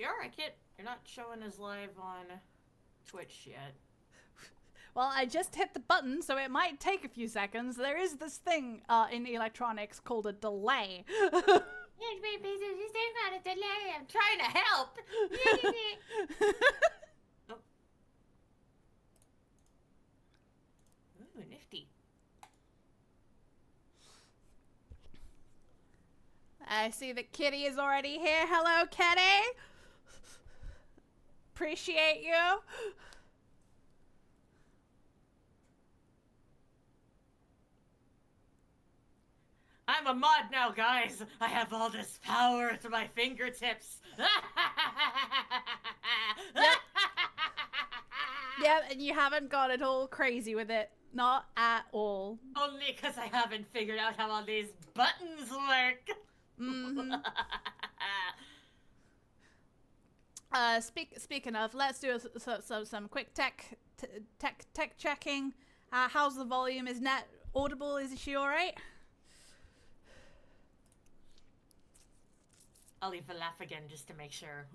I can't. You're not showing us live on Twitch yet. Well, I just hit the button, so it might take a few seconds. There is this thing in electronics called a delay. I'm trying to help. Oh. Ooh, nifty. I see that Kitty is already here. Hello, Kitty. Appreciate you. I'm a mod now, guys. I have all this power at my fingertips. Yeah, and you haven't got it all crazy with it. Not at all. Only because I haven't figured out how all these buttons work. Mm-hmm. Speaking of, let's do some quick tech checking. How's the volume? Is Net audible? Is she all right? I'll leave a laugh again just to make sure.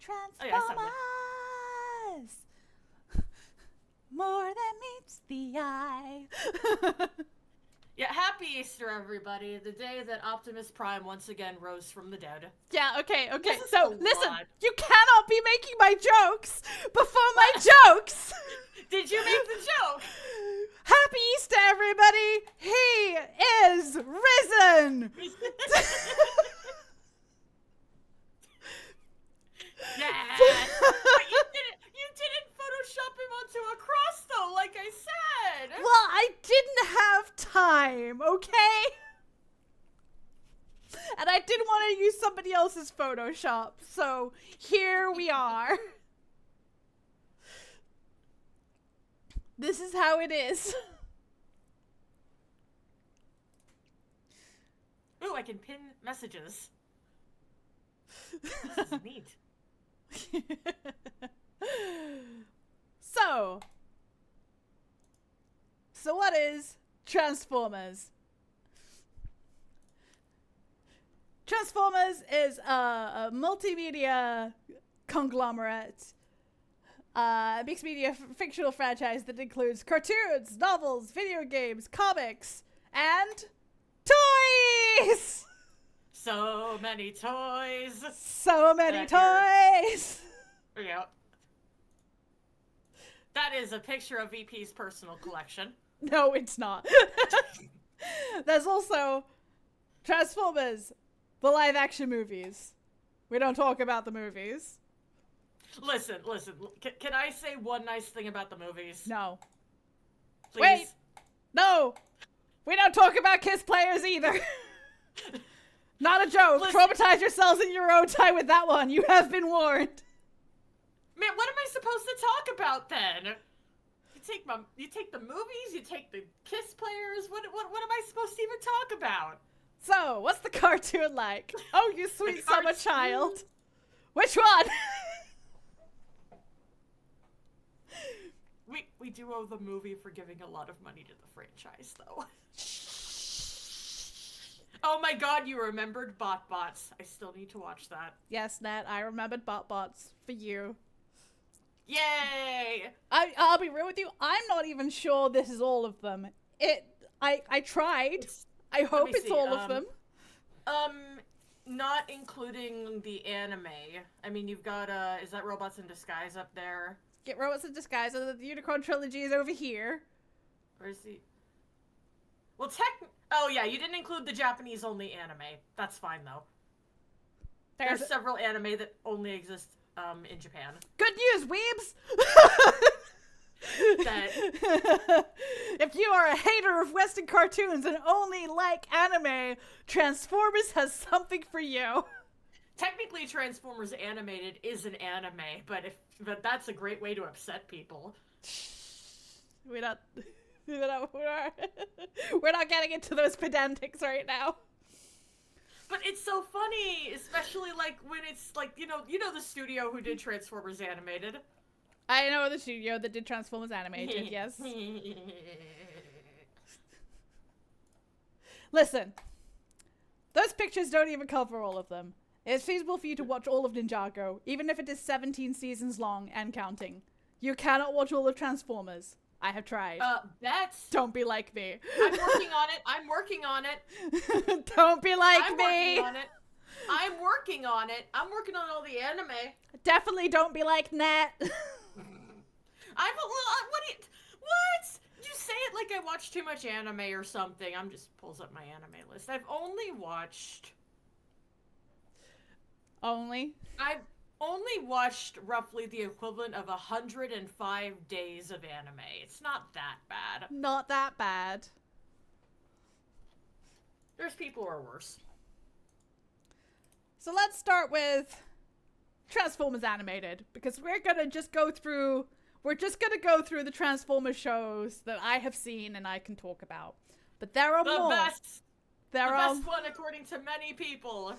Transformers! More than meets the eye. Yeah, happy Easter, everybody. The day that Optimus Prime once again rose from the dead. Yeah, okay. This So, is a listen, lot. you cannot be making my jokes before my jokes! Did you make the joke? Happy Easter, everybody! He is risen! Yes! But you didn't Photoshop him onto a cross, though, like I said! Well, I didn't have time, okay? And I didn't want to use somebody else's Photoshop, so here we are. This is how it is. Ooh, I can pin messages. This is neat. So what is Transformers? Transformers is a multimedia conglomerate, mixed media fictional franchise that includes cartoons, novels, video games, comics, and toys! So many toys. So many toys! There you go. That is a picture of VP's personal collection. No, it's not. There's also Transformers, the live action movies. We don't talk about the movies. Listen. Can I say one nice thing about the movies? No. Please? Wait! No! We don't talk about Kiss players either. Not a joke. Listen. Traumatize yourselves in your own time with that one. You have been warned. Man, what am I supposed to talk about then? You take the movies, you take the Kiss players. What am I supposed to even talk about? So, what's the cartoon like? Oh, you sweet summer child. Which one? We do owe the movie for giving a lot of money to the franchise, though. Oh my god, you remembered BotBots. I still need to watch that. Yes, Nat, I remembered BotBots for you. Yay! I'll be real with you. I'm not even sure this is all of them. I tried. I hope it's all of them. Not including the anime. I mean, you've got, is that Robots in Disguise up there? Get Robots in Disguise, and the Unicorn Trilogy is over here. Where's the... Well, oh yeah, you didn't include the Japanese-only anime. That's fine, though. There's several anime that only exist, in Japan. Good news, weebs! If you are a hater of Western cartoons and only like anime, Transformers has something for you. Technically, Transformers Animated is an anime, but that's a great way to upset people. We're not getting into those pedantics right now. But it's so funny, especially like when it's like, you know the studio who did Transformers Animated. I know the studio that did Transformers Animated, yes. Listen, Those pictures don't even cover all of them. It's feasible for you to watch all of Ninjago, even if it is 17 seasons long and counting. You cannot watch all of Transformers. I have tried. That's... Don't be like me. I'm working on it. I'm working on it. Don't be like I'm me. Working on it. I'm working on it. I'm working on all the anime. Definitely don't be like Nat. What? You say it like I watch too much anime or something. I'm just pulls up my anime list. I've only watched roughly the equivalent of 105 days of anime. It's not that bad. Not that bad. There's people who are worse. So let's start with Transformers Animated, because we're just gonna go through the Transformers shows that I have seen and I can talk about. But there are more. The best one according to many people.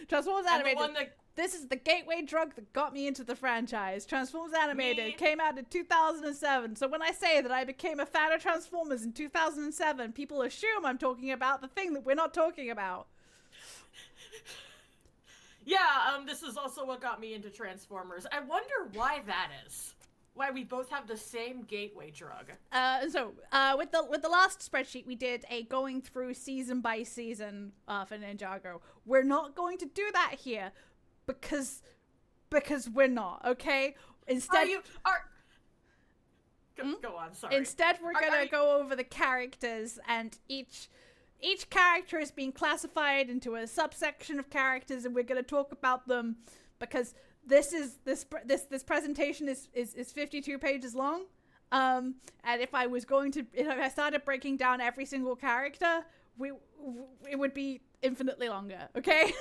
Transformers Animated. This is the gateway drug that got me into the franchise. Transformers Animated came out in 2007. So when I say that I became a fan of Transformers in 2007, people assume I'm talking about the thing that we're not talking about. Yeah, this is also what got me into Transformers. I wonder why that is. Why we both have the same gateway drug. With the last spreadsheet, we did a going through season by season for Ninjago. We're not going to do that here because we're not, okay? Instead, Go on, sorry. Instead, we're gonna go over the characters, and each character is being classified into a subsection of characters, and we're gonna talk about them because this presentation is 52 pages long. And if I started breaking down every single character, it would be infinitely longer, okay?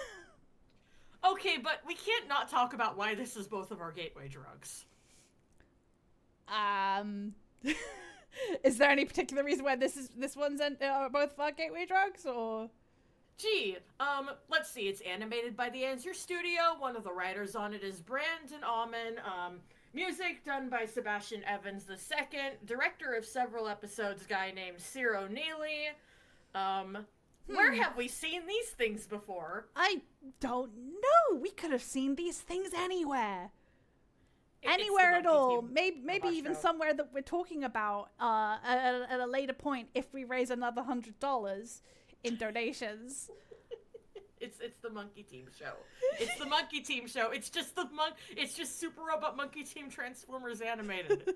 Okay, but we can't not talk about why this is both of our gateway drugs. Is there any particular reason why this one's both of our gateway drugs, or? Gee, let's see. It's animated by the Answer Studio. One of the writers on it is Brandon Auman. Music done by Sebastian Evans II. Director of several episodes, a guy named Ciro Neely. Where have we seen these things before? I don't know. We could have seen these things anywhere. Anywhere at all. Maybe even somewhere that we're talking about at a later point if we raise another $100 in donations. It's the Monkey Team show. It's the Monkey Team show. It's just Super Robot Monkey Team Transformers Animated.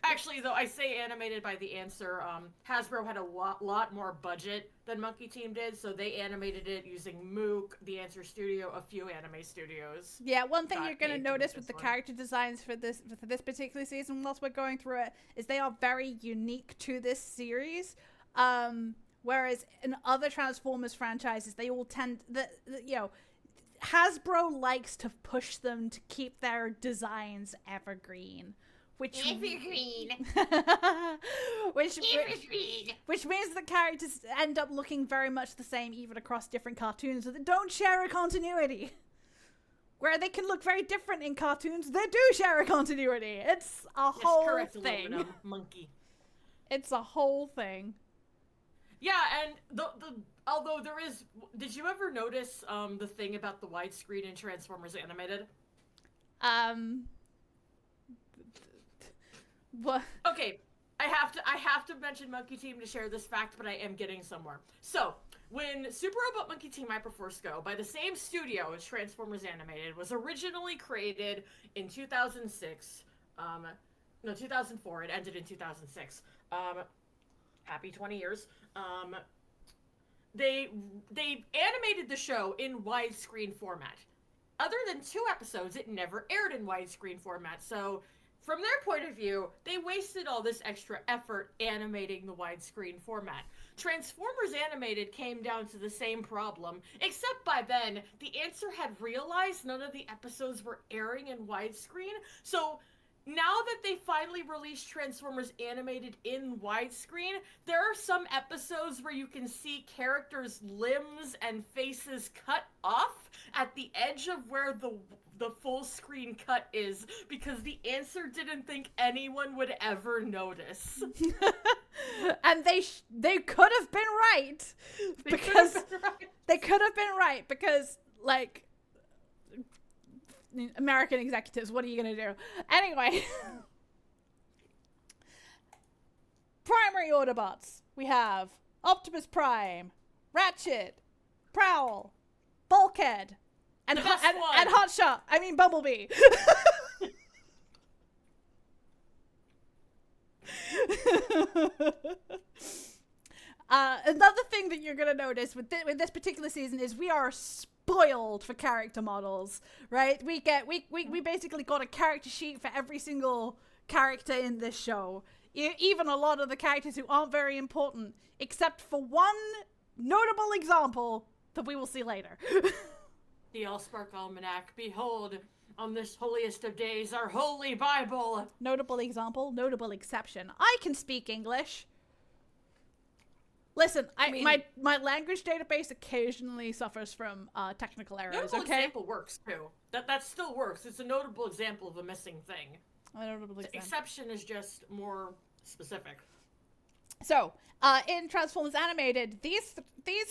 Actually, though, I say animated by the Answer. Hasbro had a lot more budget than Monkey Team did, so they animated it using Mook, the Answer Studio, a few anime studios. Yeah, one thing you're going to notice with the character designs for this particular season, whilst we're going through it, is they are very unique to this series. Whereas in other Transformers franchises, they all tend Hasbro likes to push them to keep their designs evergreen. Evergreen. which means the characters end up looking very much the same even across different cartoons, so they don't share a continuity. Where they can look very different in cartoons, they do share a continuity. It's a whole thing. Aluminum monkey. It's a whole thing. Yeah, and although there is, did you ever notice the thing about the widescreen in Transformers Animated? What? Okay, I have to mention Monkey Team to share this fact, but I am getting somewhere. So, when Super Robot Monkey Team Hyperforce Go, by the same studio as Transformers Animated, was originally created in 2006, 2004, it ended in 2006, happy 20 years, they animated the show in widescreen format. Other than 2 episodes, it never aired in widescreen format, so from their point of view, they wasted all this extra effort animating the widescreen format. Transformers Animated came down to the same problem, except by then, the Answer had realized none of the episodes were airing in widescreen, so now that they finally released Transformers Animated in widescreen, there are some episodes where you can see characters' limbs and faces cut off at the edge of where the full screen cut is because the answer didn't think anyone would ever notice. And they could have been right because they could have been right because like American executives, what are you gonna do? Anyway. Primary Autobots. We have Optimus Prime, Ratchet, Prowl, Bulkhead, and Hotshot. I mean Bumblebee. Another thing that you're gonna notice with this particular season is we are spoiled for character models, right? We basically got a character sheet for every single character in this show. Even a lot of the characters who aren't very important, except for one notable example that we will see later. The Allspark Almanac, behold, on this holiest of days, our holy Bible. Notable example, notable exception. I can speak English. Listen, my language database occasionally suffers from technical errors. Notable Okay, example works too. That still works. It's a notable example of a missing thing. The exception is just more specific. So, in Transformers Animated, these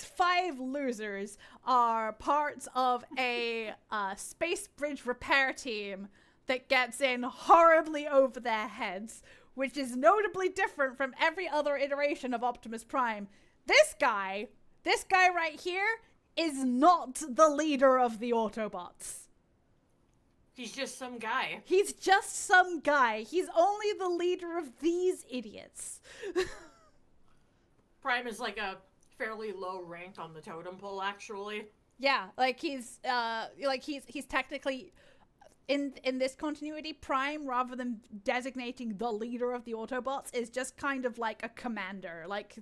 5 losers are parts of a space bridge repair team that gets in horribly over their heads, which is notably different from every other iteration of Optimus Prime. This guy right here is not the leader of the Autobots. He's just some guy. He's just some guy. He's only the leader of these idiots. Prime is like a fairly low rank on the totem pole, actually. Yeah, like he's technically in this continuity, Prime, rather than designating the leader of the Autobots, is just kind of like a commander, like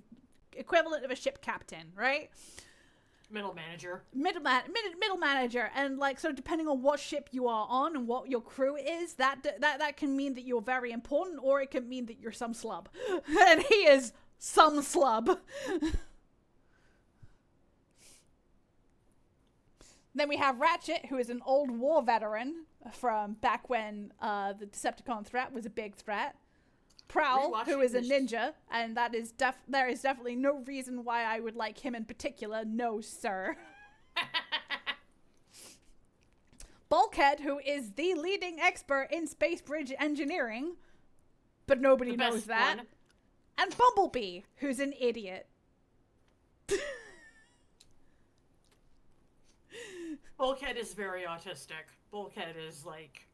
equivalent of a ship captain, right? Middle manager, and like, so depending on what ship you are on and what your crew is, that can mean that you're very important, or it can mean that you're some slub, and he is some slub. Then we have Ratchet, who is an old war veteran from back when the Decepticon threat was a big threat. Prowl, who is a ninja, and that is there is definitely no reason why I would like him in particular. No, sir. Bulkhead, who is the leading expert in space bridge engineering, but nobody knows that. One. And Bumblebee, who's an idiot. Bulkhead is very autistic. Bulkhead is like...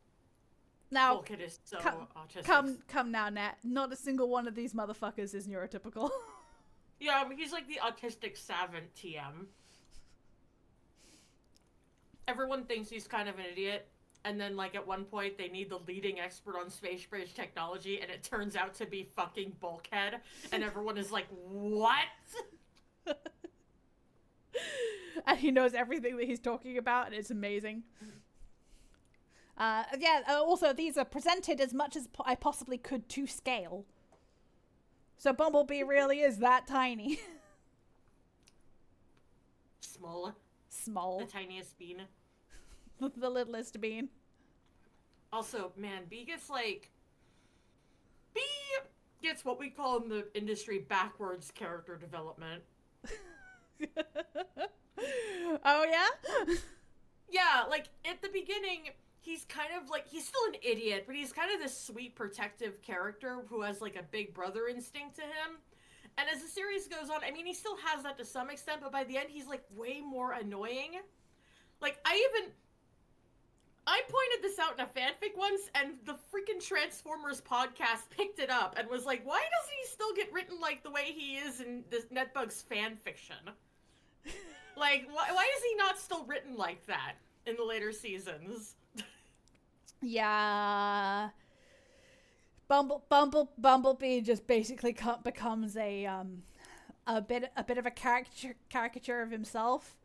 Now, Bulkhead is so autistic. Come now, Nat. Not a single one of these motherfuckers is neurotypical. Yeah, I mean, he's like the autistic savant TM. Everyone thinks he's kind of an idiot, and then, like, at one point, they need the leading expert on space bridge technology, and it turns out to be fucking Bulkhead, and everyone is like, what? And he knows everything that he's talking about, and it's amazing. Also, these are presented as much as I possibly could to scale. So Bumblebee really is that tiny. Small. The tiniest bean. The littlest bean. Also, man, B gets what we call in the industry backwards character development. Oh, yeah? Yeah, like, at the beginning... He's kind of like, he's still an idiot, but he's kind of this sweet, protective character who has like a big brother instinct to him. And as the series goes on, I mean, he still has that to some extent, but by the end, he's like way more annoying. Like, I pointed this out in a fanfic once, and the freaking Transformers podcast picked it up and was like, why doesn't he still get written like the way he is in this Netbugs fanfiction? Like, why is he not still written like that in the later seasons? Yeah, Bumblebee just basically becomes a bit of a caricature of himself.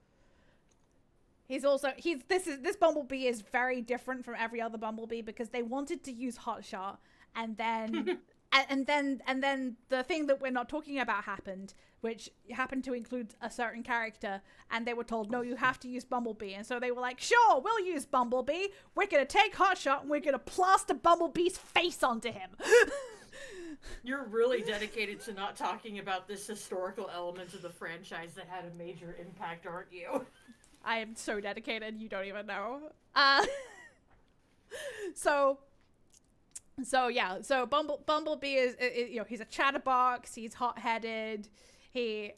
This Bumblebee is very different from every other Bumblebee because they wanted to use Hotshot, and then and then the thing that we're not talking about happened, which happened to include a certain character, and they were told, no, you have to use Bumblebee. And so they were like, sure, we'll use Bumblebee. We're gonna take Hotshot and we're gonna plaster Bumblebee's face onto him. You're really dedicated to not talking about this historical element of the franchise that had a major impact, aren't you? I am so dedicated, you don't even know. So Bumblebee is, he's a chatterbox, he's hot-headed, wait.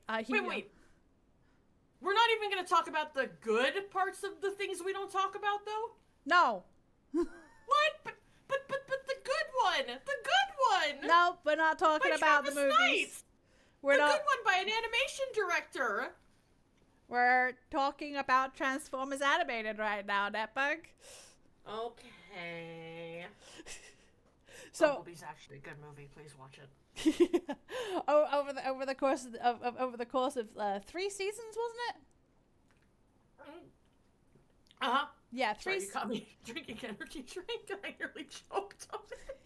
We're not even going to talk about the good parts of the things we don't talk about, though? No. What? But the good one! The good one! No, we're not talking by about Travis the movies. Knight. We're the not. good one by an animation director. We're talking about Transformers Animated right now, Netbug. Okay. So Bumblebee's actually a good movie. Please watch it. over the course of 3 seasons, wasn't it? Uh-huh. Yeah, Sorry, you caught me drinking energy drink and I nearly choked on it.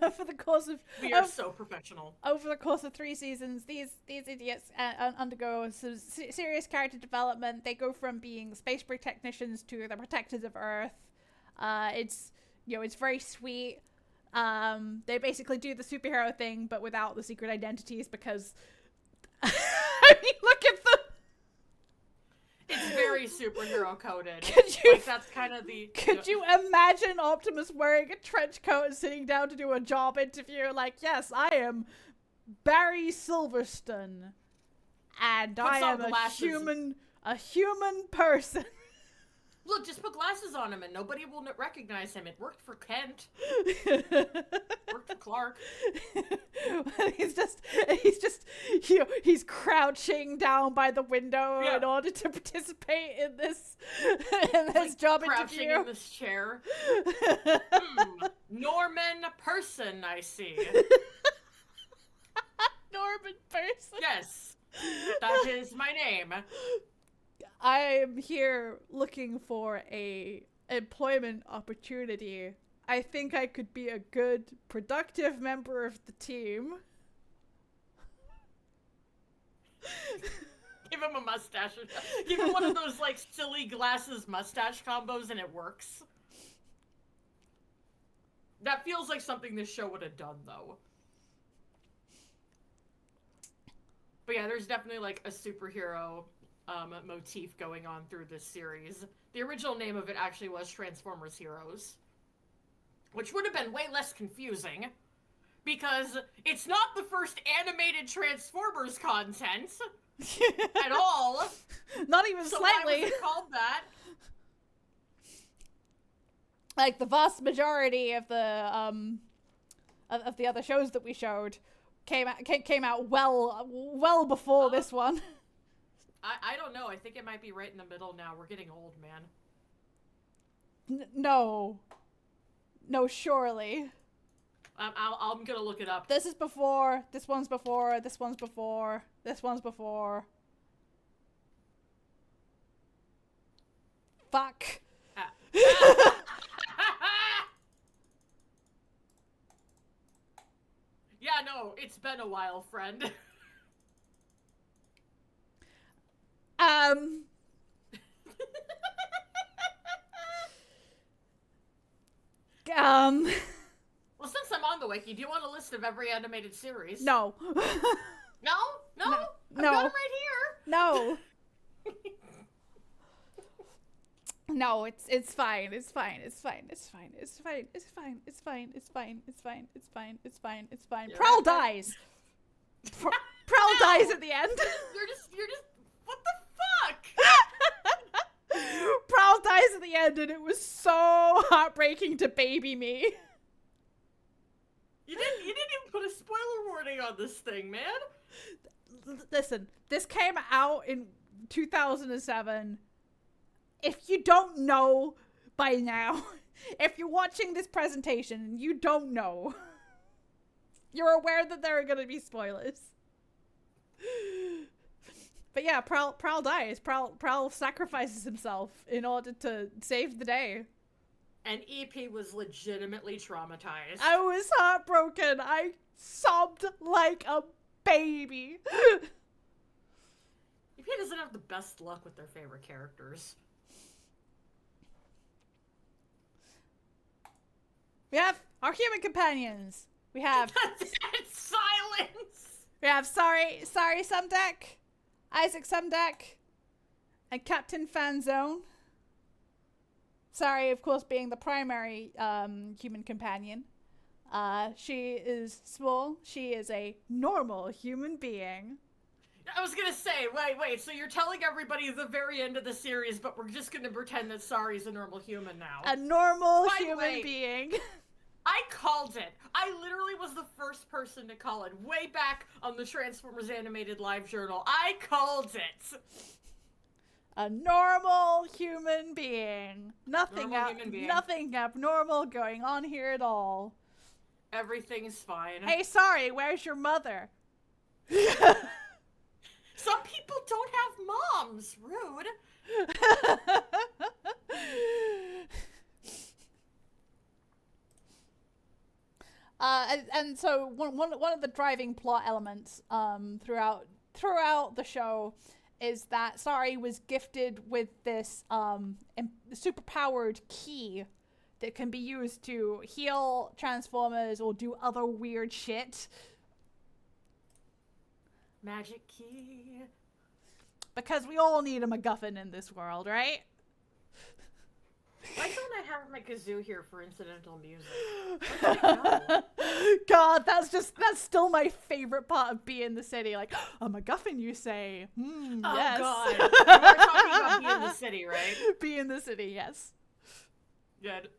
Over the course of We are so professional. Over the course of 3 seasons, these idiots undergo some serious character development. They go from being space brig technicians to the protectors of Earth. It's very sweet. They basically do the superhero thing, but without the secret identities because I mean, look at them. It's very superhero coded. That's kind of the... Could you imagine Optimus wearing a trench coat and sitting down to do a job interview? Like, yes, I am Barry Silverstone, and I am a human person. Look, just put glasses on him and nobody will recognize him. It worked for Kent. Worked for Clark. he's crouching down by the window in order to participate in this job crouching interview. In this chair. Norman Person, I see. Norman Person. Yes, that is my name. I am here looking for a employment opportunity. I think I could be a good, productive member of the team. Give him a mustache. Give him one of those, like, silly glasses mustache combos and it works. That feels like something this show would have done, though. But yeah, there's definitely, like, a superhero motif going on through this series. The original name of it actually was Transformers Heroes, which would have been way less confusing because it's not the first animated Transformers content at all. Not even so slightly. Why was it called that? Like the vast majority of the other shows that we showed came out well before this one. I don't know. I think it might be right in the middle now. We're getting old, man. No, surely. I'm gonna look it up. This is before. This one's before. This one's before. This one's before. Fuck. Yeah, no, it's been a while, friend. Well, since I'm on the wiki, do you want a list of every animated series? No. No? No. I've got it right here. No. No, it's fine. It's fine. It's fine. It's fine. It's fine. It's fine. It's fine. It's fine. It's fine. It's fine. It's fine. It's fine. Prowl dies. Prowl dies at the end. You're just what the fuck? Prowl dies at the end, and it was so heartbreaking to baby me. You didn't even put a spoiler warning on this thing, man. Listen, this came out in 2007. If you don't know by now, if you're watching this presentation and you don't know, you're aware that there are going to be spoilers. But yeah, Prowl dies. Prowl sacrifices himself in order to save the day. And EP was legitimately traumatized. I was heartbroken. I sobbed like a baby. EP doesn't have the best luck with their favorite characters. We have our human companions. We have silence. We have Sorry Sumdeck, Isaac Sumdeck, and Captain Fanzone. Sorry, of course, being the primary human companion. She is small. She is a normal human being. I was gonna say, wait, so you're telling everybody the very end of the series, but we're just gonna pretend that Sari's a normal human now. A normal human being. I called it. I literally was the first person to call it. Way back on the Transformers Animated Live Journal. I called it. A normal human being. Nothing abnormal going on here at all. Everything's fine. Hey, sorry, where's your mother? Some people don't have moms. Rude. And so one of the driving plot elements throughout the show is that Sari was gifted with this superpowered key that can be used to heal Transformers or do other weird shit. Magic key. Because we all need a MacGuffin in this world, right? Why don't I have my kazoo here for incidental music? God, that's still my favorite part of Be in the City. Like, a MacGuffin, you say? Oh, yes. God. We're talking about Be in the City, right? Be in the City, yes. Good.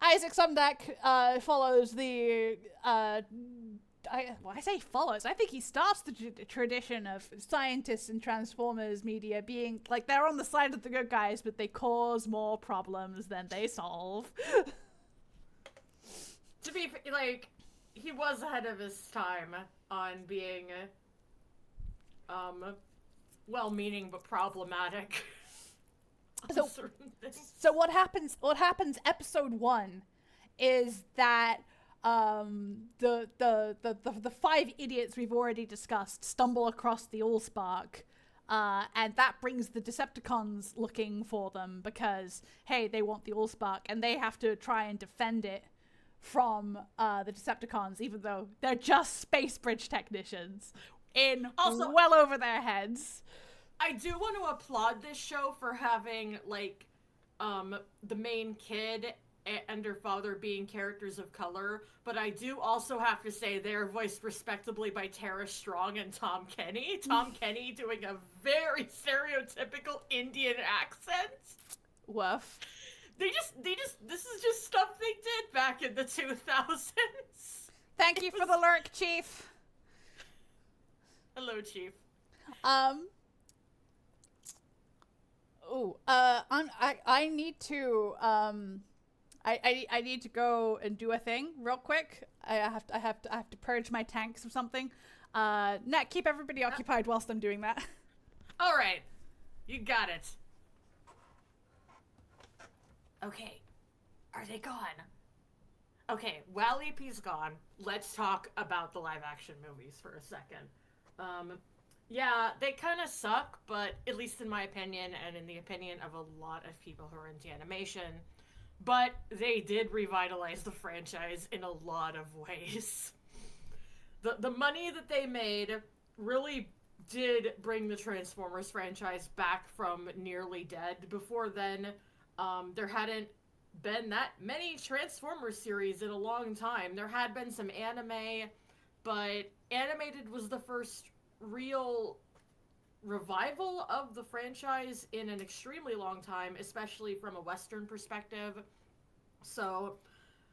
Isaac Sumdeck follows the I say follows. I think he starts the tradition of scientists and Transformers media being like they're on the side of the good guys, but they cause more problems than they solve. To be like, he was ahead of his time on being well-meaning but problematic. So what happens episode 1 is that the 5 idiots we've already discussed stumble across the Allspark, and that brings the Decepticons looking for them because, hey, they want the Allspark and they have to try and defend it from the Decepticons, even though they're just space bridge technicians well over their heads. I do want to applaud this show for having, like, the main kid and her father being characters of color, but I do also have to say they're voiced respectably by Tara Strong and Tom Kenny. Tom Kenny doing a very stereotypical Indian accent. Woof. This is just stuff they did back in the 2000s. Thank you for the lurk, Chief. Hello, Chief. I need to I need to go and do a thing real quick. I have to purge my tanks of something. Nat, keep everybody occupied whilst I'm doing that. All right, you got it. Okay, are they gone? Okay, while EP's gone, let's talk about the live-action movies for a second. Yeah, they kind of suck, but at least in my opinion, and in the opinion of a lot of people who are into animation, but they did revitalize the franchise in a lot of ways. The money that they made really did bring the Transformers franchise back from nearly dead. Before then, there hadn't been that many Transformers series in a long time. There had been some anime, but animated was the first real revival of the franchise in an extremely long time, especially from a Western perspective. So,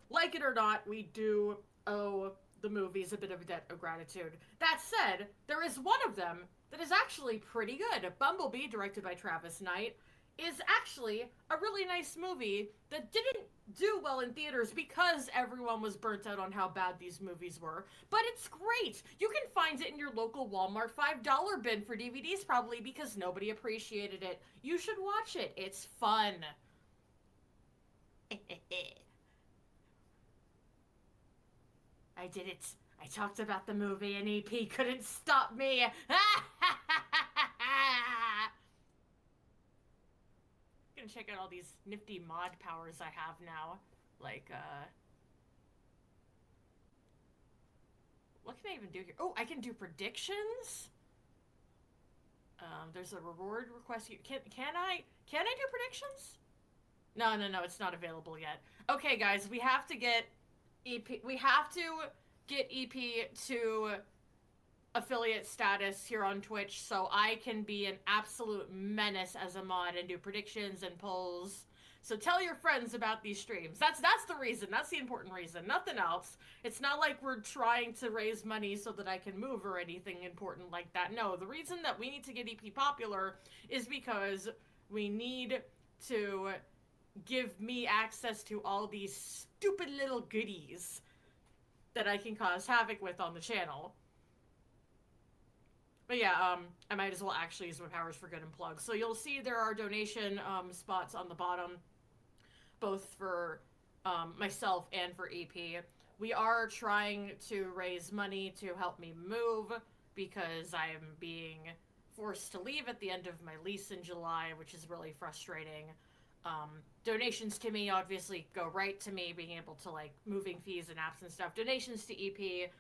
like it or not, we do owe the movies a bit of a debt of gratitude. That said, there is one of them that is actually pretty good. Bumblebee, directed by Travis Knight, is actually a really nice movie that didn't do well in theaters because everyone was burnt out on how bad these movies were. But it's great. You can find it in your local Walmart $5 bin for DVDs probably because nobody appreciated it. You should watch it. It's fun. I did it. I talked about the movie and EP couldn't stop me. Gonna check out all these nifty mod powers I have now. Like, what can I even do here? Oh, I can do predictions. There's a reward request. Can I do predictions? No, no, no, it's not available yet. Okay, guys, we have to get EP. We have to get EP to affiliate status here on Twitch so I can be an absolute menace as a mod and do predictions and polls. So tell your friends about these streams. That's the reason. That's the important reason. Nothing else. It's not like we're trying to raise money so that I can move or anything important like that. No, the reason that we need to get EP popular is because we need to give me access to all these stupid little goodies that I can cause havoc with on the channel. But yeah, I might as well actually use my powers for good and plug. So you'll see there are donation spots on the bottom, both for myself and for EP. We are trying to raise money to help me move because I am being forced to leave at the end of my lease in July, which is really frustrating. Donations to me obviously go right to me, being able to like moving fees and apps and stuff. Donations to EP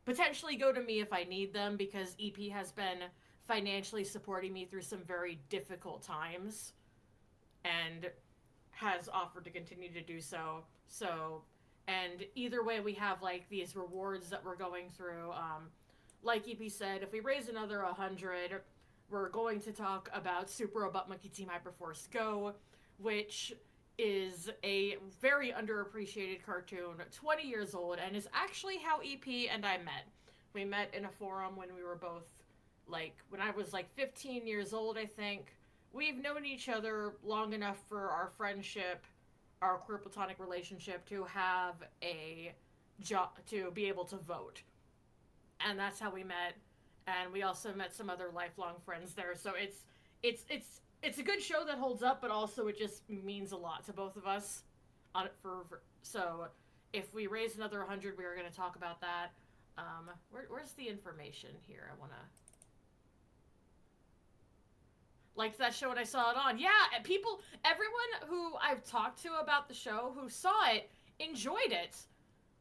potentially go to me if I need them because EP has been financially supporting me through some very difficult times and has offered to continue to do so. So, and either way, we have like these rewards that we're going through. Like EP said, if we raise another 100, we're going to talk about Super Robot Monkey Team Hyperforce Go, which is a very underappreciated cartoon, 20 years old, and is actually how EP and I met. We met in a forum when we were both, like, when I was like 15 years old, I think. We've known each other long enough for our friendship, our queer platonic relationship, to have a job, to be able to vote. And that's how we met. And we also met some other lifelong friends there. So it's a good show that holds up, but also it just means a lot to both of us. So if we raise another 100, we are going to talk about that. Where's the information here? I want to. Liked that show when I saw it on. Yeah, everyone who I've talked to about the show who saw it enjoyed it,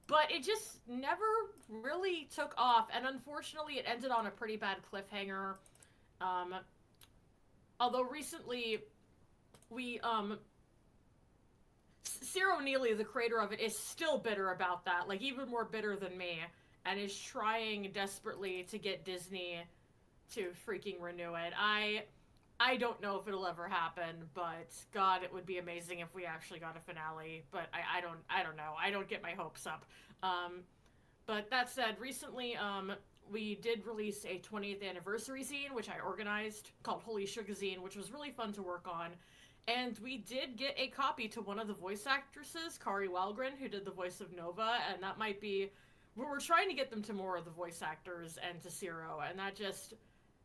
but it just never really took off, and unfortunately, it ended on a pretty bad cliffhanger. Although recently, Ciro Neely, the creator of it, is still bitter about that, like even more bitter than me, and is trying desperately to get Disney to freaking renew it. I don't know if it'll ever happen, but God, it would be amazing if we actually got a finale. But I don't know. I don't get my hopes up. But that said, recently we did release a 20th anniversary zine, which I organized, called Holy Sugar Zine, which was really fun to work on. And we did get a copy to one of the voice actresses, Kari Walgren, who did the voice of Nova, and that might be... We're trying to get them to more of the voice actors and to Ciro, and that just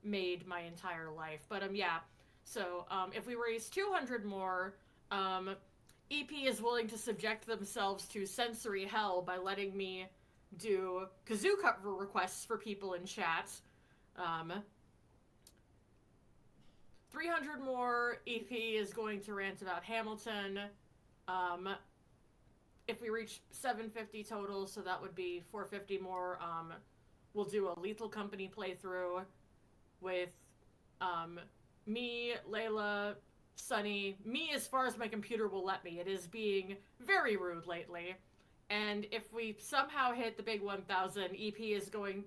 made my entire life. But yeah, so if we raise 200 more, EP is willing to subject themselves to sensory hell by letting me do kazoo cover requests for people in chat. 300 more, EP is going to rant about Hamilton. If we reach 750 total, so that would be 450 more, we'll do a Lethal Company playthrough with me, Layla, Sunny, me as far as my computer will let me. It is being very rude lately. And if we somehow hit the big 1,000, EP is willing.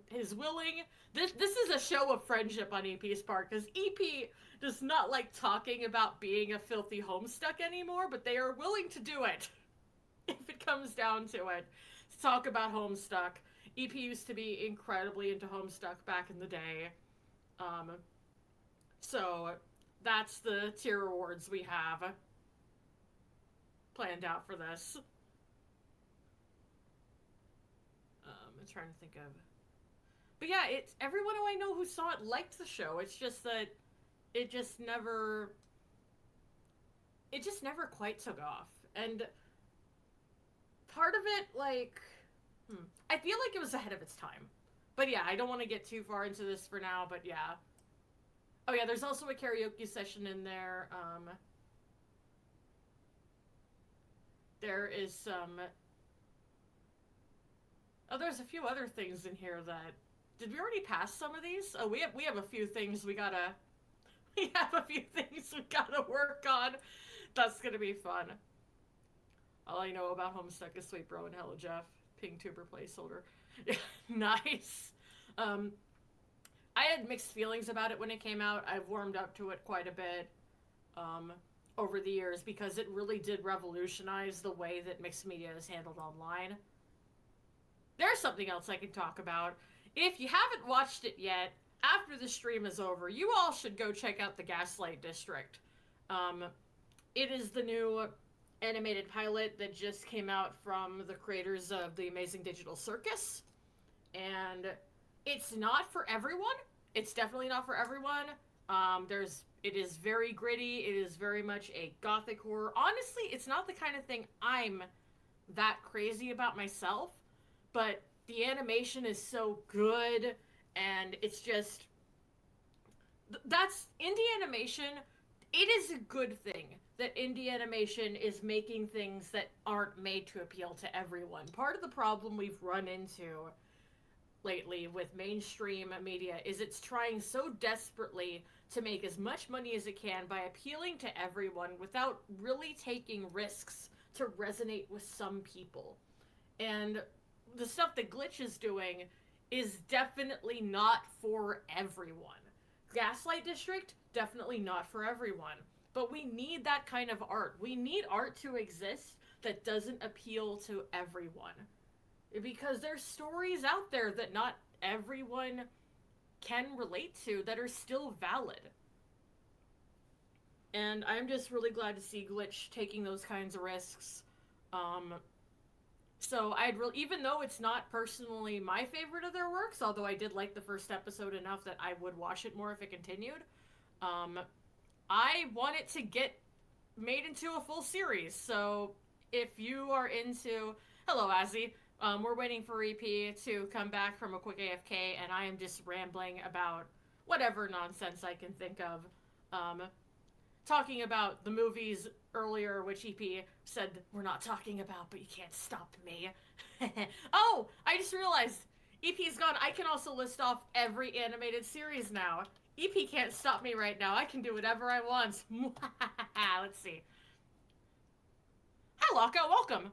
This is a show of friendship on EP's part, because EP does not like talking about being a filthy homestuck anymore, but they are willing to do it if it comes down to it. To talk about Homestuck. EP used to be incredibly into Homestuck back in the day. So That's the tier rewards we have planned out for this. I'm trying to think of. But yeah, it's everyone who I know who saw it liked the show. It's just that it just never it just never quite took off. And part of it, like, I feel like it was ahead of its time. But yeah, I don't want to get too far into this for now, but yeah. Oh yeah, there's also a karaoke session in there. There is some. Oh, there's a few other things in here that. Did we already pass some of these? Oh, we have a few things we gotta. We have a few things we gotta work on. That's gonna be fun. All I know about Homestuck is Sweet Bro and Hello Jeff. Pink tuber placeholder. Nice. Um, I had mixed feelings about it when it came out. I've warmed up to it quite a bit over the years because it really did revolutionize the way that mixed media is handled online. There's something else I can talk about. If you haven't watched it yet, after the stream is over, you all should go check out the Gaslight District. Um, it is the new animated pilot that just came out from the creators of The Amazing Digital Circus. And it's not for everyone. It's definitely not for everyone. It is very gritty. It is very much a gothic horror. Honestly, it's not the kind of thing I'm that crazy about myself, but the animation is so good, and it's just that's indie animation. It is a good thing that indie animation is making things that aren't made to appeal to everyone. Part of the problem we've run into lately with mainstream media is it's trying so desperately to make as much money as it can by appealing to everyone without really taking risks to resonate with some people. And the stuff that Glitch is doing is definitely not for everyone. Gaslight District, definitely not for everyone. But we need that kind of art. We need art to exist that doesn't appeal to everyone. Because there's stories out there that not everyone can relate to that are still valid. And I'm just really glad to see Glitch taking those kinds of risks. So even though it's not personally my favorite of their works, although I did like the first episode enough that I would watch it more if it continued, I want it to get made into a full series. So if you are into, hello Azzy, we're waiting for EP to come back from a quick AFK, and I am just rambling about whatever nonsense I can think of. Talking about the movies earlier, which EP said we're not talking about, but you can't stop me. Oh, I just realized EP's gone. I can also list off every animated series now. EP can't stop me right now. I can do whatever I want. Let's see. Hi, Locko. Welcome.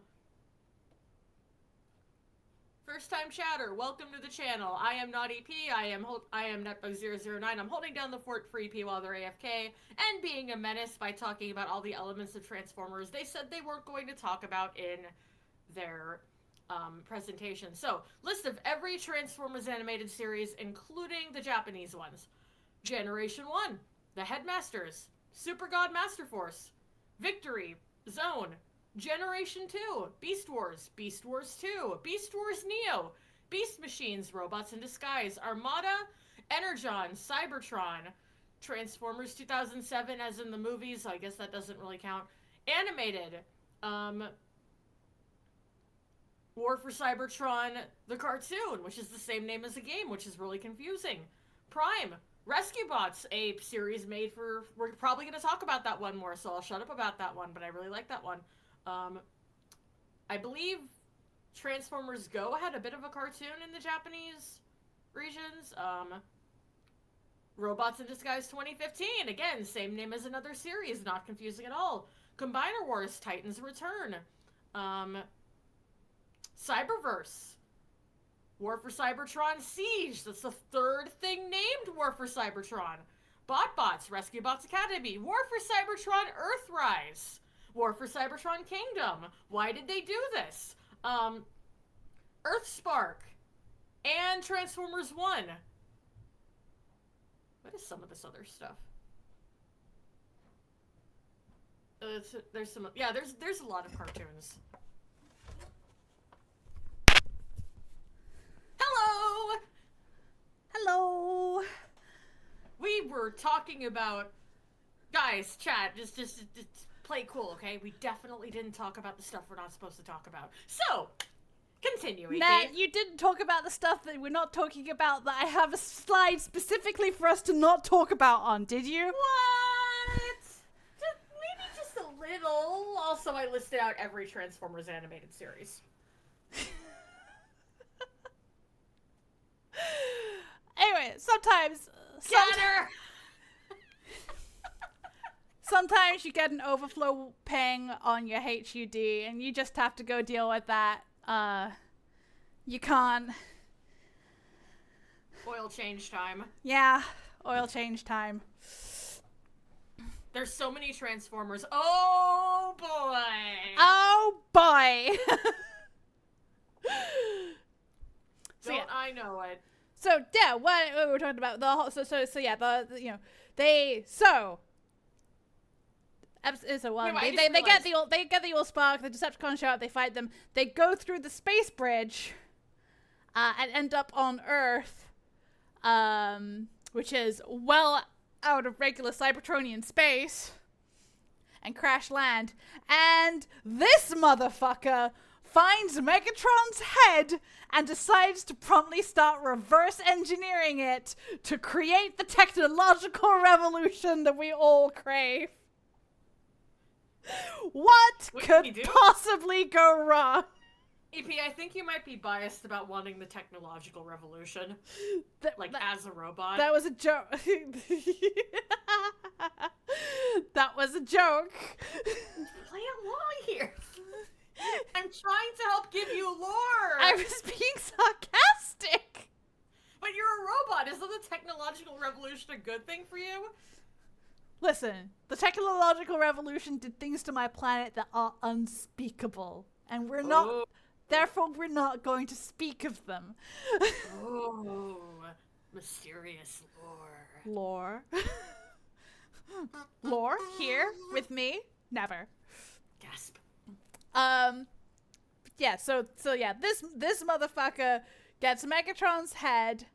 First time chatter, welcome to the channel. I am not EP, I am Netbug009. I'm holding down the fort for EP while they're AFK, and being a menace by talking about all the elements of Transformers they said they weren't going to talk about in their presentation. So, list of every Transformers animated series, including the Japanese ones. Generation 1, The Headmasters, Super God Master Force, Victory, Zone, Generation 2, Beast Wars 2, Beast Wars Neo, Beast Machines, Robots in Disguise, Armada, Energon, Cybertron, Transformers 2007 as in the movies, so I guess that doesn't really count. Animated, War for Cybertron, the cartoon, which is the same name as the game, which is really confusing. Prime, Rescue Bots, a series made for... We're probably going to talk about that one more, so I'll shut up about that one, but I really like that one. I believe Transformers Go had a bit of a cartoon in the Japanese regions. Robots in Disguise 2015, again, same name as another series, not confusing at all. Combiner Wars, Titans Return. Cyberverse. War for Cybertron Siege, that's the third thing named War for Cybertron. BotBots, Rescue Bots Academy. War for Cybertron Earthrise. War for Cybertron Kingdom. Why did they do this? Earthspark. And Transformers 1. What is some of this other stuff? there's some. Yeah, there's a lot of cartoons. Hello. Hello. We were talking about, guys, chat. Just play cool, okay? We definitely didn't talk about the stuff we're not supposed to talk about. So, continue, EP. Nat, you didn't talk about the stuff that we're not talking about that I have a slide specifically for us to not talk about on, did you? What? Maybe just a little. Also, I listed out every Transformers animated series. Anyway, sometimes sometimes you get an overflow ping on your HUD and you just have to go deal with that. You can't. Oil change time. Yeah, oil change time. There's so many Transformers. Oh boy. Oh boy. I know it. So yeah, what we were talking about so yeah, episode 1. They get the all spark. The Decepticons show up. They fight them. They go through the space bridge, and end up on Earth, which is well out of regular Cybertronian space, and crash land. And this motherfucker finds Megatron's head and decides to promptly start reverse engineering it to create the technological revolution that we all crave. What could possibly go wrong? EP, I think you might be biased about wanting the technological revolution. As a robot. That was a joke. That was a joke. Play along here. I'm trying to help give you lore. I was being sarcastic. But you're a robot. Isn't the technological revolution a good thing for you? Listen, the technological revolution did things to my planet that are unspeakable. And we're not... Therefore, we're not going to speak of them. Oh, mysterious lore. Lore? Lore? Here? With me? Never. Gasp. Yeah, so yeah, this motherfucker gets Megatron's head,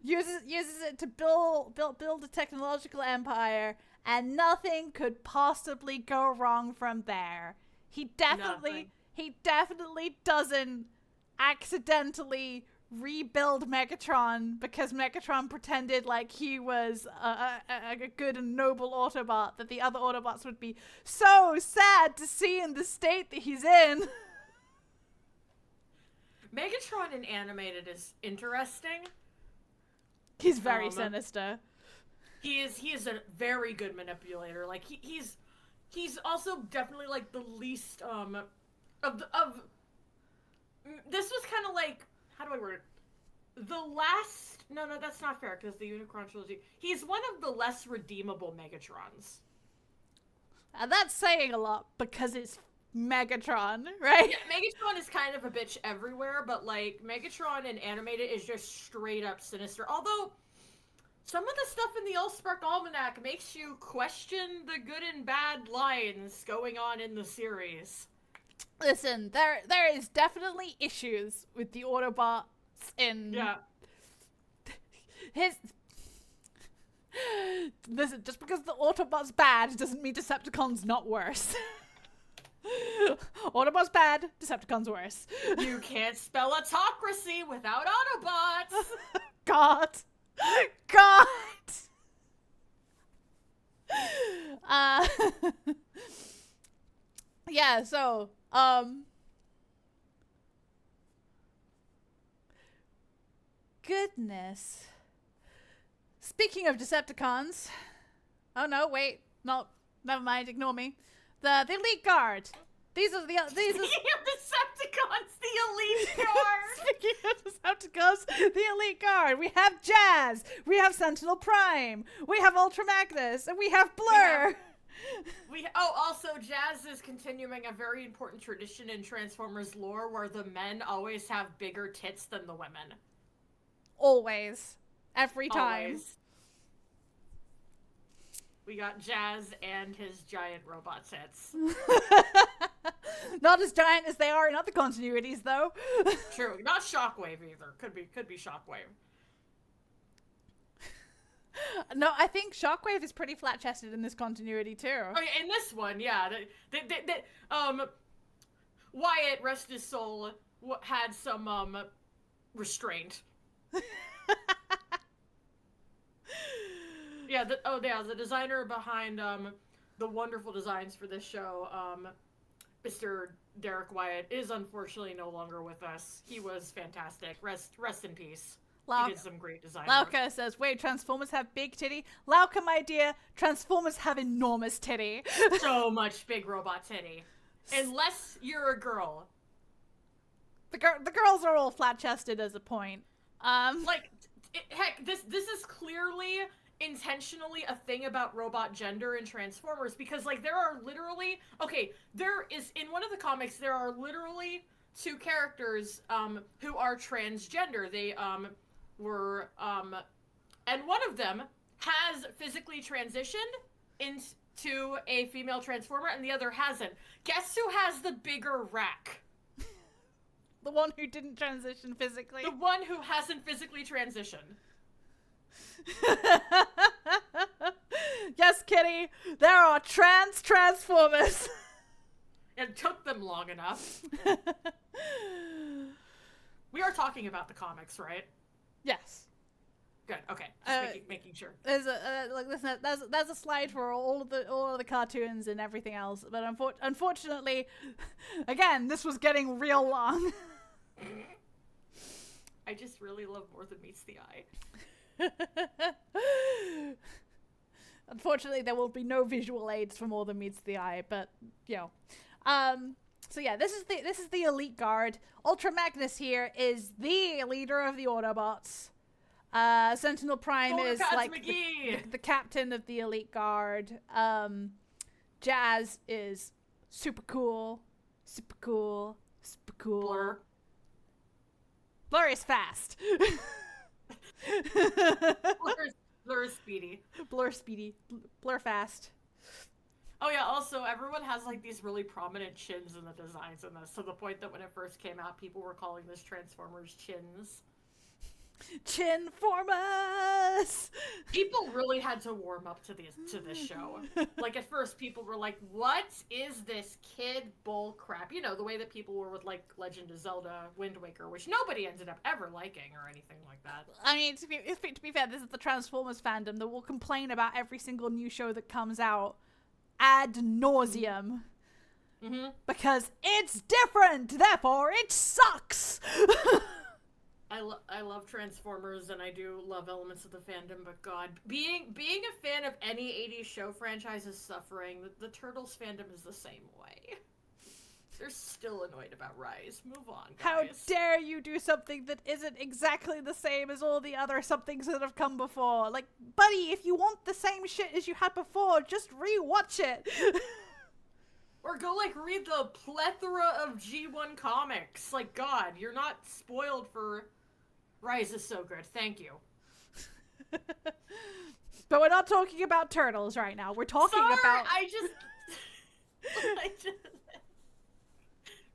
uses it to build a technological empire, and nothing could possibly go wrong from there. He definitely doesn't accidentally rebuild Megatron because Megatron pretended like he was a good and noble Autobot that the other Autobots would be so sad to see in the state that he's in. Megatron in animated is interesting. He's very sinister. He is a very good manipulator. Like he's also definitely like the least of this was kind of like, how do I word it? The last... No, that's not fair, because the Unicron trilogy... He's one of the less redeemable Megatrons. That's saying a lot, because it's Megatron, right? Yeah, Megatron is kind of a bitch everywhere, but, like, Megatron in animated is just straight up sinister. Although, some of the stuff in the Allspark Almanac makes you question the good and bad lines going on in the series. Listen, there is definitely issues with the Autobots in... Yeah. Listen, just because the Autobots bad doesn't mean Decepticons not worse. Autobots bad, Decepticons worse. You can't spell autocracy without Autobots! God! Yeah, so, goodness. Speaking of Decepticons, oh no, wait, no, never mind, ignore me. The Elite Guard. These are Speaking of Decepticons, the Elite Guard! Speaking of Decepticons, the Elite Guard. We have Jazz, we have Sentinel Prime, we have Ultra Magnus, and we have Blur. Also, Jazz is continuing a very important tradition in Transformers lore where the men always have bigger tits than the women. Always. Every time. Always. We got Jazz and his giant robot tits. Not as giant as they are in other continuities, though. True, not Shockwave either. Could be Shockwave. No, I think Shockwave is pretty flat-chested in this continuity too. Okay, in this one, yeah. Wyatt, rest his soul, had some restraint. Yeah. The designer behind the wonderful designs for this show, Mr. Derek Wyatt, is unfortunately no longer with us. He was fantastic. Rest in peace. He did some great design work. Lauka says, wait, Transformers have big titty? Lauka, my dear, Transformers have enormous titty. So much big robot titty. Unless you're a girl. The girls are all flat-chested as a point. Heck, this is clearly intentionally a thing about robot gender in Transformers, because, like, there are literally... Okay, there is... In one of the comics, there are literally two characters, who are transgender. They, were, and one of them has physically transitioned into a female Transformer, and the other hasn't. Guess who has the bigger rack? The one who didn't transition physically. The one who hasn't physically transitioned. Yes, Kitty, there are Transformers. It took them long enough. We are talking about the comics, right? Yes. Good. Okay. Just making sure. There's a slide for all of the cartoons and everything else, but unfortunately, again, this was getting real long. I just really love More Than Meets the Eye. Unfortunately, there will be no visual aids for More Than Meets the Eye, but you know. So yeah, this is the Elite Guard. Ultra Magnus here is the leader of the Autobots. Sentinel Prime is like the captain of the Elite Guard. Jazz is super cool. Blur is fast. Blur is speedy. Blur fast. Oh yeah, also everyone has like these really prominent chins in the designs in this, to the point that when it first came out, people were calling this Transformers chins. Chinformers! People really had to warm up to this show. Like, at first, people were like, what is this kid bull crap? You know, the way that people were with, like, Legend of Zelda Wind Waker, which nobody ended up ever liking or anything like that. I mean, to be fair, this is the Transformers fandom that will complain about every single new show that comes out ad nauseum. Mm-hmm. Because it's different, therefore it sucks! I love Transformers, and I do love elements of the fandom, but God, being a fan of any 80s show franchise is suffering. The Turtles fandom is the same way. They're still annoyed about Rise. Move on, guys. How dare you do something that isn't exactly the same as all the other somethings that have come before? Like, buddy, if you want the same shit as you had before, just rewatch it. Or go, like, read the plethora of G1 comics. Like, God, you're not spoiled for... Rise is so good. Thank you. But we're not talking about Turtles right now. We're talking about... I just...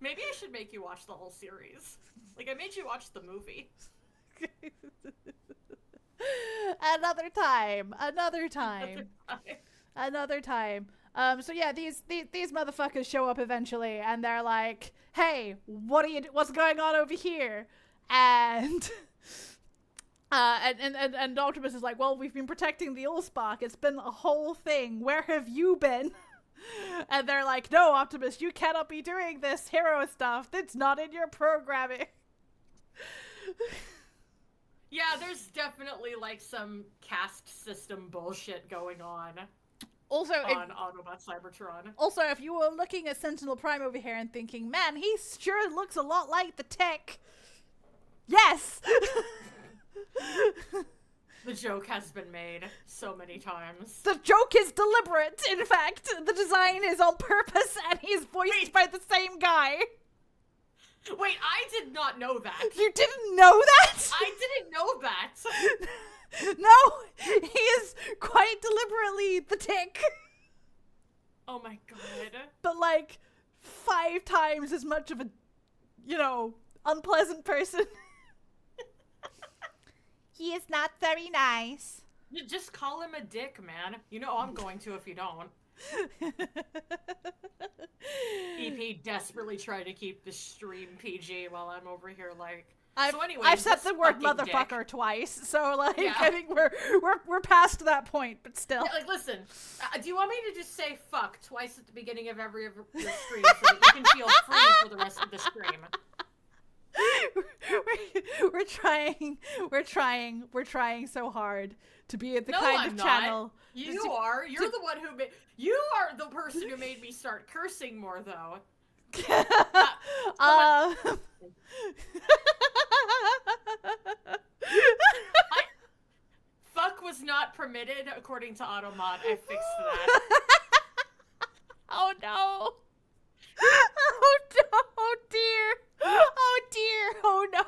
Maybe I should make you watch the whole series. Like, I made you watch the movie. Another time. So yeah, these motherfuckers show up eventually, and they're like, "Hey, what's going on over here?" And and Optimus is like, "Well, we've been protecting the Allspark. It's been a whole thing. Where have you been?" And they're like, "No, Optimus, you cannot be doing this hero stuff. That's not in your programming." Yeah, there's definitely like some caste system bullshit going on. Also, on Autobot Cybertron. Also, if you were looking at Sentinel Prime over here and thinking, "Man, he sure looks a lot like the tech," yes. The joke has been made so many times. The joke is deliberate. In fact, the design is on purpose, and he's voiced by the same guy. Wait, I did not know that. You didn't know that? I didn't know that. No, he is quite deliberately the tick. times as much of a, unpleasant person. He is not very nice. You just call him a dick, man. You know I'm going to if you don't. EP desperately tried to keep the stream PG while I'm over here like. I've said the word motherfucker dick. Twice, so Yeah. I think we're past that point, but still. Yeah, listen. Do you want me to just say "fuck" twice at the beginning of every stream so that you can feel free for the rest of the stream? We're trying so hard to be the No, kind I'm of not. channel. You are. You're the one who made. You are the person who made me start cursing more, though. Fuck was not permitted according to Automod. I fixed that. Oh no! Oh no! Oh dear! Oh dear! Oh no!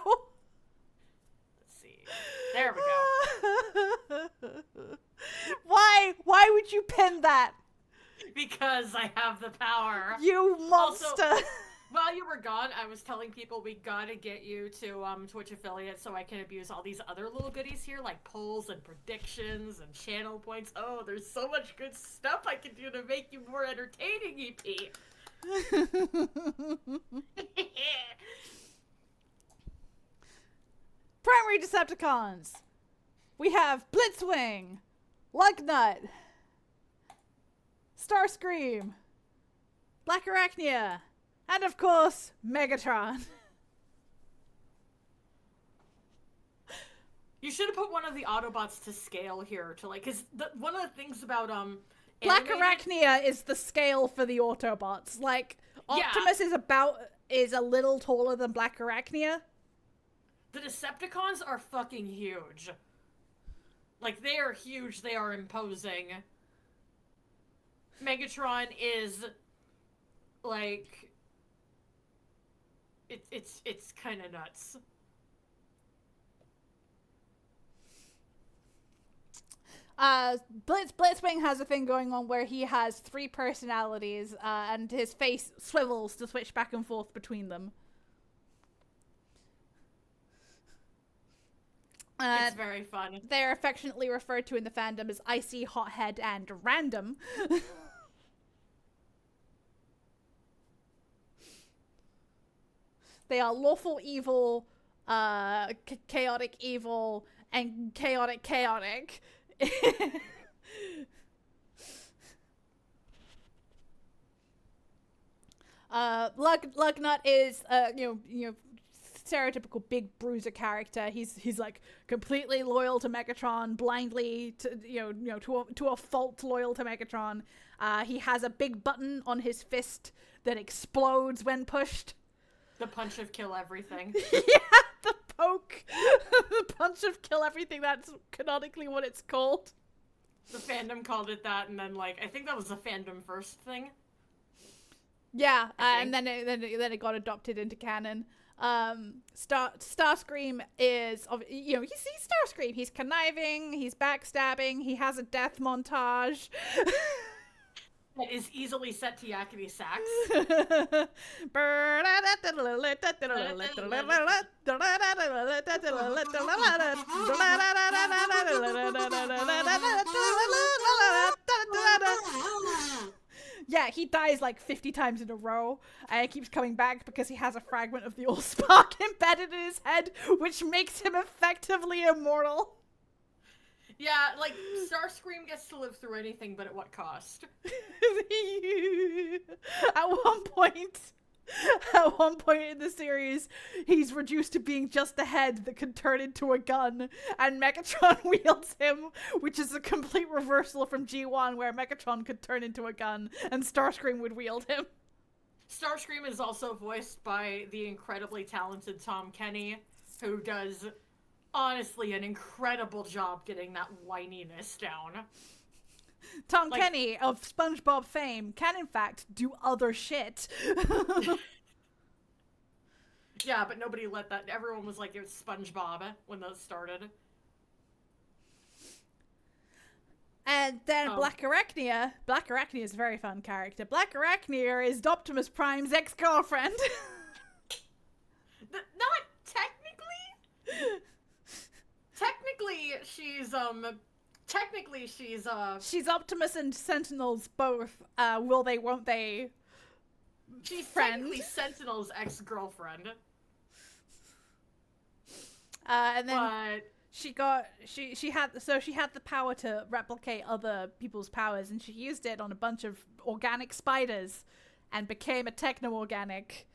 Let's see. There we go. Why would you pin that? Because I have the power. You monster! Also, while you were gone, I was telling people we gotta get you to Twitch affiliate so I can abuse all these other little goodies here, like polls and predictions and channel points. Oh, there's so much good stuff I can do to make you more entertaining, EP. Primary Decepticons. We have Blitzwing, Lugnut, Starscream, Black Arachnia, and of course, Megatron. You should have put one of the Autobots to scale here to cause one of the things about Black animated... Arachnia is the scale for the Autobots. Optimus is a little taller than Black Arachnia. The Decepticons are fucking huge. They are huge, they are imposing. Megatron is, it's kind of nuts. Blitzwing has a thing going on where he has 3 personalities, and his face swivels to switch back and forth between them. It's very fun. They're affectionately referred to in the fandom as Icy, Hothead, and Random. They are lawful evil, chaotic evil, and chaotic. Lugnut is, stereotypical big bruiser character. He's completely loyal to Megatron, blindly to a fault loyal to Megatron. He has a big button on his fist that explodes when pushed. The punch of kill everything. Yeah, the poke. The punch of kill everything. That's canonically what it's called. The fandom called it that, and then I think that was the fandom first thing. Yeah, and then it got adopted into canon. Starscream is, he's Starscream. He's conniving, he's backstabbing, he has a death montage. That is easily set to yakety sax. Yeah, he dies 50 times in a row, and it keeps coming back because he has a fragment of the Allspark embedded in his head, which makes him effectively immortal. Yeah, Starscream gets to live through anything, but at what cost? At one point in the series, he's reduced to being just a head that can turn into a gun, and Megatron wields him, which is a complete reversal from G1, where Megatron could turn into a gun, and Starscream would wield him. Starscream is also voiced by the incredibly talented Tom Kenny, who does, honestly, an incredible job getting that whininess down. Tom Kenny of SpongeBob fame can, in fact, do other shit. Yeah, but nobody let that. Everyone was like, it was SpongeBob when those started. And then Black Arachnia is a very fun character. Black Arachnia is Optimus Prime's ex-girlfriend. Not technically. She's Optimus and Sentinel's both. Will they, won't they? She's friend. technically Sentinel's ex-girlfriend. And then But she had the power to replicate other people's powers, and she used it on a bunch of organic spiders and became a techno-organic.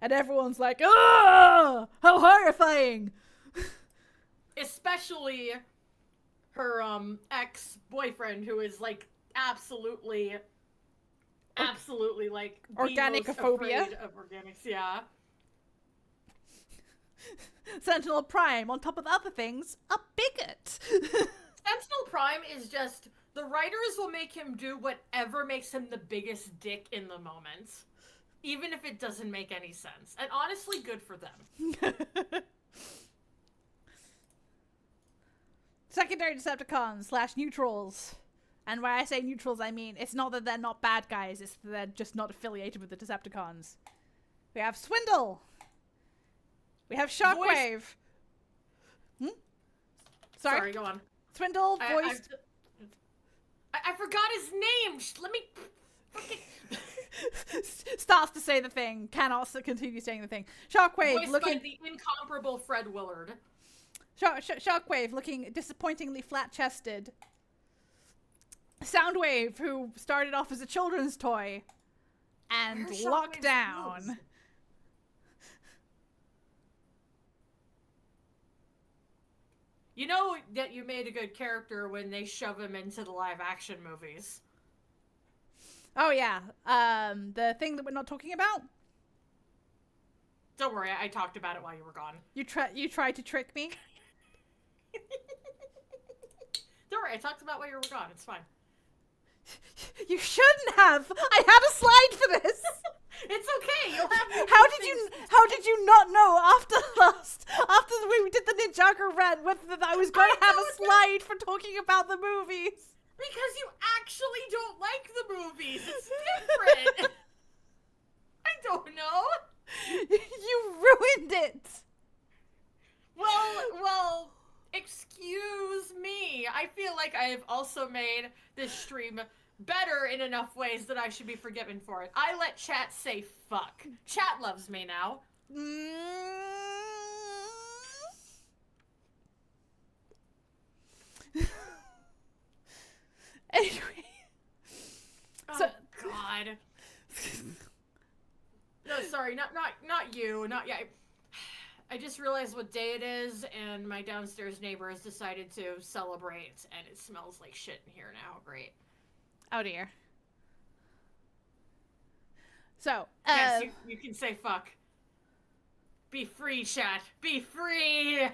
And everyone's like, "Ah, how horrifying!" especially her ex-boyfriend, who is like absolutely like the most Organicophobia. afraid of organics. Yeah. Sentinel Prime, on top of other things, a bigot. Sentinel Prime is just, the writers will make him do whatever makes him the biggest dick in the moment, even if it doesn't make any sense. And honestly, good for them. Secondary Decepticons / neutrals. And when I say neutrals, I mean it's not that they're not bad guys, it's that they're just not affiliated with the Decepticons. We have Swindle. We have Shockwave. Sorry, go on. Swindle voiced. I forgot his name. Let me. Starts to say the thing, cannot continue saying the thing. Shockwave Voiced looking. by the incomparable Fred Willard. Shockwave looking disappointingly flat-chested. Soundwave, who started off as a children's toy, and Lockdown. You know that you made a good character when they shove him into the live-action movies. Oh yeah, the thing that we're not talking about. Don't worry, I talked about it while you were gone. You tried to trick me. Don't worry, I talked about it while you were gone. It's fine. You shouldn't have. I had a slide for this. It's okay. You'll have. How did you not know after we did the Ninjago rant that I was going to have a slide for talking about the movies? Because you actually don't like the movies. It's different. I don't know. You ruined it. Well, excuse me. I feel like I have also made this stream better in enough ways that I should be forgiven for it. I let chat say fuck. Chat loves me now. Anyway. Oh, God. No, sorry, not you. Not yet. I just realized what day it is, and my downstairs neighbor has decided to celebrate, and it smells like shit in here now. Great. Oh dear. So, yes, you can say fuck. Be free, chat. Be free.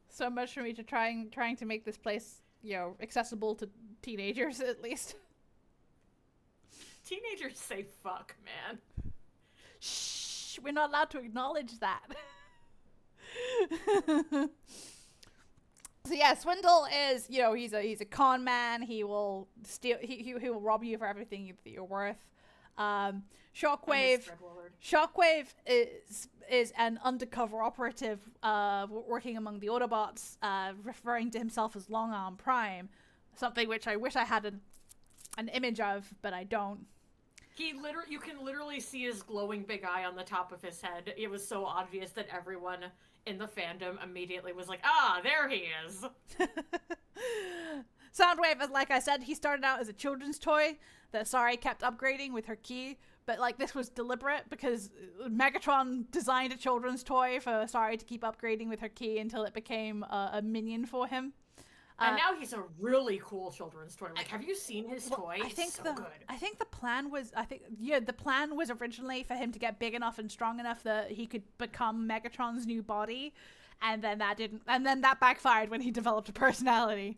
So much for me to trying to make this place, accessible to teenagers at least. Teenagers say fuck, man. Shh, we're not allowed to acknowledge that. So yeah, Swindle is, he's a con man. He will steal. He will rob you for everything that you're worth. Shockwave is an undercover operative working among the Autobots, referring to himself as Long Arm Prime, something which I wish I had an image of, but I don't. You can literally see his glowing big eye on the top of his head. It was so obvious that everyone in the fandom immediately was like, there he is. Soundwave, like I said, he started out as a children's toy that Sari kept upgrading with her key, but this was deliberate because Megatron designed a children's toy for Sari to keep upgrading with her key until it became a minion for him. And now he's a really cool children's toy. Have you seen his toy? It's so good. I think the plan was originally for him to get big enough and strong enough that he could become Megatron's new body, and then that backfired when he developed a personality.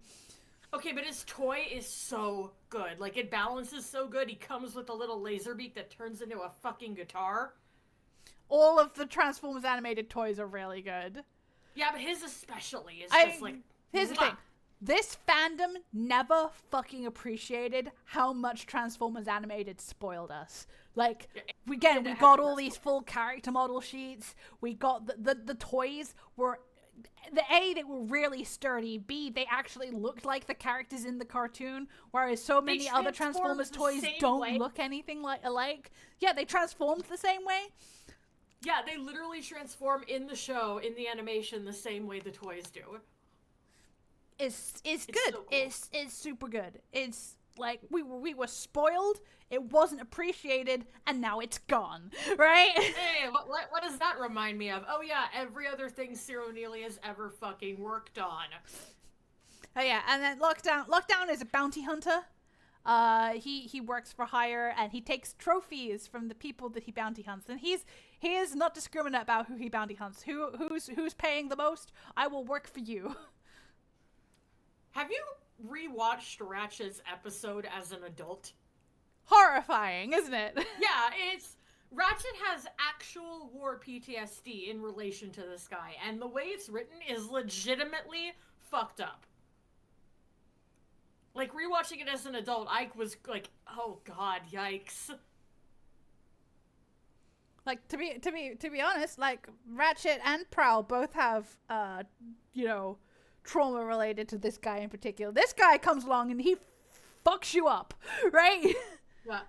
Okay, but his toy is so good. It balances so good. He comes with a little laser beak that turns into a fucking guitar. All of the Transformers animated toys are really good. Yeah, but his especially is just here's the thing. this fandom never fucking appreciated how much Transformers Animated spoiled us. Like, we got all these full character model sheets. We got the toys were, they were really sturdy. B, they actually looked like the characters in the cartoon, whereas so many other Transformers toys don't look anything alike. Yeah, they transformed the same way. Yeah, they literally transform in the show, in the animation, the same way the toys do. It's good. So cool. It's super good. It's like we were spoiled. It wasn't appreciated, and now it's gone. Right? Hey, what does that remind me of? Oh yeah, every other thing Ciro Neely has ever fucking worked on. Oh yeah, and then Lockdown is a bounty hunter. He works for hire, and he takes trophies from the people that he bounty hunts, and he is not discriminate about who he bounty hunts. Who's paying the most? I will work for you. Have you rewatched Ratchet's episode as an adult? Horrifying, isn't it? Yeah, Ratchet has actual war PTSD in relation to this guy, and the way it's written is legitimately fucked up. Like, rewatching it as an adult, I was like, oh god, yikes. Like, to be honest, like, Ratchet and Prowl both have, trauma related to this guy in particular. This guy comes along and he fucks you up, right? Yeah.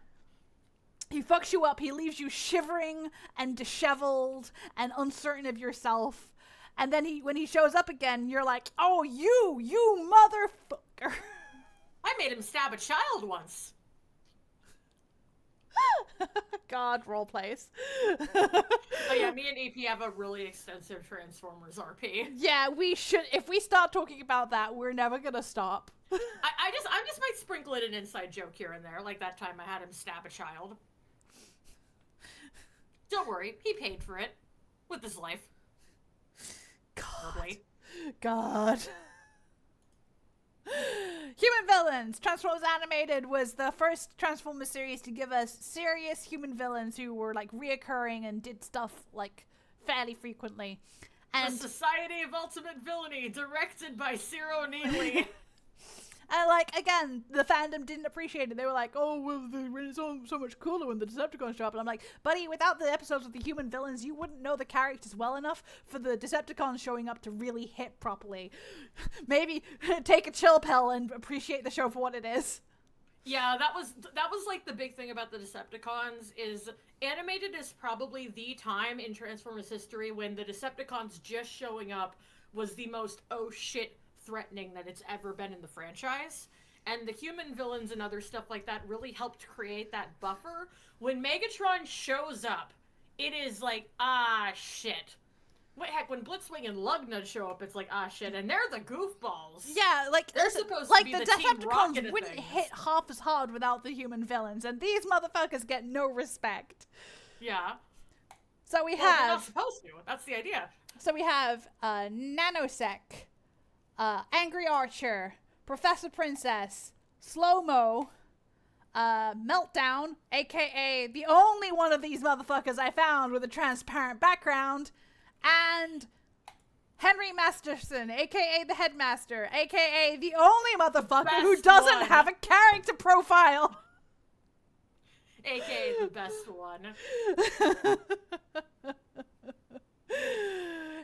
He fucks you up. He leaves you shivering and disheveled and uncertain of yourself. And then when he shows up again, you're like, oh, you motherfucker. I made him stab a child once. God, role plays. Oh yeah, me and AP have a really extensive Transformers RP. Yeah, we should. If we start talking about that, we're never gonna stop. I just might sprinkle in an inside joke here and there, like that time I had him stab a child. Don't worry, he paid for it with his life. God. Human villains. Transformers Animated was the first Transformers series to give us serious human villains who were like reoccurring and did stuff like fairly frequently. And the Society of Ultimate Villainy, directed by Ciro Neely. And like, again, the fandom didn't appreciate it. They were like, oh, well, it's so much cooler when the Decepticons show up. And I'm like, buddy, without the episodes with the human villains, you wouldn't know the characters well enough for the Decepticons showing up to really hit properly. Maybe take a chill pill and appreciate the show for what it is. Yeah, that was like the big thing about the Decepticons is animated is probably the time in Transformers history when the Decepticons just showing up was the most oh shit threatening that it's ever been in the franchise. And the human villains and other stuff like that really helped create that buffer. When Megatron shows up, it is like, ah, shit. What heck, when Blitzwing and Lugnut show up, it's like, ah, shit, and they're the goofballs. Yeah, like, they're supposed like to be the Team Decepticons Rocket wouldn't things. hit half as hard without the human villains, and these motherfuckers get no respect. Yeah. So we They're have... not supposed to. That's the idea. So we have Nanosec, Angry Archer, Professor Princess, Slow-Mo, Meltdown, aka the only one of these motherfuckers I found with a transparent background, and Henry Masterson, aka the Headmaster, aka the only motherfucker who doesn't have a character profile. AKA the best one.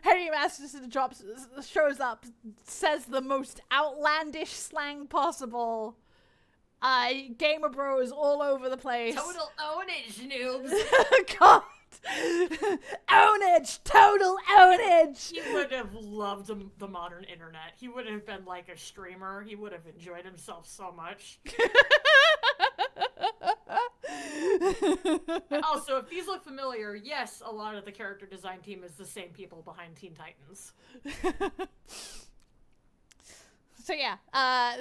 Henry Masterson shows up, says the most outlandish slang possible. Gamer Bros all over the place. Total ownage, noobs. God. Ownage! Total ownage! He would have loved the modern internet. He would have been like a streamer. He would have enjoyed himself so much. Also, if these look familiar, yes, a lot of the character design team is the same people behind Teen Titans. So yeah,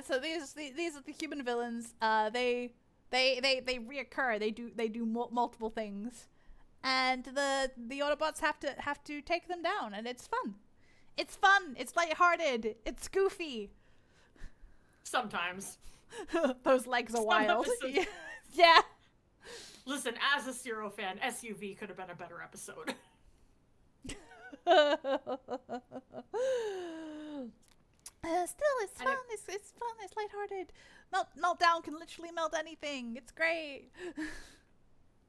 so these are the human villains. They reoccur. They do multiple things, and the Autobots have to take them down, and it's fun. It's fun. It's lighthearted. It's goofy. Sometimes. Those legs are wild. Episodes. Yeah. Listen, as a Zero fan, SUV could have been a better episode. Still, it's And fun. It's fun. It's lighthearted. Meltdown can literally melt anything. It's great.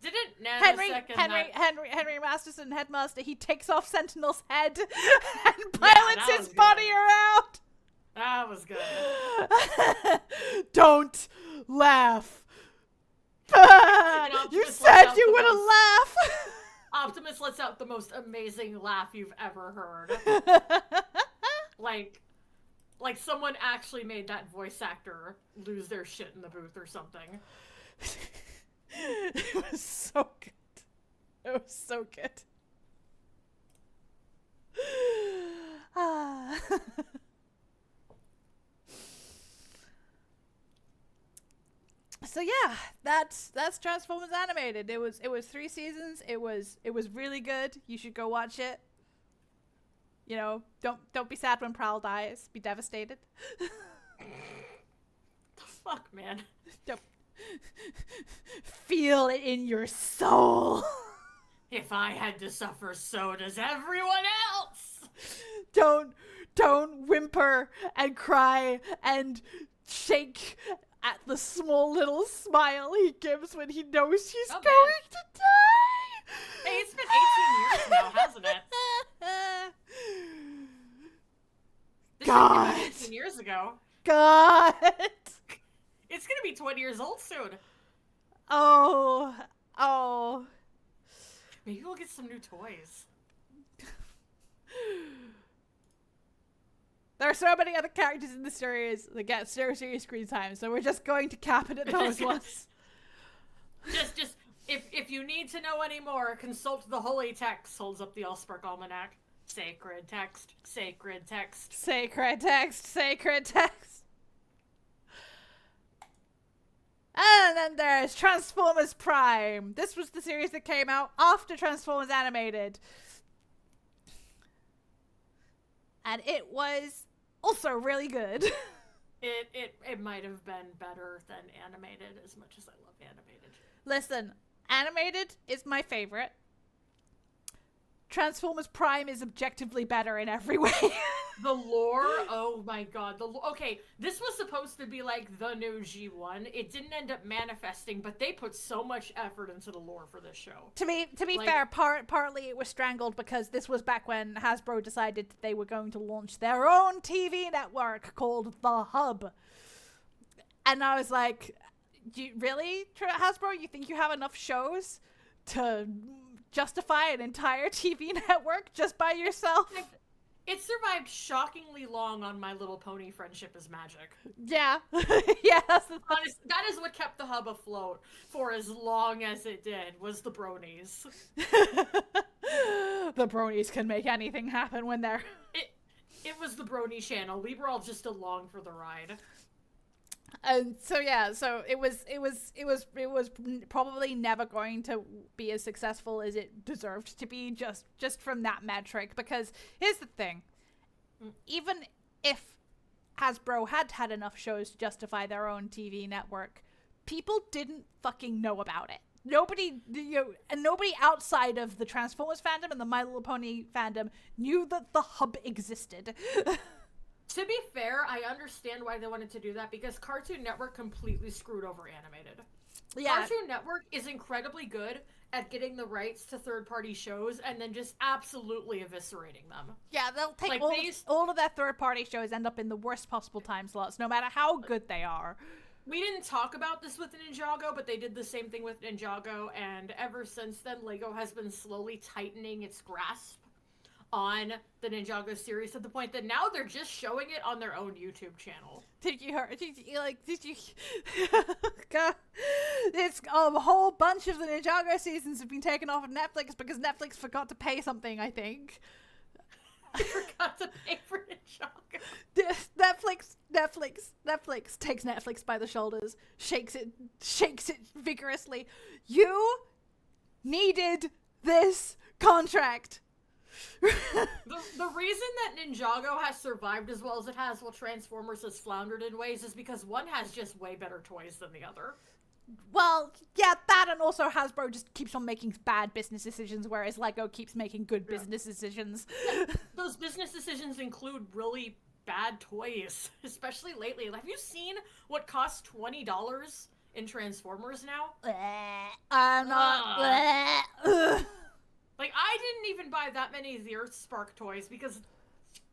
Didn't nanosecond Henry Masterson, Headmaster, he takes off Sentinel's head and pilots that his was body good. around. That was good. Don't laugh. You Optimus said lets you out the wouldn't most- laugh. Optimus lets out the most amazing laugh you've ever heard. Like someone actually made that voice actor lose their shit in the booth or something. It was so good. It was so good. So yeah, that's Transformers Animated. It was 3 seasons. It was really good. You should go watch it. You know, don't be sad when Prowl dies. Be devastated. The fuck, man. Don't feel it in your soul. If I had to suffer, so does everyone else. Don't whimper and cry and shake at the small little smile he gives when he knows he's Oh, going man. to die. Hey, it's been 18 years now, hasn't it? This should have God. been 18 years ago. God. It's gonna be 20 years old soon. Oh. Maybe we'll get some new toys. There are so many other characters in the series that get serious screen time, so we're just going to cap it at those ones. Just if you need to know any more, consult the holy text. Holds up the Allspark Almanac. Sacred text. Sacred text. Sacred text. Sacred text. And then there's Transformers Prime. This was the series that came out after Transformers Animated. And it was also really good. It might have been better than animated, as much as I love animated. Listen, animated is my favorite. Transformers Prime is objectively better in every way. The lore, oh my god. Okay, this was supposed to be like the new G1. It didn't end up manifesting, but they put so much effort into the lore for this show. To be Like- fair, partly it was strangled because this was back when Hasbro decided that they were going to launch their own TV network called The Hub. And I was like, really, Hasbro? You think you have enough shows to justify an entire TV network just by yourself? It survived shockingly long on My Little Pony Friendship is Magic. Yeah. Yeah, that's the Honest, that is what kept the hub afloat for as long as it did, was the bronies. The bronies can make anything happen when they're... It was the brony channel. We were all just along for the ride. And so yeah, so it was probably never going to be as successful as it deserved to be just from that metric, because here's the thing. Even if Hasbro had enough shows to justify their own TV network, people didn't fucking know about it. Nobody outside of the Transformers fandom and the My Little Pony fandom knew that the hub existed. To be fair, I understand why they wanted to do that, because Cartoon Network completely screwed over animated. Yeah. Cartoon Network is incredibly good at getting the rights to third-party shows and then just absolutely eviscerating them. Yeah, they'll take Like, all of their third-party shows end up in the worst possible time slots, no matter how good they are. We didn't talk about this with Ninjago, but they did the same thing with Ninjago, and ever since then, LEGO has been slowly tightening its grasp on the Ninjago series to the point that now they're just showing it on their own YouTube channel. Did you God, it's a whole bunch of the Ninjago seasons have been taken off of Netflix because Netflix forgot to pay something, I think. I forgot to pay for Ninjago. Netflix takes Netflix by the shoulders, shakes it vigorously. You needed this contract. The reason that Ninjago has survived as well as it has while Transformers has floundered in ways is because one has just way better toys than the other. Well, yeah, that, and also Hasbro just keeps on making bad business decisions, whereas LEGO keeps making good business decisions. Those business decisions include really bad toys, especially lately. Have you seen what costs $20 in Transformers now? I'm not. Ugh. Like, I didn't even buy that many of the Earthspark toys because,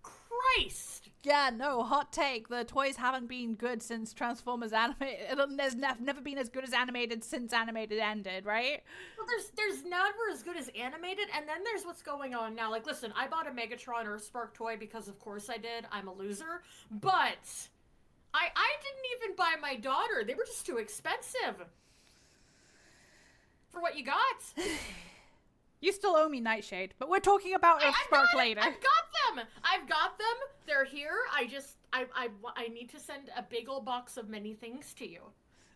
Christ! Yeah, no, hot take. The toys haven't been good since Transformers animated. There's never been as good as animated since animated ended, right? Well, there's never as good as animated, and then there's what's going on now. Like, listen, I bought a Megatron Earthspark toy because of course I did. I'm a loser. But I didn't even buy my daughter. They were just too expensive for what you got. You still owe me Nightshade, but we're talking about Earthspark later. I've got them. I've got them. They're here. I need to send a big old box of many things to you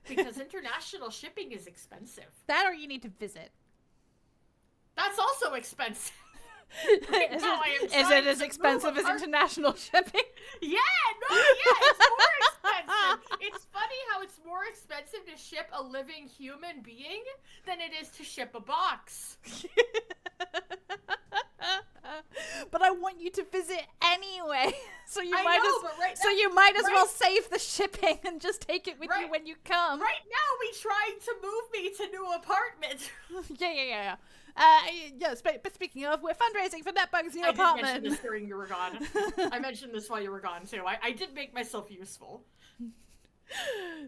because international shipping is expensive. That or you need to visit. That's also expensive. Is it as expensive as international shipping? Yeah, it's more expensive. It's funny how it's more expensive to ship a living human being than it is to ship a box. But I want you to visit anyway, so you might as well save the shipping and just take it with you when you come. Right now, we trying to move me to new apartment. Yeah. But speaking of, we're fundraising for NetBug's new apartment. I did mention this during you were gone. I mentioned this while you were gone, too. I did make myself useful.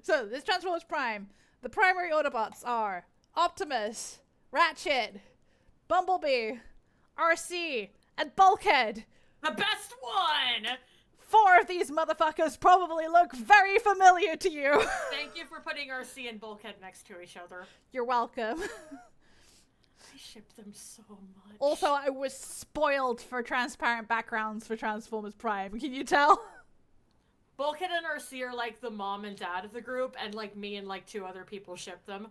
So, this Transformers Prime. The primary Autobots are Optimus, Ratchet, Bumblebee, RC, and Bulkhead. The best one! 4 of these motherfuckers probably look very familiar to you. Thank you for putting RC and Bulkhead next to each other. You're welcome. I ship them so much. Also, I was spoiled for transparent backgrounds for Transformers Prime. Can you tell? Bulkhead and RC are like the mom and dad of the group, and like me and like 2 other people ship them.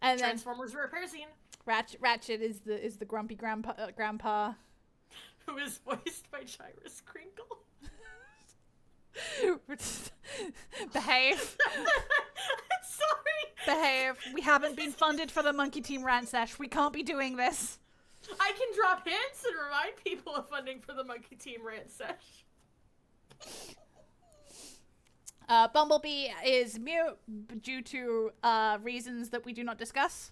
And Transformers repair scene. Ratchet is the grumpy grandpa. Who is voiced by Gyrus Crinkle. Behave. Sorry. Behave. We haven't been funded for the Monkey Team Rant Sesh. We can't be doing this. I can drop hints and remind people of funding for the Monkey Team Rant Sesh. Bumblebee is mute due to reasons that we do not discuss.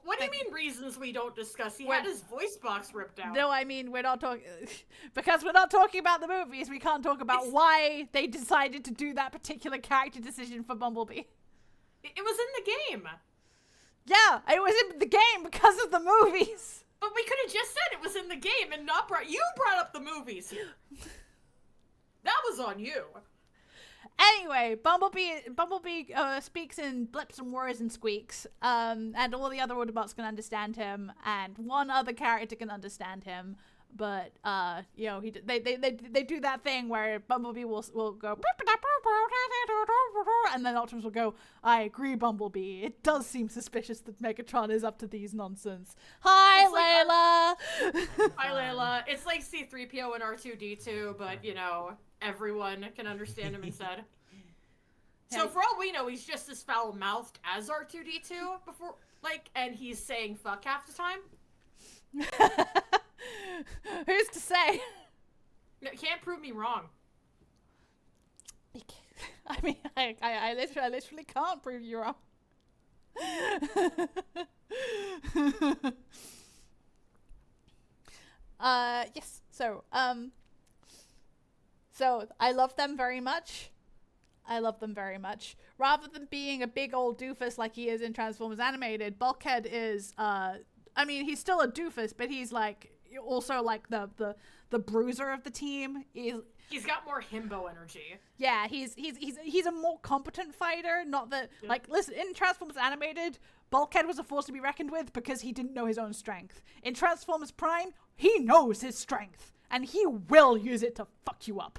What do you mean reasons we don't discuss? He had his voice box ripped out. No, I mean, we're not talking... because we're not talking about the movies, we can't talk about why they decided to do that particular character decision for Bumblebee. It was in the game. Yeah, it was in the game because of the movies. But we could have just said it was in the game and not you brought up the movies here. That was on you. Anyway, Bumblebee speaks in blips and whirs and squeaks, and all the other Autobots can understand him, and one other character can understand him, but you know, they do that thing where Bumblebee will go, and then Optimus will go, "I agree, Bumblebee. It does seem suspicious that Megatron is up to these nonsense. Hi, Layla." Hi, Layla. It's like C-3PO and R2-D2, but you know, everyone can understand him instead. So for all we know, he's just as foul-mouthed as R2-D2 before, like, and he's saying fuck half the time. Who's to say? No, can't prove me wrong. I mean, I literally can't prove you wrong. Yes. So I love them very much. Rather than being a big old doofus like he is in Transformers Animated, Bulkhead is, I mean, he's still a doofus, but he's like, also like the bruiser of the team. He's got more himbo energy. Yeah, he's a more competent fighter. Not that, like, listen, in Transformers Animated, Bulkhead was a force to be reckoned with because he didn't know his own strength. In Transformers Prime, he knows his strength, and he will use it to fuck you up.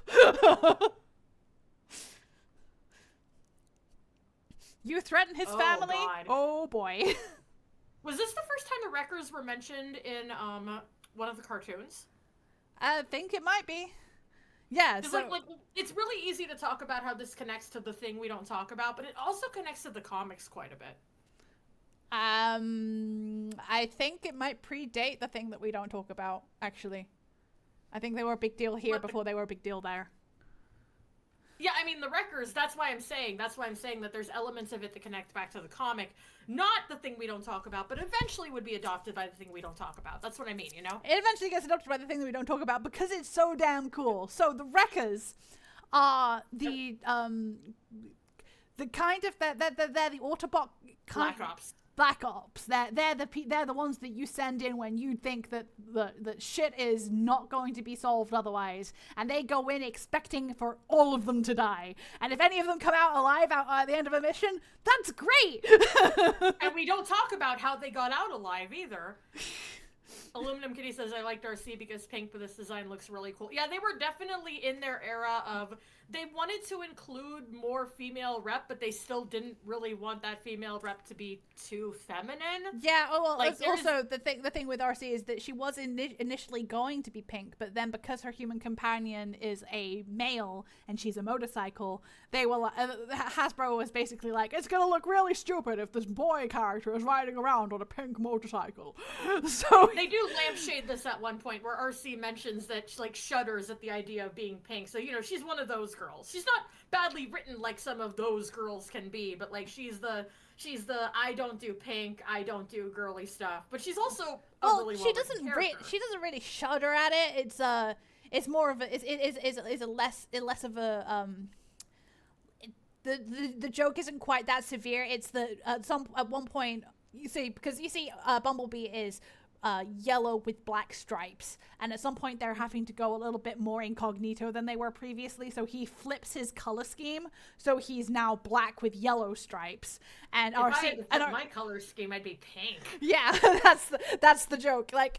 You threaten his family? God. Oh boy. Was this the first time the Wreckers were mentioned in one of the cartoons? I think it might be. Yeah, so... like, it's really easy to talk about how this connects to the thing we don't talk about, but it also connects to the comics quite a bit. I think it might predate the thing that we don't talk about, actually. I think they were a big deal here But before they were a big deal there. Yeah, I mean, the Wreckers, that's why I'm saying that there's elements of it that connect back to the comic. Not the thing we don't talk about, but eventually would be adopted by the thing we don't talk about. That's what I mean, you know? It eventually gets adopted by the thing that we don't talk about because it's so damn cool. So the Wreckers are the kind of, they're the Autobot kind Black Ops. Black Ops. They're the ones that you send in when you think that that shit is not going to be solved otherwise, and they go in expecting for all of them to die. And if any of them come out alive at the end of a mission, that's great. And we don't talk about how they got out alive either. Aluminum Kitty says, I liked RC because pink, but this design looks really cool. Yeah, they were definitely in their era of, they wanted to include more female rep, but they still didn't really want that female rep to be too feminine. Yeah, oh, well, Like, also the thing with RC is that she was initially going to be pink, but then because her human companion is a male and she's a motorcycle, they were Hasbro was basically like, it's gonna look really stupid if this boy character is riding around on a pink motorcycle. So they do lampshade this at one point where RC mentions that she, like, shudders at the idea of being pink. So, you know, she's one of those girls. She's not badly written like some of those girls can be, but like she's the I don't do pink, I don't do girly stuff. But she's also a really she doesn't really shudder at it. It's more of a it's a less of a the joke isn't quite that severe. It's at one point you see Bumblebee is yellow with black stripes, and at some point they're having to go a little bit more incognito than they were previously, so he flips his color scheme, so he's now black with yellow stripes. And my color scheme, I'd be pink. Yeah, that's the joke. It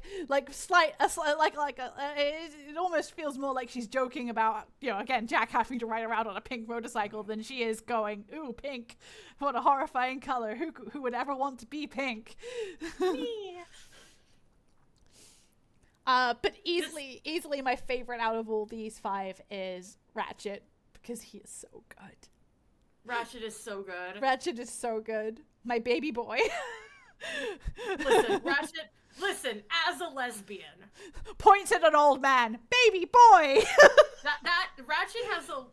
almost feels more like she's joking about, you know, again, Jack having to ride around on a pink motorcycle than she is going, ooh, pink, what a horrifying color. Who would ever want to be pink? But easily my favorite out of all these five is Ratchet, because he is so good. Ratchet is so good. Ratchet is so good. My baby boy. Listen, Ratchet, as a lesbian. Points at an old man. Baby boy! that Ratchet has a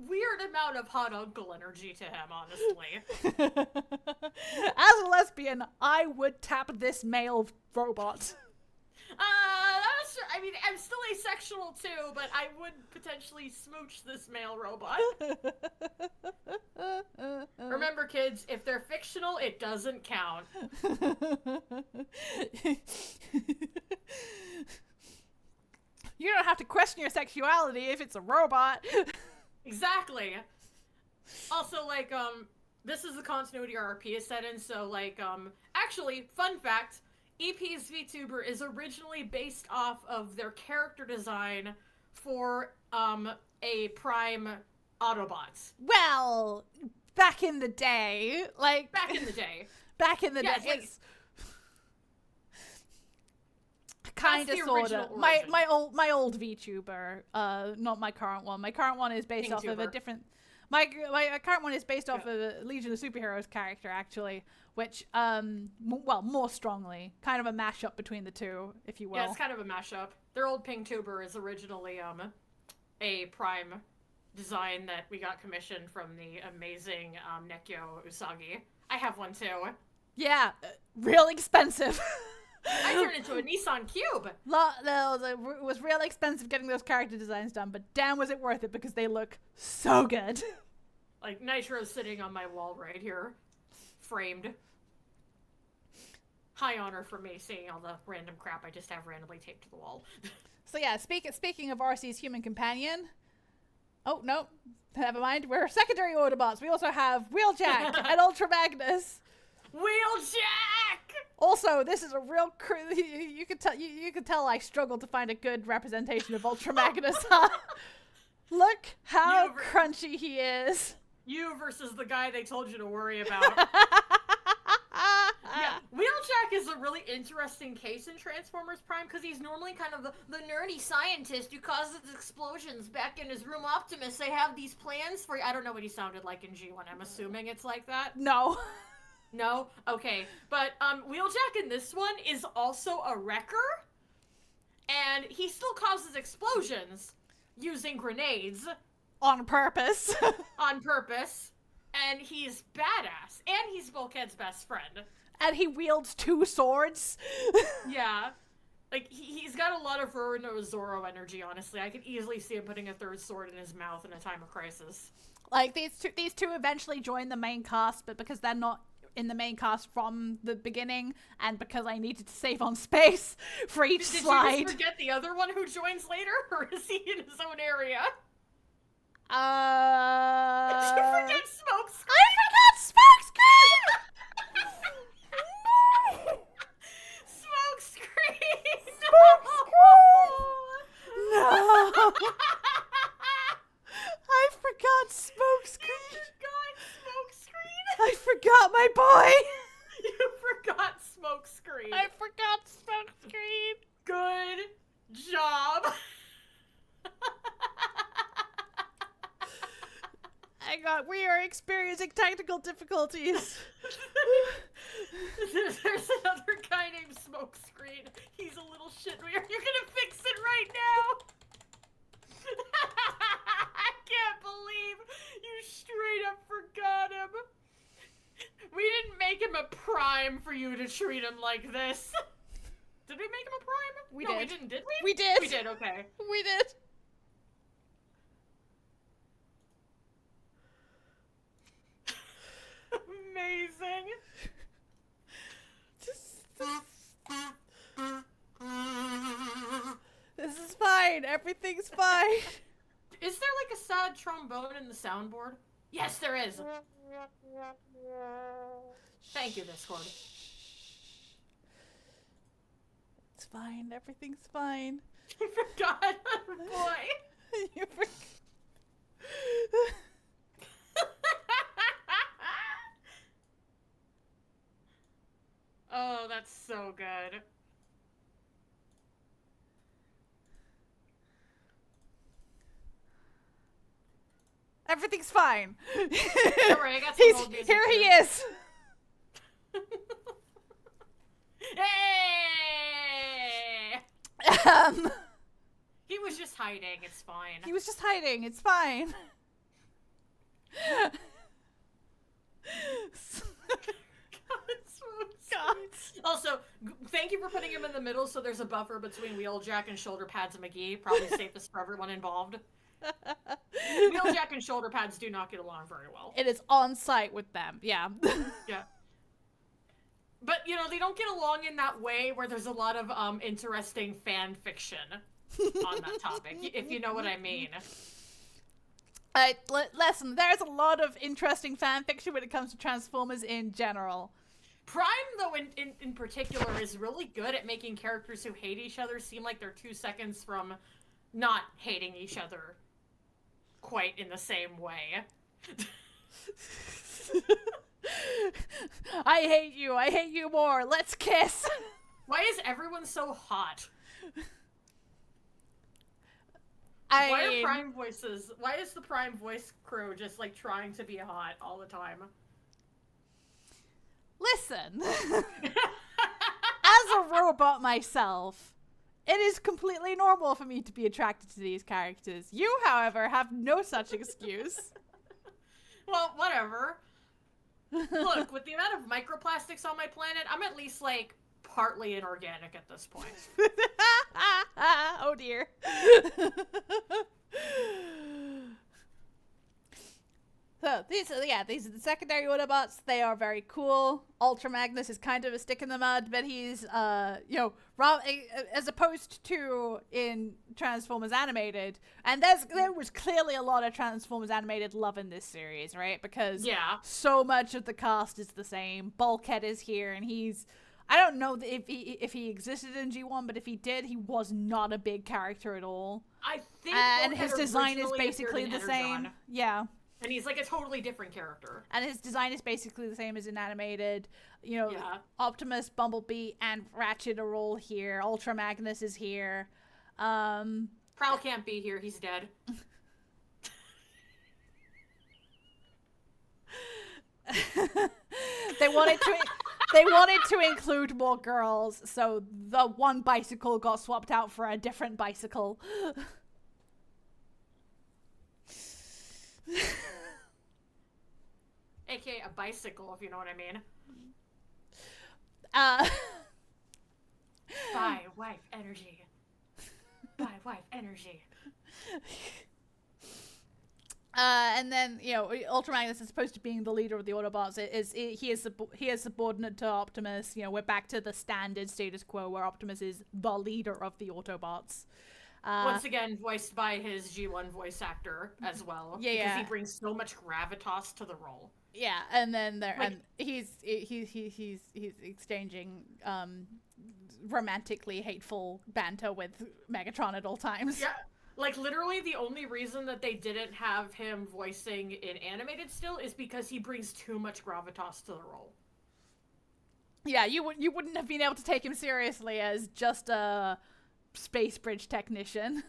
weird amount of hot uncle energy to him, honestly. As a lesbian, I would tap this male robot. That's true. I mean, I'm still asexual too, but I would potentially smooch this male robot. Remember, kids, if they're fictional, it doesn't count. You don't have to question your sexuality if it's a robot. Exactly. Also, like, this is the continuity RP is set in, so, like, actually, fun fact, EP's VTuber is originally based off of their character design for, a Prime Autobots. Well, back in the day, like... Back in the day. Yes, like, it's... Kinda, sorta. My old VTuber, not my current one. My current one is based off of a different... My current one is based off of a Legion of Superheroes character, actually, which, more strongly, kind of a mashup between the two, if you will. Yeah, it's kind of a mashup. Their old Ping Tuber is originally, a Prime design that we got commissioned from the amazing, Nekio Usagi. I have one, too. Yeah, real expensive. I turned into a Nissan Cube. It was real expensive getting those character designs done, but damn was it worth it because they look so good. Like, Nitro's sitting on my wall right here. Framed. High honor for me seeing all the random crap I just have randomly taped to the wall. So yeah, speaking of RC's human companion... Oh, no. Never mind. We're secondary Autobots. We also have Wheeljack and Ultra Magnus. Wheeljack! Also, this is a real you could tell I struggled to find a good representation of Ultra Magnus, huh? Look how crunchy he is. You versus the guy they told you to worry about. Yeah, Wheeljack is a really interesting case in Transformers Prime because he's normally kind of the nerdy scientist who causes explosions. Back in his room, Optimus, they have these plans for you. I don't know what he sounded like in G1. I'm assuming it's like that. No. No? Okay. But Wheeljack in this one is also a wrecker. And he still causes explosions using grenades. On purpose. On purpose. And he's badass. And he's Bulkhead's best friend. And he wields 2 swords. Yeah. Like, he's got a lot of Zoro energy, honestly. I could easily see him putting a 3rd sword in his mouth in a time of crisis. Like, these two eventually join the main cast, but because they're not in the main cast from the beginning, and because I needed to save on space for each slide. Did you just forget the other one who joins later, or is he in his own area? Did you forget Smokescreen? I forgot Smokescreen! Smokescreen! No! I forgot Smokescreen! You forgot Smokescreen? I forgot my boy! You forgot Smokescreen. I forgot Smokescreen! Good job. Hang on, we are experiencing technical difficulties. There's another guy named Smokescreen. He's a little shit. You're gonna fix it right now. I can't believe you straight up forgot him. We didn't make him a prime for you to treat him like this. Did we make him a prime? We no, did. we didn't, did we? We did. We did, okay. We did. Amazing. This is fine. Everything's fine. Is there like a sad trombone in the soundboard? Yes, there is. Thank you, Discord. It's fine. Everything's fine. You forgot, boy. You forgot. Oh, that's so good. Everything's fine. Don't worry, I got some old music here. He too. is. Hey! He was just hiding. It's fine. He was just hiding. It's fine. God. Also, thank you for putting him in the middle so there's a buffer between Wheeljack and Shoulder Pads and McGee. Probably safest for everyone involved. Wheeljack and Shoulder Pads do not get along very well. It is on site with them. Yeah. Yeah. But, you know, they don't get along in that way where there's a lot of interesting fan fiction on that topic, if you know what I mean. Listen, there's a lot of interesting fan fiction when it comes to Transformers in general. Prime, though, in particular, is really good at making characters who hate each other seem like they're 2 seconds from not hating each other quite in the same way. I hate you more, let's kiss! Why is everyone so hot? Why is the Prime voice crew just, like, trying to be hot all the time? Listen, as a robot myself, it is completely normal for me to be attracted to these characters. You, however, have no such excuse. Well, whatever. Look, with the amount of microplastics on my planet, I'm at least, like, partly inorganic at this point. Oh dear. So these are the secondary Autobots. They are very cool. Ultra Magnus is kind of a stick in the mud, but he's as opposed to in Transformers Animated, and there was clearly a lot of Transformers Animated love in this series, right? Because so much of the cast is the same. Bulkhead is here, and I don't know if he existed in G1, but if he did, he was not a big character at all. I think and Bulkhead his design is originally basically appeared the in same. Energon. Yeah. And he's like a totally different character. And his design is basically the same as in Animated. You know, Optimus, Bumblebee, and Ratchet are all here. Ultra Magnus is here. Prowl can't be here. He's dead. They wanted to... They wanted to include more girls, so the one bicycle got swapped out for a different bicycle. AKA a bicycle, if you know what I mean. Buy wife energy. Buy wife energy. And then, you know, Ultra Magnus is supposed to be the leader of the Autobots. He is subordinate to Optimus. You know, we're back to the standard status quo where Optimus is the leader of the Autobots. Once again, voiced by his G1 voice actor as well. Yeah, because he brings so much gravitas to the role. Yeah, and then and he's exchanging romantically hateful banter with Megatron at all times. Yeah. Like, literally, the only reason that they didn't have him voicing in animated still is because he brings too much gravitas to the role. Yeah, you wouldn't have been able to take him seriously as just a space bridge technician.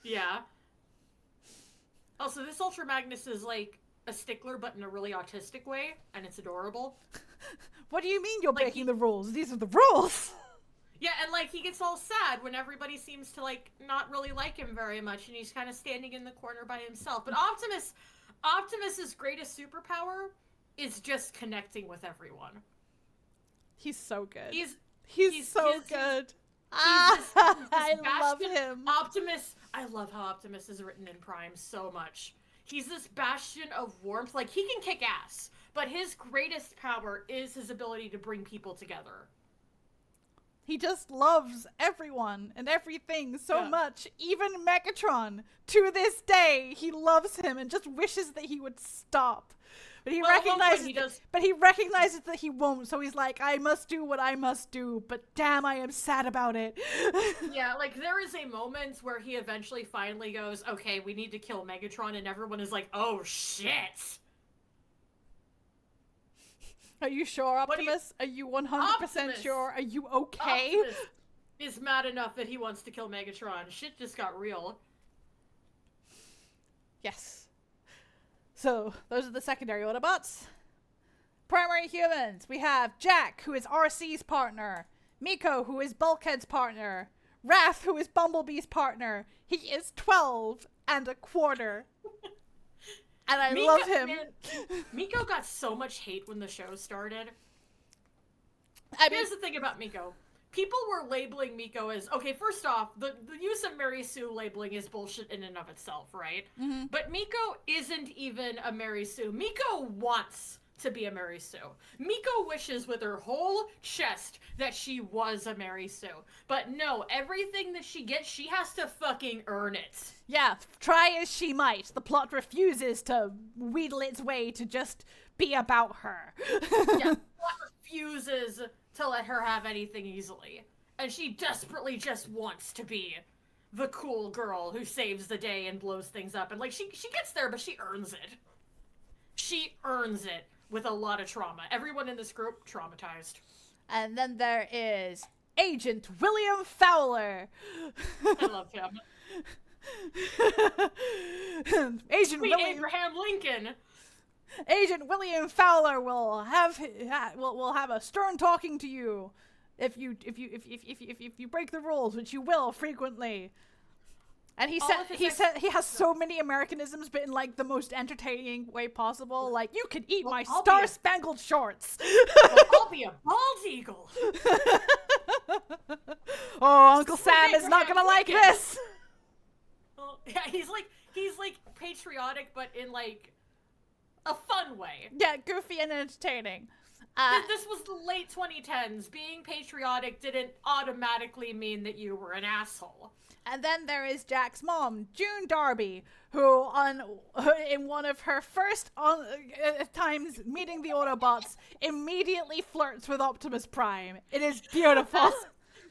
Yeah. Also, this Ultra Magnus is, like, a stickler, but in a really autistic way, and it's adorable. What do you mean you're breaking the rules? These are the rules! Yeah, and, like, he gets all sad when everybody seems to, like, not really like him very much, and he's kind of standing in the corner by himself. But Optimus's greatest superpower is just connecting with everyone. He's so good. He's so good. I love him. Optimus, I love how Optimus is written in Prime so much. He's this bastion of warmth. Like, he can kick ass, but his greatest power is his ability to bring people together. He just loves everyone and everything so much. Even Megatron, to this day, he loves him and just wishes that he would stop. But he recognizes that he won't, so he's like, I must do what I must do, but damn, I am sad about it. Yeah, like, there is a moment where he eventually finally goes, okay, we need to kill Megatron, and everyone is like, oh, shit! Are you sure, Optimus? Are you 100% sure? Are you okay? Optimus is mad enough that he wants to kill Megatron. Shit just got real. Yes. So, those are the secondary Autobots. Primary humans. We have Jack, who is RC's partner. Miko, who is Bulkhead's partner. Raph, who is Bumblebee's partner. He is 12 and a quarter. And I love him. Man, Miko got so much hate when the show started. Here's the thing about Miko. People were labeling Miko as, okay, first off, the use of Mary Sue labeling is bullshit in and of itself, right? Mm-hmm. But Miko isn't even a Mary Sue. Miko wants to be a Mary Sue. Miko wishes with her whole chest that she was a Mary Sue. But no, everything that she gets, she has to fucking earn it. Yeah, try as she might, the plot refuses to wheedle its way to just be about her. Yeah, the plot refuses to let her have anything easily. And she desperately just wants to be the cool girl who saves the day and blows things up. And, like, she gets there, but she earns it. She earns it with a lot of trauma. Everyone in this group, traumatized. And then there is Agent William Fowler. I love him. Abraham Lincoln. Agent William Fowler will have a stern talking to you if you break the rules, which you will frequently. And he has so many Americanisms, but in like the most entertaining way possible. Like, you can eat my star-spangled shorts. I'll be a bald eagle. Oh, Uncle Sam is not gonna like this. Well, yeah, he's like patriotic, but in like a fun way. Yeah, goofy and entertaining. This was the late 2010s. Being patriotic didn't automatically mean that you were an asshole. And then there is Jack's mom, June Darby, who in one of her first times meeting the Autobots, immediately flirts with Optimus Prime. It is beautiful.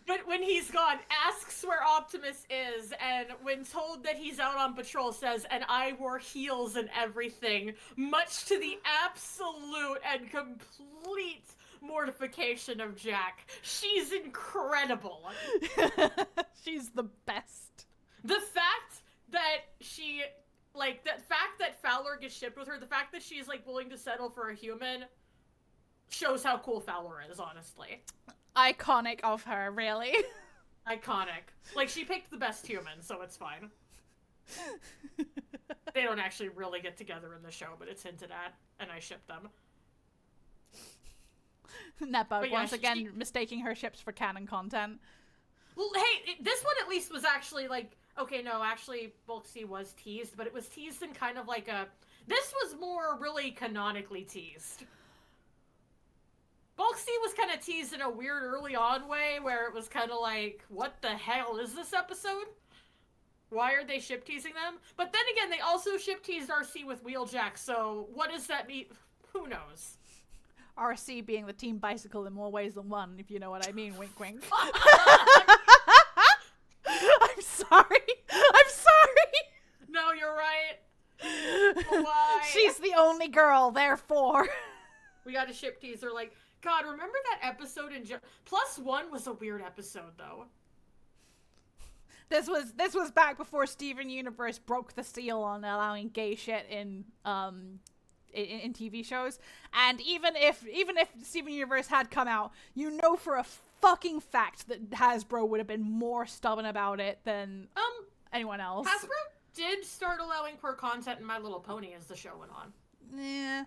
But when he's gone, asks where Optimus is, and when told that he's out on patrol says, and I wore heels and everything, much to the absolute and complete mortification of Jack. She's incredible. She's the best. The fact that she, like, that fact that Fowler gets shipped with her, the fact that she's, like, willing to settle for a human, shows how cool Fowler is, honestly. Iconic of her, really. Iconic. Like, she picked the best human, so it's fine. They don't actually really get together in the show, but it's hinted at, and I ship them. Netbug, once again, mistaking her ships for canon content. Well, hey, this one at least was actually, like, okay, no, actually, Bulk C was teased, but it was teased in kind of like a... This was more really canonically teased. Bulk C was kind of teased in a weird early on way, where it was kind of like, what the hell is this episode? Why are they ship teasing them? But then again, they also ship teased RC with Wheeljack, so what does that mean? Who knows? RC being the team bicycle in more ways than one, if you know what I mean. Wink, wink. I'm sorry. I'm sorry. No, you're right. Why? She's the only girl, therefore. We got a ship teaser. Like, God, remember that episode in Plus One was a weird episode, though. This was back before Steven Universe broke the seal on allowing gay shit in TV shows. And even if Steven Universe had come out, you know for a fucking fact that Hasbro would have been more stubborn about it than anyone else. Hasbro did start allowing queer content in My Little Pony as the show went on. Yeah.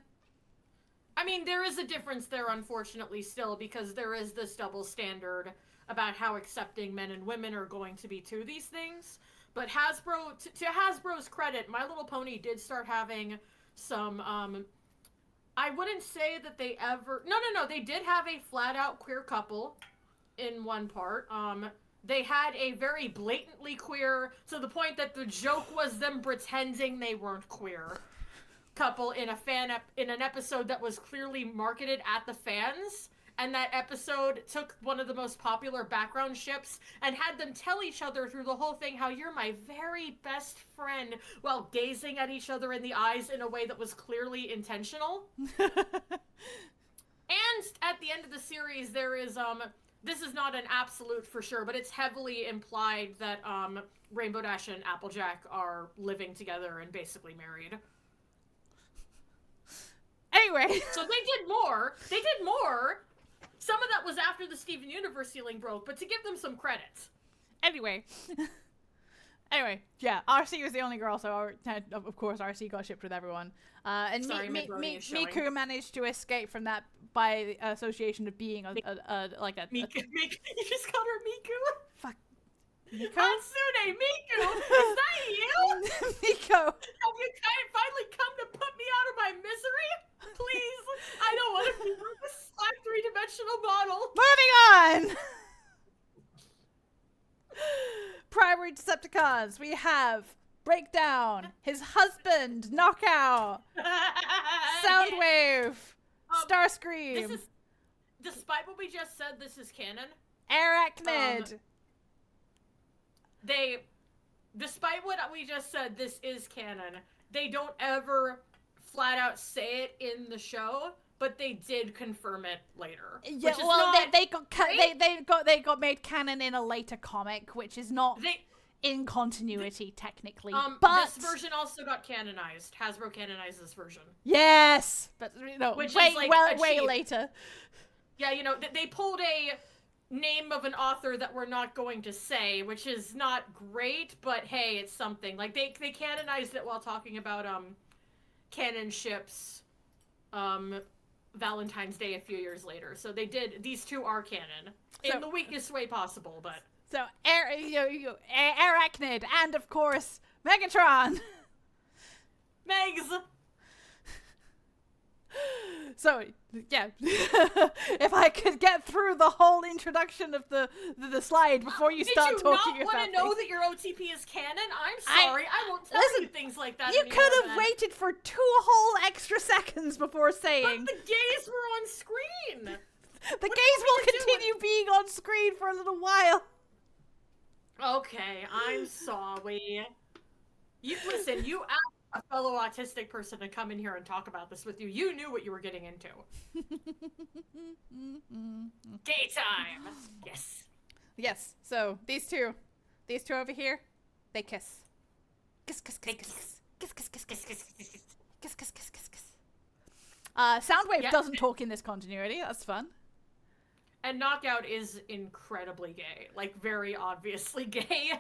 I mean, there is a difference there, unfortunately, still, because there is this double standard about how accepting men and women are going to be to these things. But Hasbro, to Hasbro's credit, My Little Pony did start having some, I wouldn't say that they ever... No, they did have a flat-out queer couple in one part. They had a very blatantly queer, to the point that the joke was them pretending they weren't queer, couple in an episode that was clearly marketed at the fans. And that episode took one of the most popular background ships and had them tell each other through the whole thing how you're my very best friend, while gazing at each other in the eyes in a way that was clearly intentional. And at the end of the series, there is, this is not an absolute for sure, but it's heavily implied that Rainbow Dash and Applejack are living together and basically married. Anyway. So they did more. Some of that was after the Steven Universe ceiling broke, but to give them some credit. Anyway, yeah, RC was the only girl, so of course RC got shipped with everyone. And Sorry, Miku managed to escape from that by association of being a Miku. You just called her Miku? Fuck. Miku? Hatsune Miku! Is that you? Miku! Have you finally come to put me out of my misery? Please, I don't want to be this slack three-dimensional model. Moving on! Primary Decepticons, we have Breakdown, his husband, Knockout, Soundwave, Starscream. Despite what we just said, this is canon. Arachnid. Despite what we just said, this is canon. They don't ever flat out say it in the show, but they did confirm it later. Yeah, well, they got made canon in a later comic, which is not in continuity technically. But this version also got canonized. Hasbro canonized this version. Yes, but which way is like way later. Yeah, they pulled a name of an author that we're not going to say, which is not great, but hey, it's something. Like they canonized it while talking about canon ships Valentine's Day a few years later. So they did, these two are canon in the weakest way possible, but so Arachnid and of course Megatron. Megs. So, yeah, if I could get through the whole introduction of the slide before you start talking about Did you not want to know that your OTP is canon? I'm sorry, I won't tell you things like that You anymore, could have then. waited for 2 whole extra seconds before saying. But the gays were on screen! The gays will continue being on screen for a little while. Okay, I'm sorry. You asked a fellow autistic person to come in here and talk about this with you. You knew what you were getting into. Gay time! Yes. Yes, so these two over here, they kiss. Kiss, kiss, kiss, kiss, kiss, kiss, kiss, kiss, kiss, kiss, kiss, kiss, kiss, kiss, kiss. Soundwave doesn't talk in this continuity. That's fun. And Knockout is incredibly gay. Like, very obviously gay.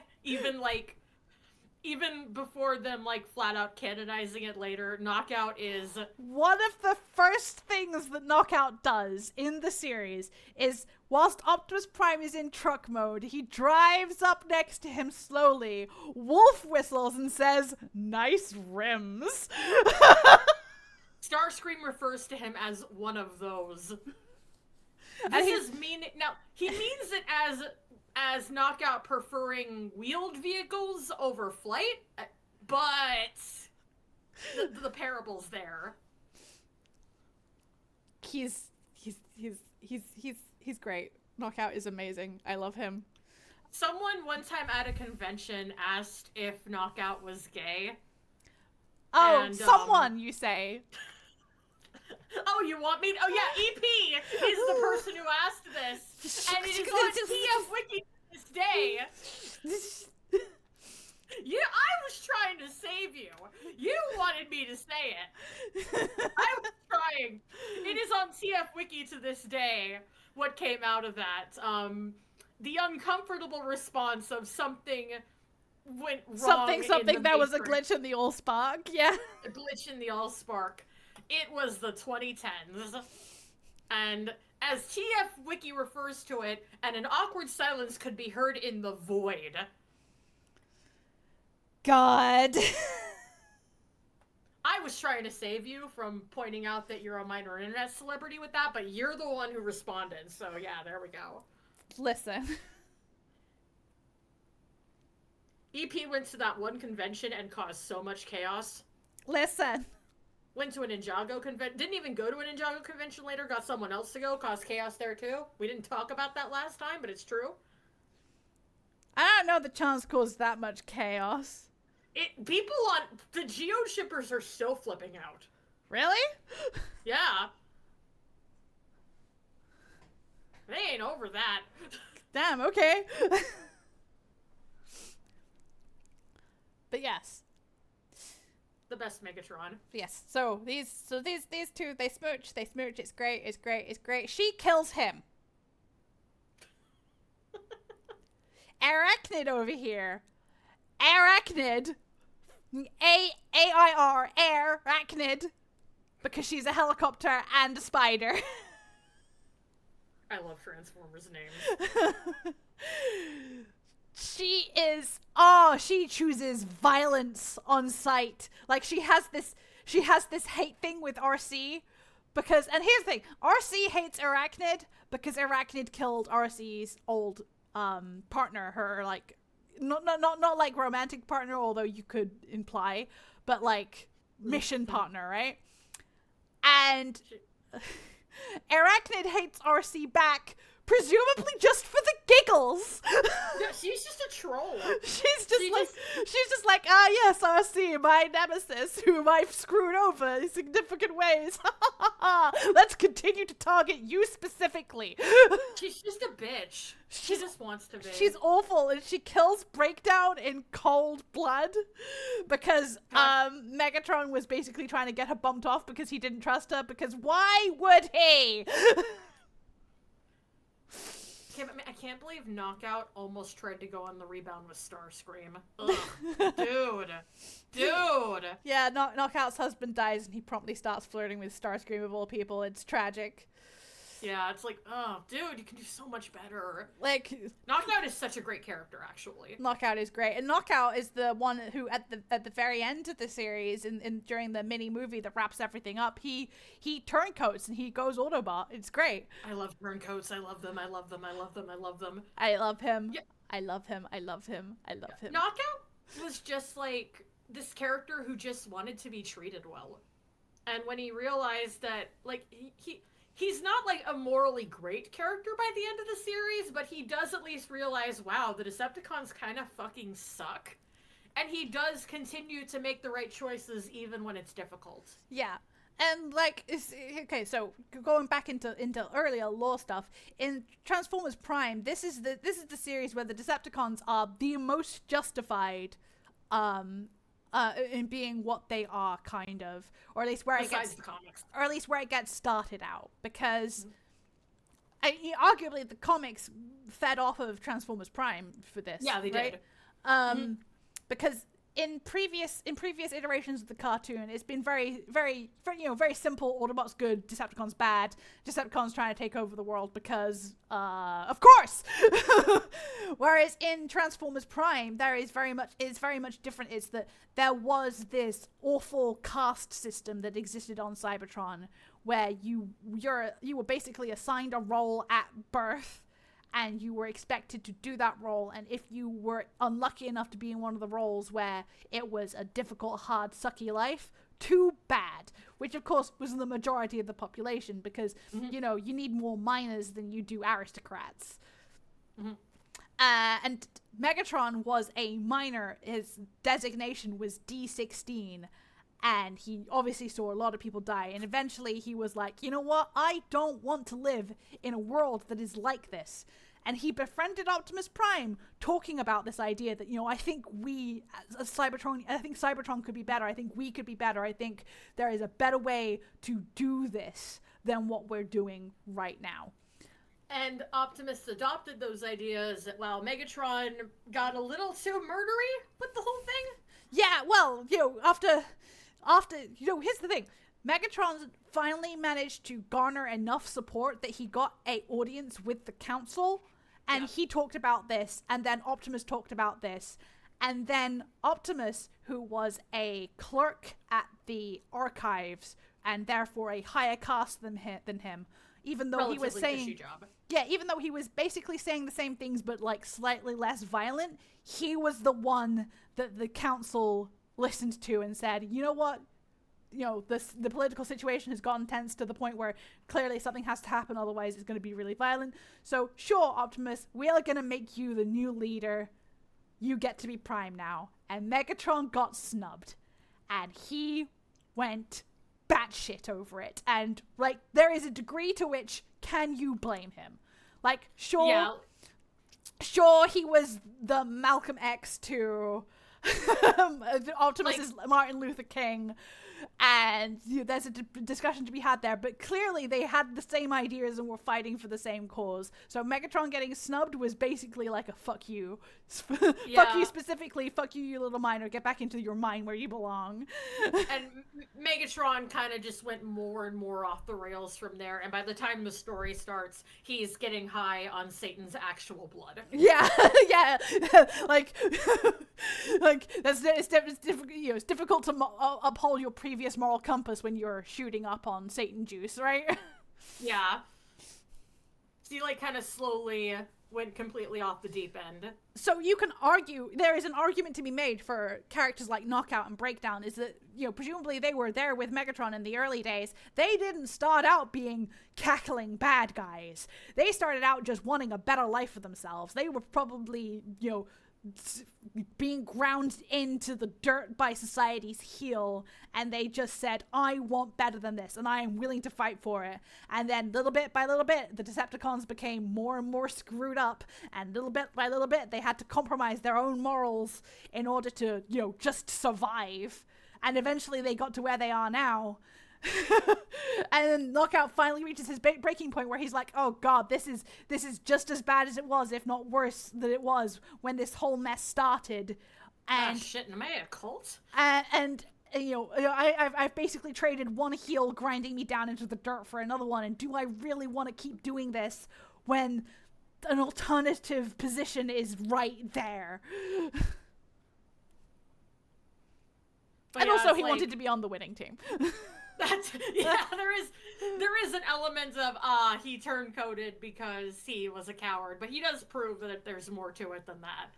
Even before them, like, flat out canonizing it later, Knockout is... One of the first things that Knockout does in the series is, whilst Optimus Prime is in truck mode, he drives up next to him slowly, wolf whistles, and says, "Nice rims." Starscream refers to him as one of those. And Now, he means it as Knockout preferring wheeled vehicles over flight, but the parable's there. He's great. Knockout is amazing. I love him. Someone one time at a convention asked if Knockout was gay. Oh, and, someone, you say. Oh, you want me to? Oh, yeah, EP is the person who asked this. And it is on TF Wiki to this day. I was trying to save you. You wanted me to say it. I was trying. It is on TF Wiki to this day what came out of that. The uncomfortable response of something went wrong. Something that was a glitch in the Allspark, yeah. A glitch in the Allspark. It was the 2010s. And as TF Wiki refers to it, and an awkward silence could be heard in the void. God. I was trying to save you from pointing out that you're a minor internet celebrity with that, but you're the one who responded, so yeah, there we go. Listen. EP went to that one convention and caused so much chaos. Listen. Went to a Ninjago convention. Didn't even go to a Ninjago convention later. Got someone else to go. Caused chaos there too. We didn't talk about that last time, but it's true. I don't know the chance caused that much chaos. People on the Geode shippers are still flipping out. Really? Yeah. They ain't over that. Damn, okay. But yes. The best Megatron. Yes. So these two, they smooch, it's great. She kills him. Arachnid over here. Arachnid. A-I-R, Arachnid. Because she's a helicopter and a spider. I love Transformers names. She chooses violence on sight. Like, she has this hate thing with RC because, and here's the thing, RC hates Arachnid because Arachnid killed RC's old partner, her, like, not like romantic partner, although you could imply, but like mission partner, right? And Arachnid hates RC back, presumably just for the giggles. No, she's just a troll. She's just like, yes, RC, my nemesis, whom I've screwed over in significant ways. Let's continue to target you specifically. She's just a bitch. She just wants to be. She's awful, and she kills Breakdown in cold blood because Megatron was basically trying to get her bumped off because he didn't trust her, because why would he? I can't believe Knockout almost tried to go on the rebound with Starscream. Ugh. Dude. Yeah, Knockout's husband dies and he promptly starts flirting with Starscream of all people. It's tragic. Yeah, it's like, oh, dude, you can do so much better. Like, Knockout is such a great character, actually. Knockout is great, and Knockout is the one who, at the very end of the series, and during the mini movie that wraps everything up, he turncoats and he goes Autobot. It's great. I love turncoats. I love them. I love them. I love them. I love them. I love him. Yeah. I love him. I love him. I love him. Knockout was just like this character who just wanted to be treated well, and when he realized that, like, he's not, like, a morally great character by the end of the series, but he does at least realize, wow, the Decepticons kind of fucking suck. And he does continue to make the right choices even when it's difficult. Yeah. And, like, okay, so going back into earlier lore stuff, in Transformers Prime, this is the series where the Decepticons are the most justified in being what they are, kind of, or at least where Besides the comics. or at least where it gets started out, because arguably the comics fed off of Transformers Prime for this. Yeah, they right? did. Because in previous iterations of the cartoon, it's been very, very, very, very simple. Autobots good, Decepticons bad. Decepticons trying to take over the world because, of course. Whereas in Transformers Prime, it's very much different. It's that there was this awful caste system that existed on Cybertron, where you were basically assigned a role at birth, and you were expected to do that role, and if you were unlucky enough to be in one of the roles where it was a difficult, hard, sucky life, too bad. Which, of course, was the majority of the population, because, you need more miners than you do aristocrats. And Megatron was a miner. His designation was D16, and he obviously saw a lot of people die, and eventually he was like, you know what, I don't want to live in a world that is like this. And he befriended Optimus Prime, talking about this idea that, I think we, as Cybertron, I think Cybertron could be better, I think we could be better, I think there is a better way to do this than what we're doing right now. And Optimus adopted those ideas while Megatron got a little too murdery with the whole thing. Yeah, well, after, here's the thing. Megatron finally managed to garner enough support that he got an audience with the council, and he talked about this, and then Optimus talked about this, and then Optimus, who was a clerk at the archives, and therefore a higher caste than him, even though he was saying, even though he was basically saying the same things but like slightly less violent, he was the one that the council listened to and said, you know what, the political situation has gotten tense to the point where clearly something has to happen, otherwise it's going to be really violent. So sure, Optimus, we are going to make you the new leader. You get to be Prime now. And Megatron got snubbed, and he went batshit over it. And like, there is a degree to which can you blame him? Like, sure, he was the Malcolm X to Optimus is Martin Luther King, and there's a discussion to be had there, but clearly they had the same ideas and were fighting for the same cause. So Megatron getting snubbed was basically like a fuck you. Fuck you specifically, fuck you, you little miner, get back into your mine where you belong. And Megatron kind of just went more and more off the rails from there, and by the time the story starts, he's getting high on Satan's actual blood. Yeah, yeah, like it's difficult to uphold your previous moral compass when you're shooting up on Satan juice, right? Yeah. So you kind of slowly went completely off the deep end. So you can argue, there is an argument to be made for characters like Knockout and Breakdown, is that, presumably they were there with Megatron in the early days. They didn't start out being cackling bad guys. They started out just wanting a better life for themselves. They were probably, being ground into the dirt by society's heel, and they just said, I want better than this, and I am willing to fight for it. And then little bit by little bit, the Decepticons became more and more screwed up, and little bit by little bit, they had to compromise their own morals in order to, just survive. And eventually they got to where they are now. And then Knockout finally reaches his breaking point where he's like, oh god, this is just as bad as it was, if not worse than it was when this whole mess started. And shit, am I a cult? And I've basically traded one heel grinding me down into the dirt for another one, and do I really want to keep doing this when an alternative position is right there? But and also he wanted to be on the winning team. There is an element of he turncoated because he was a coward, but he does prove that there's more to it than that.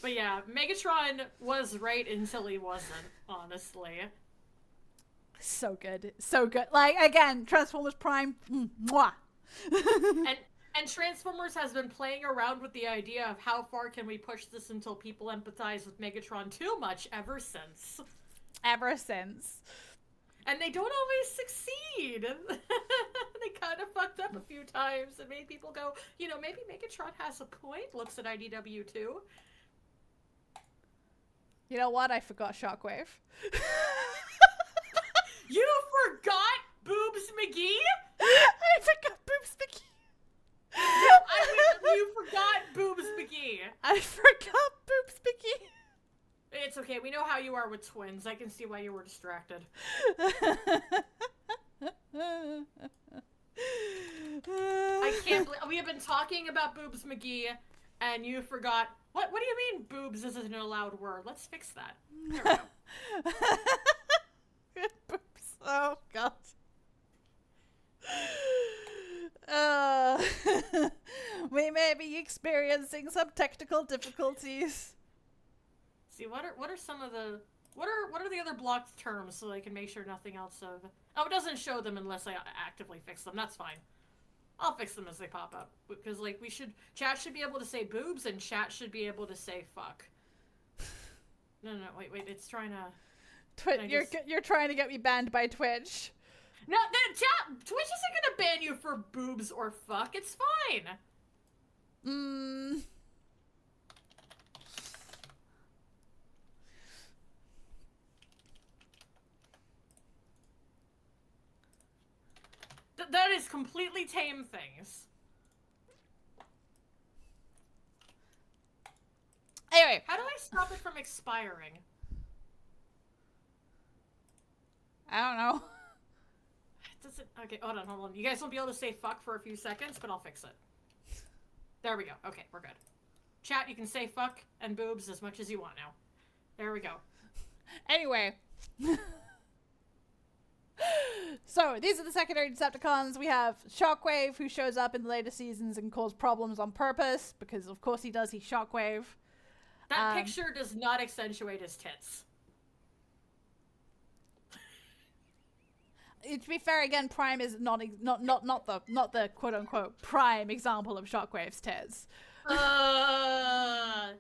But yeah, Megatron was right until he wasn't, honestly. So good. Like, again, Transformers Prime, mwah. And Transformers has been playing around with the idea of how far can we push this until people empathize with Megatron too much ever since. And they don't always succeed. They kind of fucked up a few times and made people go, maybe Megatron has a point. Looks at IDW too. You know what? I forgot Shockwave. You forgot Boobs McGee? I forgot Boobs McGee. You forgot Boobs McGee. I forgot Boobs McGee. It's okay. We know how you are with twins. I can see why you were distracted. I can't believe we have been talking about Boobs McGee, and you forgot. What do you mean boobs isn't an allowed word? Let's fix that. There we go. Boobs. Oh god. We may be experiencing some technical difficulties. See, what are some of the what are the other blocked terms so I can make sure nothing else of it doesn't show them unless I actively fix them. That's fine. I'll fix them as they pop up because like chat should be able to say boobs and chat should be able to say fuck. No, wait, it's trying to. You're trying to get me banned by Twitch. No, chat. Twitch isn't gonna ban you for boobs or fuck. It's fine. That is completely tame things. Anyway. How do I stop it from expiring? I don't know. Okay, hold on. You guys won't be able to say fuck for a few seconds, but I'll fix it. There we go. Okay, we're good. Chat, you can say fuck and boobs as much as you want now. There we go. Anyway. So, these are the secondary Decepticons. We have Shockwave, who shows up in the later seasons and causes problems on purpose, because of course he does, he's Shockwave. That picture does not accentuate his tits. To be fair, again, Prime is not the quote unquote prime example of Shockwave's tits. Oh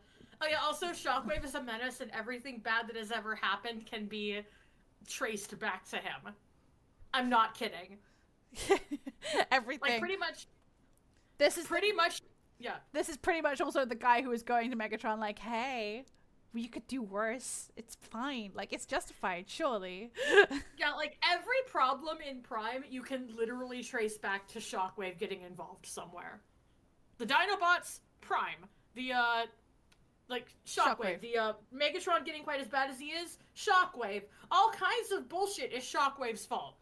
yeah, also Shockwave is a menace and everything bad that has ever happened can be traced back to him. I'm not kidding. Everything. Like pretty much. This is pretty much. Yeah. This is pretty much also the guy who is going to Megatron like, hey, you could do worse. It's fine. Like, it's justified, surely. Yeah, like, every problem in Prime, you can literally trace back to Shockwave getting involved somewhere. The Dinobots, Prime. The, Shockwave. The, Megatron getting quite as bad as he is, Shockwave. All kinds of bullshit is Shockwave's fault.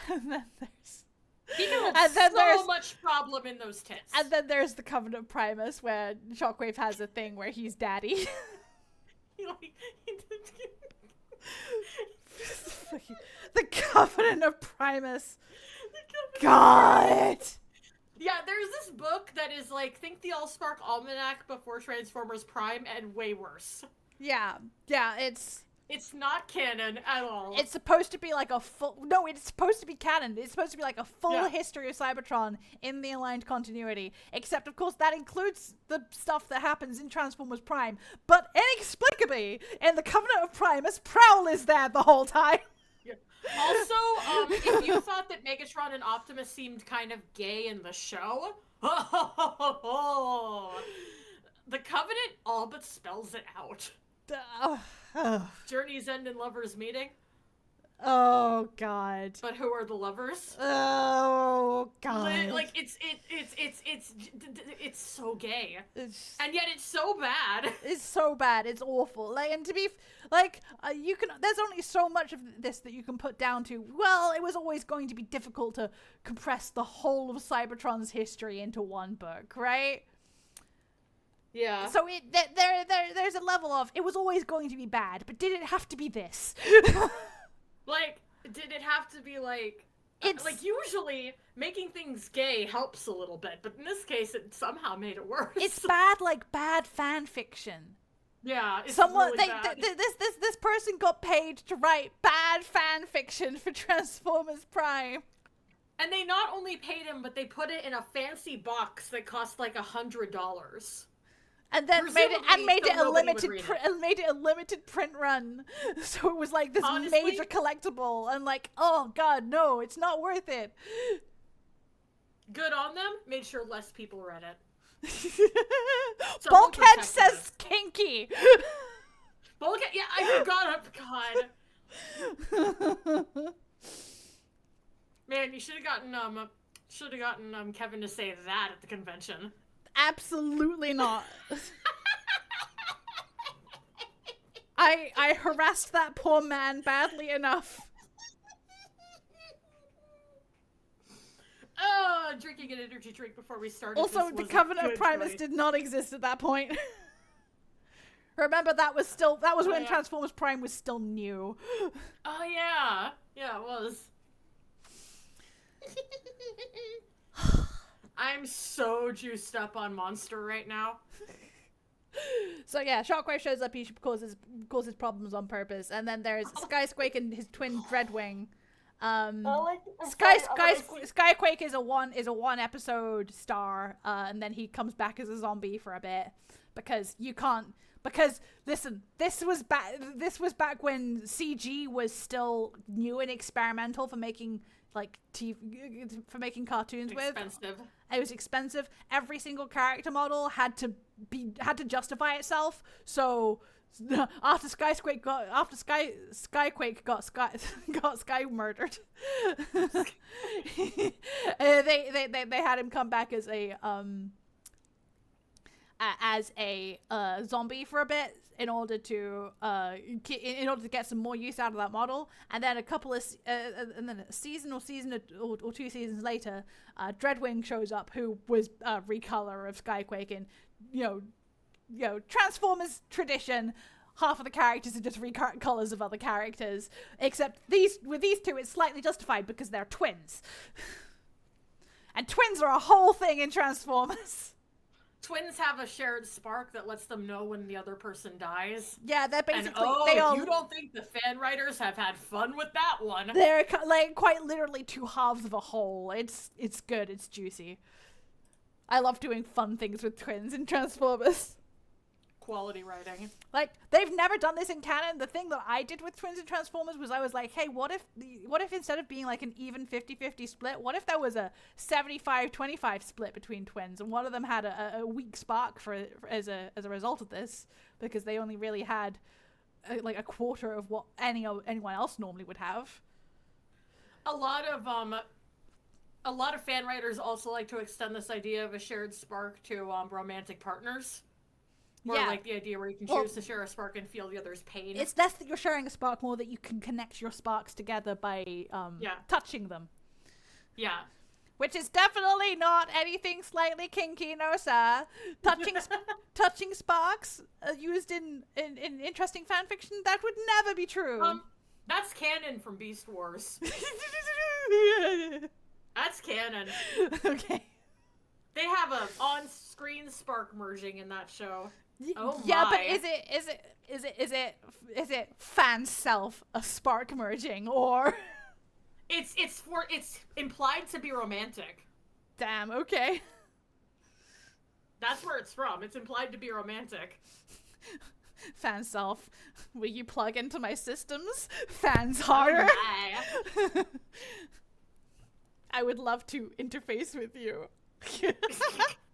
And then there's... He has so much problem in those tits. And then there's the Covenant Primus, where Shockwave has a thing where he's daddy. The Covenant of Primus. God! Yeah, there's this book that is like, think the Allspark Almanac before Transformers Prime, and way worse. Yeah, it's not canon at all. It's supposed to be like a full... No, it's supposed to be canon. It's supposed to be like a full history of Cybertron in the aligned continuity. Except, of course, that includes the stuff that happens in Transformers Prime. But inexplicably, in the Covenant of Primus, Prowl is there the whole time. Yeah. Also, if you thought that Megatron and Optimus seemed kind of gay in the show, the Covenant all but spells it out. Journey's End and Lovers Meeting. Oh God. But who are the lovers? Oh God. Like it's so gay. And yet it's so bad. It's so bad. It's awful. Like, and to be like, you can. There's only so much of this that you can put down to. Well, it was always going to be difficult to compress the whole of Cybertron's history into one book, right? Yeah. So there's a level of it was always going to be bad, but did it have to be this? Like, did it have to be like? It's like usually making things gay helps a little bit, but in this case, it somehow made it worse. It's bad, like bad fan fiction. Yeah, it's someone really bad. This person got paid to write bad fan fiction for Transformers Prime. And they not only paid him, but they put it in a fancy box that cost like $100. And then made it a limited print run, so it was like this major collectible. And like, oh God, no, it's not worth it. Good on them. Made sure less people read it. Someone Bulkhead protect says us. kinky. Bulkhead, yeah, I forgot. God. Man, you should have gotten Kevin to say that at the convention. Absolutely not. I harassed that poor man badly enough. Oh, drinking an energy drink before we started. Also, the Covenant of Primus did not exist at that point. Remember, that was when Transformers Prime was still new. Oh yeah, yeah, it was. I'm so juiced up on Monster right now. So yeah, Shockwave shows up. He causes problems on purpose, and then there's Skysquake and his twin Dreadwing. Skyquake is a one episode star, and then he comes back as a zombie for a bit because you can't. Because listen, this was back when CG was still new and experimental for making cartoons with. Expensive. It was expensive. Every single character model had to justify itself. So after Skyquake got Sky murdered, they had him come back as a zombie for a bit in order to get some more use out of that model, and then a season or 2 seasons later, Dreadwing shows up, who was a recolor of Skyquake, and you know Transformers tradition. Half of the characters are just recolors of other characters, except with these two, it's slightly justified because they're twins, and twins are a whole thing in Transformers. Twins have a shared spark that lets them know when the other person dies. Yeah, they're basically. You don't think the fan writers have had fun with that one? They're like quite literally two halves of a whole. It's good. It's juicy. I love doing fun things with twins in Transformers. Quality writing. Like, they've never done this in canon. The thing that I did with twins in Transformers was I was like, hey, what if instead of being like an even 50-50 split, what if there was a 75-25 split between twins, and one of them had a weak spark as a result of this, because they only really had like a quarter of what anyone else normally would have. A lot of fan writers also like to extend this idea of a shared spark to romantic partners. Or like the idea where you can choose to share a spark and feel the other's pain. It's less that you're sharing a spark, more that you can connect your sparks together by touching them. Yeah. Which is definitely not anything slightly kinky, no sir. Touching sparks used in interesting fanfiction, that would never be true. That's canon from Beast Wars. That's canon. Okay. They have a on-screen spark merging in that show. Oh yeah, my. but is it fan self a spark merging, or it's implied to be romantic. Damn, okay. That's where it's from. It's implied to be romantic. Fan self, will you plug into my systems? Fans harder. Oh I would love to interface with you.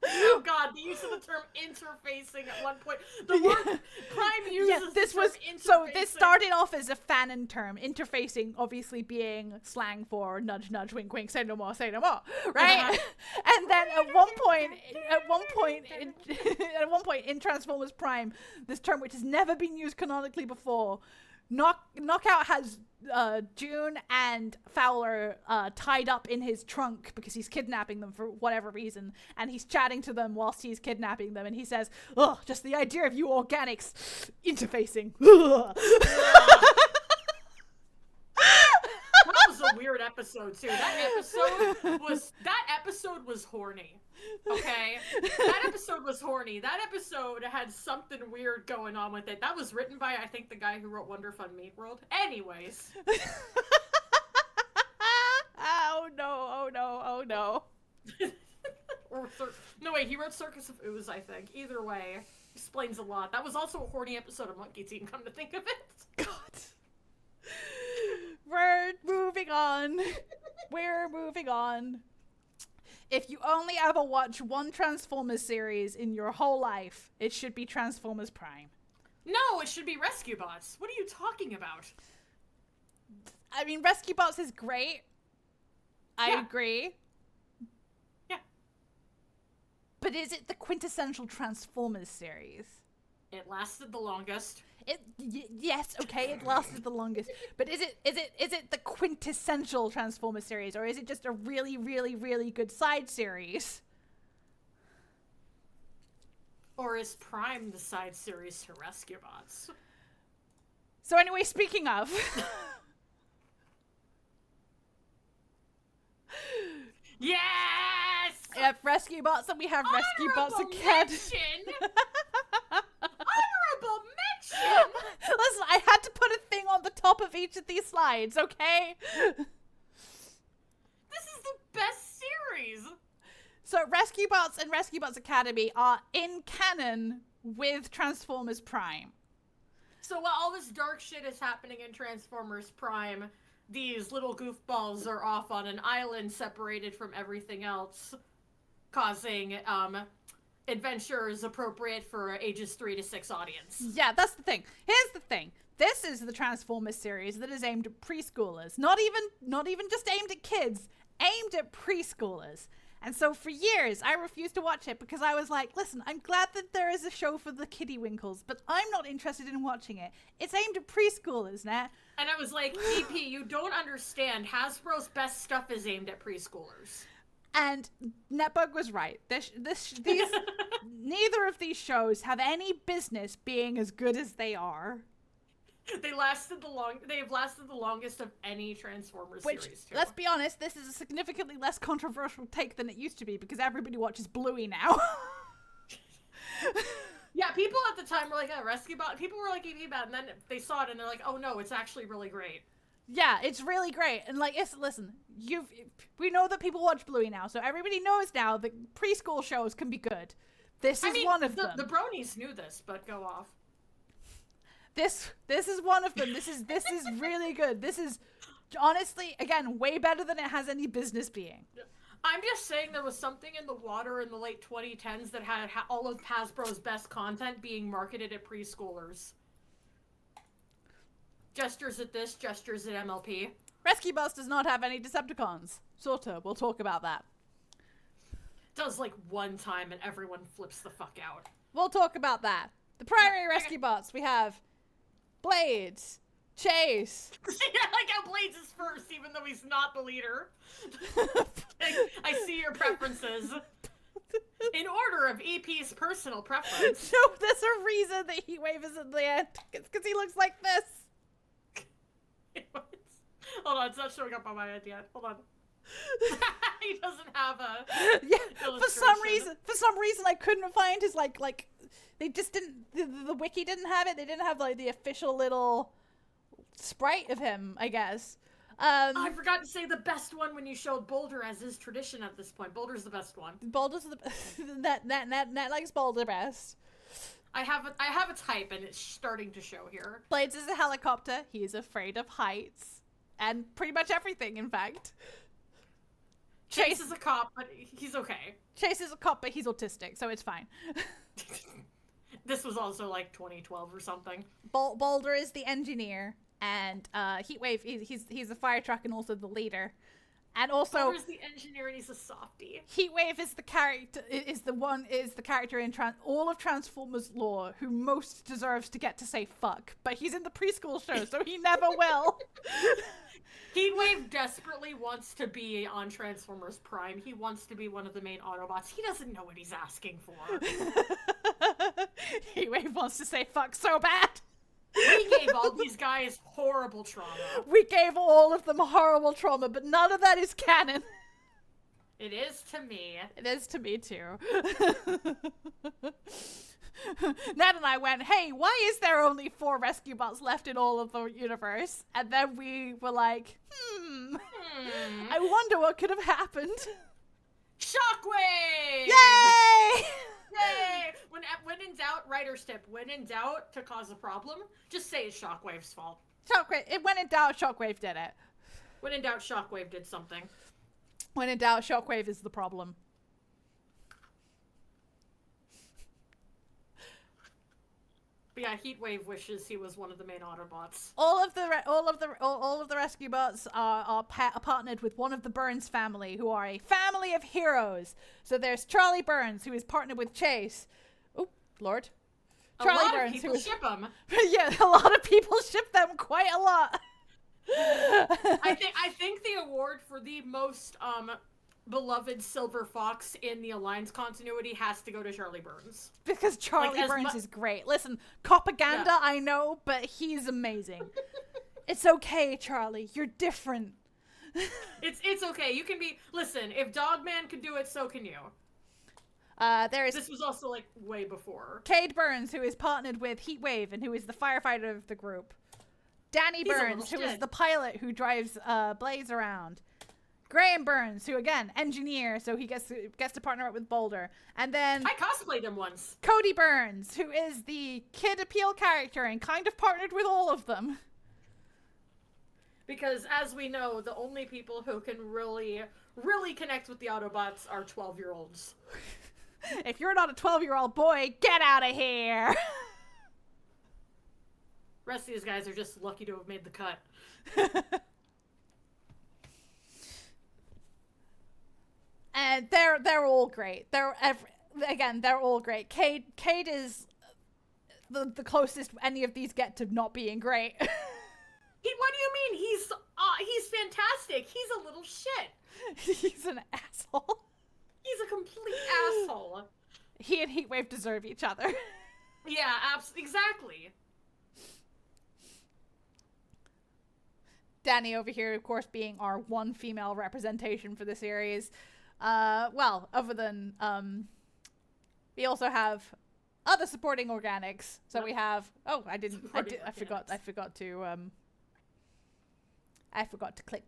Oh god, the use of the term interfacing at one point. The word Prime uses this the term interfacing. So this started off as a fanon term, interfacing obviously being slang for nudge nudge wink wink, say no more, right? And then at one point in Transformers Prime, this term, which has never been used canonically before, Knockout has June and Fowler tied up in his trunk because he's kidnapping them for whatever reason, and he's chatting to them whilst he's kidnapping them, and he says, "Ugh, just the idea of you organics interfacing." That was a weird episode too. That episode was horny. Okay? That episode was horny. That episode had something weird going on with it. That was written by, I think, the guy who wrote Wonder Fun Meat World. Anyways. Oh no. No, wait, he wrote Circus of Ooze, I think. Either way, explains a lot. That was also a horny episode of Monkey Team, come to think of it. God. We're moving on. If you only ever watch one Transformers series in your whole life, it should be Transformers Prime. No, it should be Rescue Bots. What are you talking about? I mean, Rescue Bots is great. I agree. Yeah. But is it the quintessential Transformers series? It lasted the longest. Yes, okay, it lasted the longest. But is it the quintessential Transformers series, or is it just a really, really, really good side series? Or is Prime the side series to Rescue Bots? So anyway, speaking of... Yes! We have Rescue Bots and we have Rescue Bots Academy. Honorable mention! Listen, I had to put a thing on the top of each of these slides, okay? This is the best series! So Rescue Bots and Rescue Bots Academy are in canon with Transformers Prime. So while all this dark shit is happening in Transformers Prime, these little goofballs are off on an island separated from everything else, causing adventures appropriate for ages 3 to 6 audience. Yeah, that's the thing. Here's the thing. This is the Transformers series that is aimed at preschoolers. Not even just aimed at kids, aimed at preschoolers. And so for years, I refused to watch it because I was like, listen, I'm glad that there is a show for the kiddywinkles, but I'm not interested in watching it. It's aimed at preschoolers, Nat. And I was like, EP, you don't understand. Hasbro's best stuff is aimed at preschoolers. And Netbug was right. These neither of these shows have any business being as good as they are. They have lasted the longest of any Transformers series, too. Let's be honest, this is a significantly less controversial take than it used to be because everybody watches Bluey now. Yeah, people at the time were like, oh, Rescue Bot. People were like, EV Bad, and then they saw it and they're like, oh no, it's actually really great. Yeah, it's really great. And like, listen, we know that people watch Bluey now, so everybody knows now that preschool shows can be good. This is one of them. The bronies knew this, but go off. This is one of them. This is really good. This is honestly, again, way better than it has any business being. I'm just saying there was something in the water in the late 2010s that had all of Hasbro's best content being marketed at preschoolers. Gestures at this, gestures at MLP. Rescue Bots does not have any Decepticons. Sorta. We'll talk about that. Does like one time and everyone flips the fuck out. We'll talk about that. The primary Rescue Bots, we have Blades, Chase. Yeah, like how Blades is first, even though he's not the leader. I see your preferences. In order of EP's personal preference. No, there's a reason that Heatwave is in the end. It's because he looks like this. Hold on, it's not showing up on my end yet. Hold on. He doesn't have a for some reason I couldn't find his like they just didn't the wiki didn't have it. They didn't have like the official little sprite of him, I guess. I forgot to say the best one when you showed Boulder, as is tradition at this point. Boulder's the best one. Boulder's the Nat likes Boulder best. I have a type and it's starting to show here. Blades is a helicopter. He is afraid of heights and pretty much everything, in fact. Chase is a cop, but he's okay. Chase is a cop, but he's autistic, so it's fine. This was also like 2012 or something. Boulder is the engineer, and Heatwave, he's a fire truck and also the leader. And also, Boulder's the engineer and he's a softie. Heatwave is the character in all of Transformers lore who most deserves to get to say fuck, but he's in the preschool show, so he never will. Heatwave desperately wants to be on Transformers Prime. He wants to be one of the main Autobots. He doesn't know what he's asking for. Heatwave wants to say fuck so bad. We gave all these guys horrible trauma. We gave all of them horrible trauma, but none of that is canon. It is to me. It is to me too. Ned and I went, hey, why is there only 4 Rescue Bots left in all of the universe? And then we were like, I wonder what could have happened. Shockwave! Yay! Yay! When in doubt, writer's tip, when in doubt to cause a problem, just say it's Shockwave's fault. Shockwave, when in doubt, Shockwave did it. When in doubt, Shockwave did something. When in doubt, Shockwave is the problem. But yeah, Heatwave wishes he was one of the main Autobots. All of the rescue bots are partnered with one of the Burns family, who are a family of heroes. So there's Charlie Burns, who is partnered with Chase. Oh, Lord. Charlie a lot Burns, of people ship them. Yeah, a lot of people ship them quite a lot. I think the award for the most beloved Silver Fox in the Alliance continuity has to go to Charlie Burns. Because Charlie Burns is great. Listen, propaganda, yeah. I know, but he's amazing. It's okay, Charlie. You're different. It's okay. You can be... Listen, if Dogman can do it, so can you. This was also, like, way before. Cade Burns, who is partnered with Heatwave and who is the firefighter of the group. Danny Burns, who is the pilot who drives Blaze around. Graham Burns, who again, engineer, so he gets to partner up with Boulder. And then I cosplayed him once. Cody Burns, who is the kid appeal character and kind of partnered with all of them. Because as we know, the only people who can really connect with the Autobots are 12-year-olds. If you're not a 12-year-old boy, get out of here. Rest of these guys are just lucky to have made the cut. And they're all great. They're all great. Cade is the closest any of these get to not being great. What do you mean? He's fantastic. He's a little shit. He's an asshole. He's a complete asshole. He and Heatwave deserve each other. Yeah, exactly. Danny over here, of course, being our one female representation for the series. Well, other than, we also have other supporting organics. So we have, I forgot to click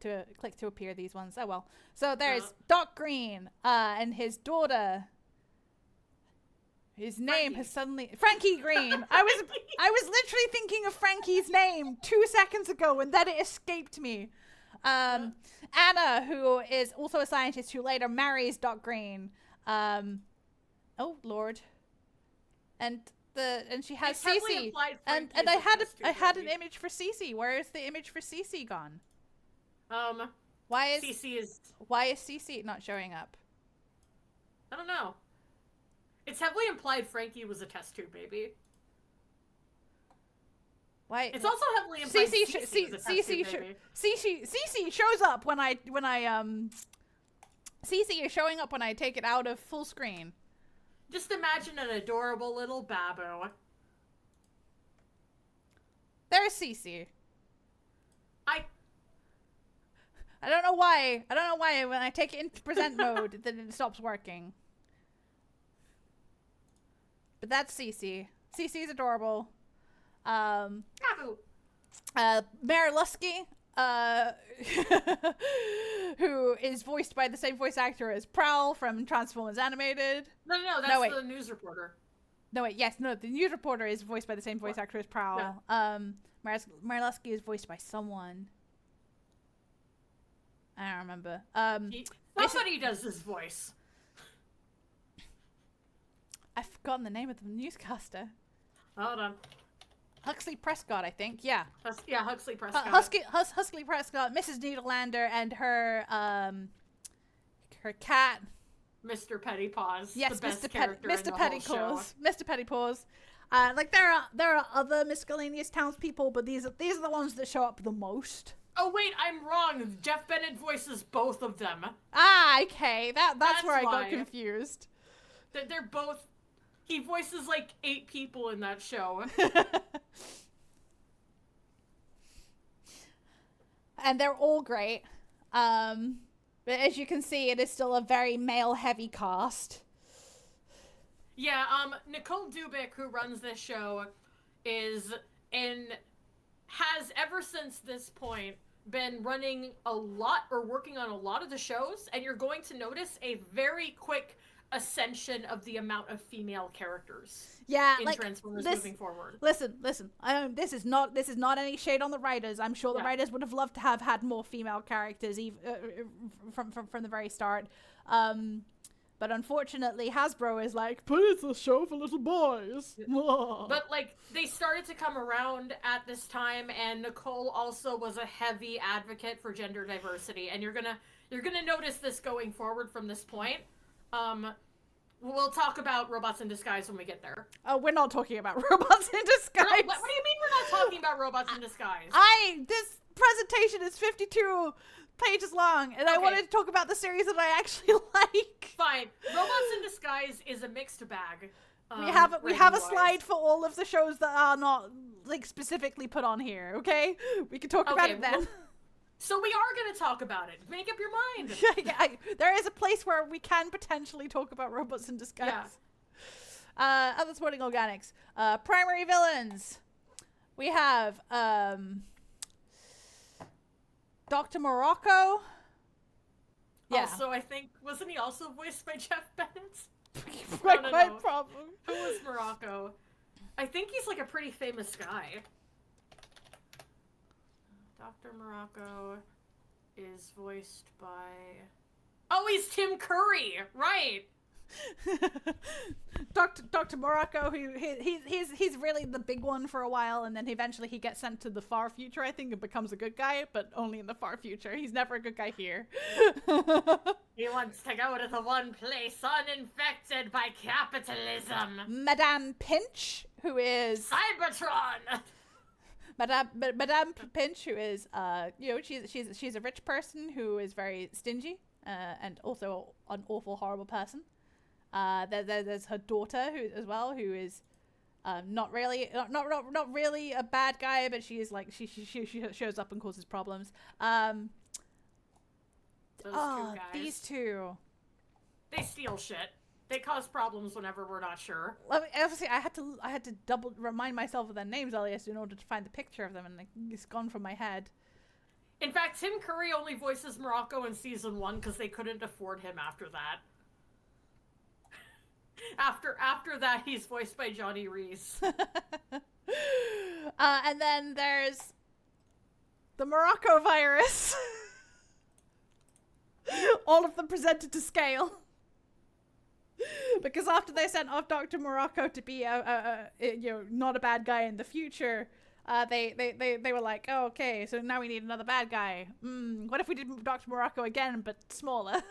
to appear these ones. Oh well. So there's Doc Green, and his daughter. His name has suddenly... Frankie Green. I was literally thinking of Frankie's name 2 seconds ago, and then it escaped me. Anna, who is also a scientist who later marries Doc Green. Oh Lord. And she has Cece. And I had an image for Cece. Where is the image for Cece gone? Why is Cece not showing up? I don't know. It's heavily implied Frankie was a test tube baby. Why? It's also heavily implied Cece shows up when I Cece is showing up when I take it out of full screen. Just imagine an adorable little babu. There's Cece. I don't know why. When I take it into present mode, then it stops working. But that's Cece. Cece's adorable. Mare Lusky, who is voiced by the same voice actor as Prowl from Transformers Animated. No, that's the news reporter. No, wait, yes, no, the news reporter is voiced by the same voice actor as Prowl. Yeah. Mare Lusky is voiced by someone. I don't remember. Somebody does this voice. I've forgotten the name of the newscaster. Hold on. Huxley Prescott, I think. Yeah. Huxley Prescott. Huxley Prescott, Mrs. Needlelander, and her cat. Mr. Pettypaws. Yes, the Mr. Pettypaws. Mr. Pettypaws. Like there are other miscellaneous townspeople, but these are the ones that show up the most. Oh wait, I'm wrong. Jeff Bennett voices both of them. Ah, okay. That's where I got confused. They're both. He voices like 8 people in that show. And they're all great. But as you can see, it is still a very male-heavy cast. Yeah, Nicole Dubik, who runs this show, has ever since this point been running a lot or working on a lot of the shows, and you're going to notice a very quick ascension of the amount of female characters Yeah, in like Transformers this. moving forward. Listen. This is not any shade on the writers. I'm sure the Yeah. writers would have loved to have had more female characters, from the very start. But unfortunately, Hasbro is like, but it's a show for little boys. But like they started to come around at this time, and Nicole also was a heavy advocate for gender diversity, and you're gonna notice this going forward from this point. We'll talk about Robots in Disguise when we get there. Oh, we're not talking about Robots in Disguise. What do you mean we're not talking about Robots in Disguise? This presentation is 52 pages long, and I wanted to talk about the series that I actually like. Fine. Robots in Disguise is a mixed bag. We have a slide for all of the shows that are not like specifically put on here. Okay, we can talk about it then. Well, so we are going to talk about it. Make up your mind. There is a place where we can potentially talk about Robots in Disguise. Yeah. Other supporting organics. Primary villains. We have Dr. Morocco. Yeah. Also, I think, wasn't he also voiced by Jeff Bennett? Quite problem. Who was Morocco? I think he's like a pretty famous guy. Dr. Morocco is voiced by... Oh, he's Tim Curry! Right! Dr. Morocco, who he's really the big one for a while, and then eventually he gets sent to the far future, I think, and becomes a good guy, but only in the far future. He's never a good guy here. He wants to go to the one place uninfected by capitalism. Madame Pinch, who is Cybertron. Madame Pinch, who is she's a rich person who is very stingy, and also an awful horrible person. There's her daughter who is not really a bad guy, but she is like she shows up and causes problems. Those two guys. These two. They steal shit. They cause problems whenever we're not sure. Obviously, I had to double remind myself of their names, Elias, in order to find the picture of them, and it's gone from my head. In fact, Tim Curry only voices Morocco in season 1 because they couldn't afford him after that. After that, he's voiced by Johnny Reese. And then there's the Morocco virus. All of them presented to scale. Because after they sent off Dr. Morocco to be not a bad guy in the future, they were like, oh, okay, so now we need another bad guy. What if we did Dr. Morocco again, but smaller?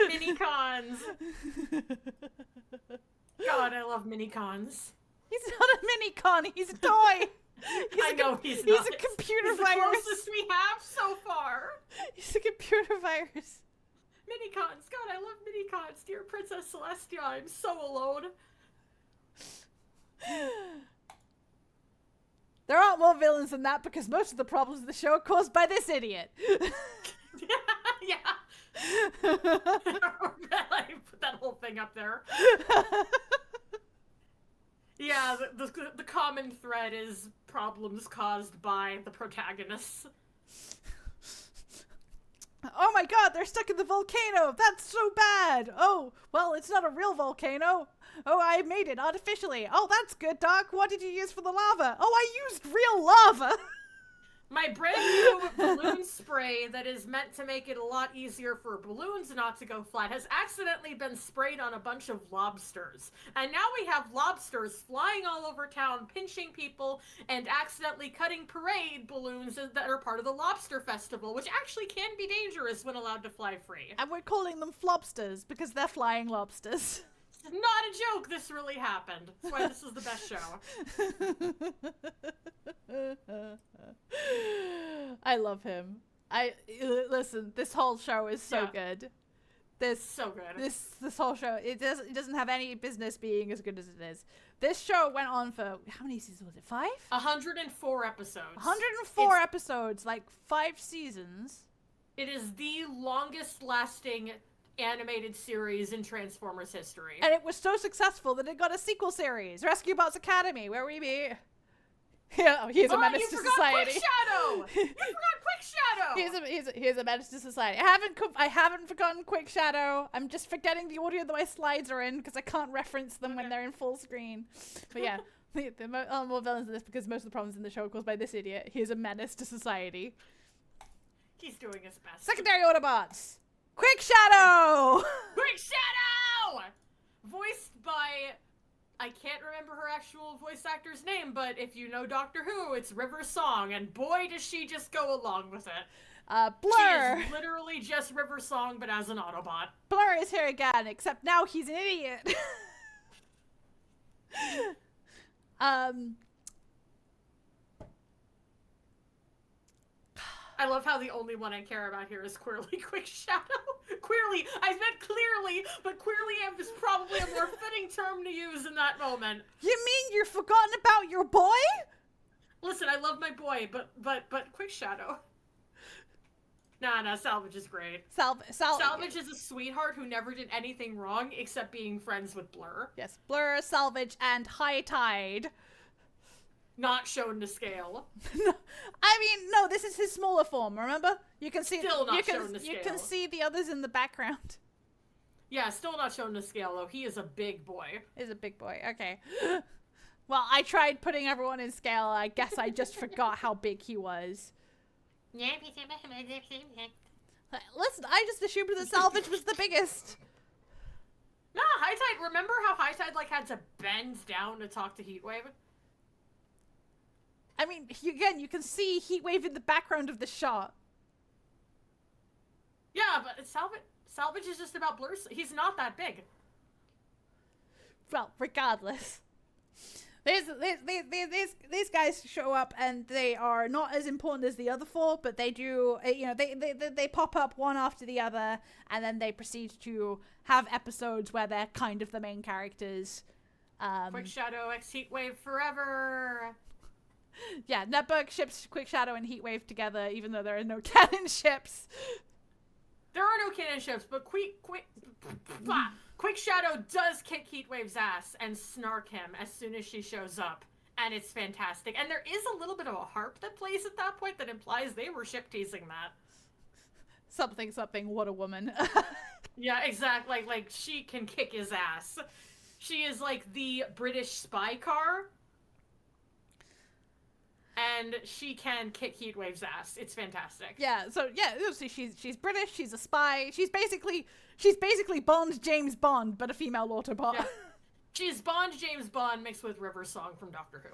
Mini-cons. God, I love mini-cons. He's not a mini-con, he's a toy. I know he's not. He's a computer virus. The closest we have so far. He's a computer virus. Mini-cons. God, I love mini-cons. Dear Princess Celestia, I'm so alone. There aren't more villains than that because most of the problems of the show are caused by this idiot. Yeah. I put that whole thing up there. Yeah, the common thread is problems caused by the protagonists. Oh my god, they're stuck in the volcano! That's so bad! Oh, well, it's not a real volcano. Oh, I made it artificially. Oh, that's good, Doc. What did you use for the lava? Oh, I used real lava! My brand new balloon spray that is meant to make it a lot easier for balloons not to go flat has accidentally been sprayed on a bunch of lobsters. And now we have lobsters flying all over town, pinching people, and accidentally cutting parade balloons that are part of the lobster festival, which actually can be dangerous when allowed to fly free. And we're calling them flobsters because they're flying lobsters. Not a joke, this really happened. That's why this is the best show. I love him. Listen, this whole show is so good. So good. This whole show, it doesn't have any business being as good as it is. This show went on for, how many seasons was it? 5? 104 episodes. 104 episodes, like 5 seasons. It is the longest lasting animated series in Transformers history. And it was so successful that it got a sequel series, Rescue Bots Academy, where we meet Yeah, he's a Oh, menace you to forgot society. Quick Shadow! You forgot Quick Shadow! He's a menace to society. I haven't forgotten Quick Shadow. I'm just forgetting the audio that my slides are in because I can't reference them when they're in full screen. But yeah, more villains in this because most of the problems in the show are caused by this idiot. He's a menace to society. He's doing his best. Secondary Autobots. Quick Shadow! Quick Shadow! Voiced by... I can't remember her actual voice actor's name, but if you know Doctor Who, it's River Song, and boy does she just go along with it. Blur. She is literally just River Song, but as an Autobot. Blur is here again, except now he's an idiot. I love how the only one I care about here is Queerly Quick Shadow. Queerly, I meant clearly, but queerly is probably a more fitting term to use in that moment. You mean you've forgotten about your boy? Listen, I love my boy, but Quick Shadow. Nah, Salvage is great. Salvage is a sweetheart who never did anything wrong except being friends with Blur. Yes, Blur, Salvage, and High Tide. Not shown to scale. I mean, no, this is his smaller form, remember? You can see Still not shown to scale. You can see the others in the background. Yeah, still not shown to scale, though. He is a big boy. He's a big boy, okay. Well, I tried putting everyone in scale. I guess I just forgot how big he was. Listen, I just assumed that Salvage was the biggest. Nah, High Tide, remember how High Tide, like, had to bend down to talk to Heatwave? I mean, again, you can see Heatwave in the background of the shot. Yeah, but Salvage is just about Blur. He's not that big. Well, regardless. These guys show up and they are not as important as the other four, but they do, you know, they pop up one after the other, and then they proceed to have episodes where they're kind of the main characters. Quick Shadow X Heatwave forever. Yeah, Netbook ships Quick Shadow and Heatwave together, even though there are no canon ships. There are no canon ships, but Quick Shadow does kick Heatwave's ass and snark him as soon as she shows up, and it's fantastic. And there is a little bit of a harp that plays at that point that implies they were ship teasing that. Something, what a woman. Yeah, exactly. Like, she can kick his ass. She is like the British spy car. And she can kick Heatwave's ass. It's fantastic. Yeah, so she's British, she's a spy. She's basically Bond James Bond, but a female Autobot. Yeah. She's Bond James Bond mixed with River Song from Doctor Who.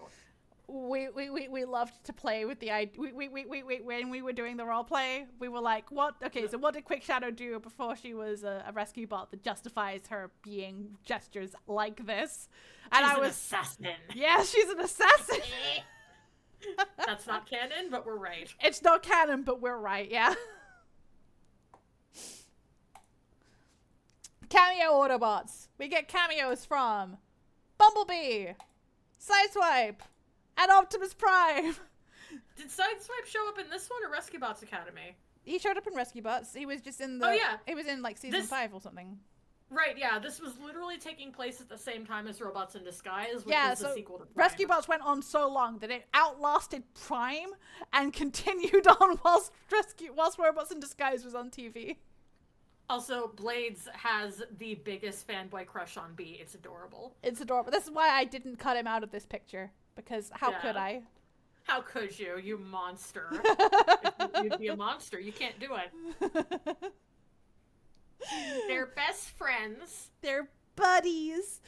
We loved to play with the idea. When we were doing the role play, we were like, what? Okay, so what did Quick Shadow do before she was a rescue bot that justifies her being gestures like this? And she's an assassin. Yeah, she's an assassin. That's not canon, but we're right. It's not canon, but we're right, yeah. Cameo Autobots. We get cameos from Bumblebee, Sideswipe, and Optimus Prime. Did Sideswipe show up in this one or Rescue Bots Academy? He showed up in Rescue Bots. He was just in the... Oh, yeah. He was in, like, season 5 or something. Right, yeah. This was literally taking place at the same time as Robots in Disguise, which was the sequel to Prime. Rescue Bots went on so long that it outlasted Prime and continued on whilst Robots in Disguise was on TV. Also, Blades has the biggest fanboy crush on Bee. It's adorable. It's adorable. This is why I didn't cut him out of this picture, because how could I? How could you, you monster? You'd be a monster. You can't do it. They're best friends. They're buddies.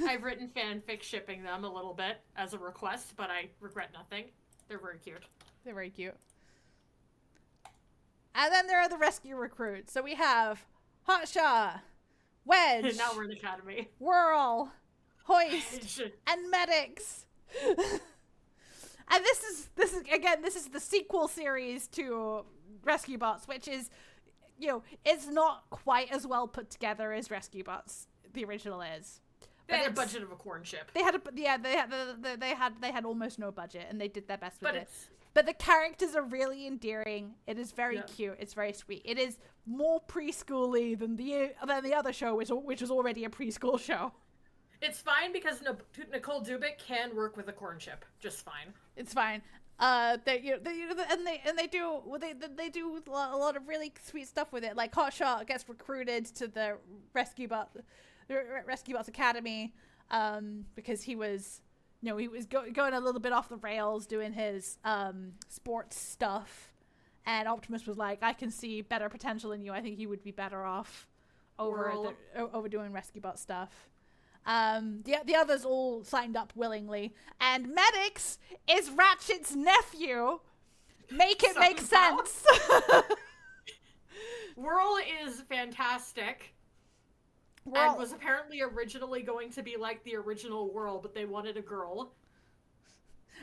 I've written fanfic shipping them a little bit as a request, but I regret nothing. They're very cute. They're very cute. And then there are the rescue recruits. So we have Hotshot, Wedge. Now we're in the academy. Whirl, Hoist, and Medics. And this is the sequel series to Rescue Bots, which is, you know, it's not quite as well put together as Rescue Bots, the original is. They had a budget of a corn chip. They had almost no budget, and they did their best with it. But the characters are really endearing. It is very cute. It's very sweet. It is more preschooly than the other show, which was already a preschool show. It's fine because Nicole Dubik can work with a corn chip just fine. It's fine. They do a lot of really sweet stuff with it. Like Hotshot gets recruited to the Rescue Bots Academy, because he was, going a little bit off the rails doing his sports stuff, and Optimus was like, "I can see better potential in you. I think you would be better off over doing Rescue Bot stuff." The others all signed up willingly, and Medics is Ratchet's nephew. Make it make sense. Whirl is fantastic. And was apparently originally going to be like the original Whirl, but they wanted a girl.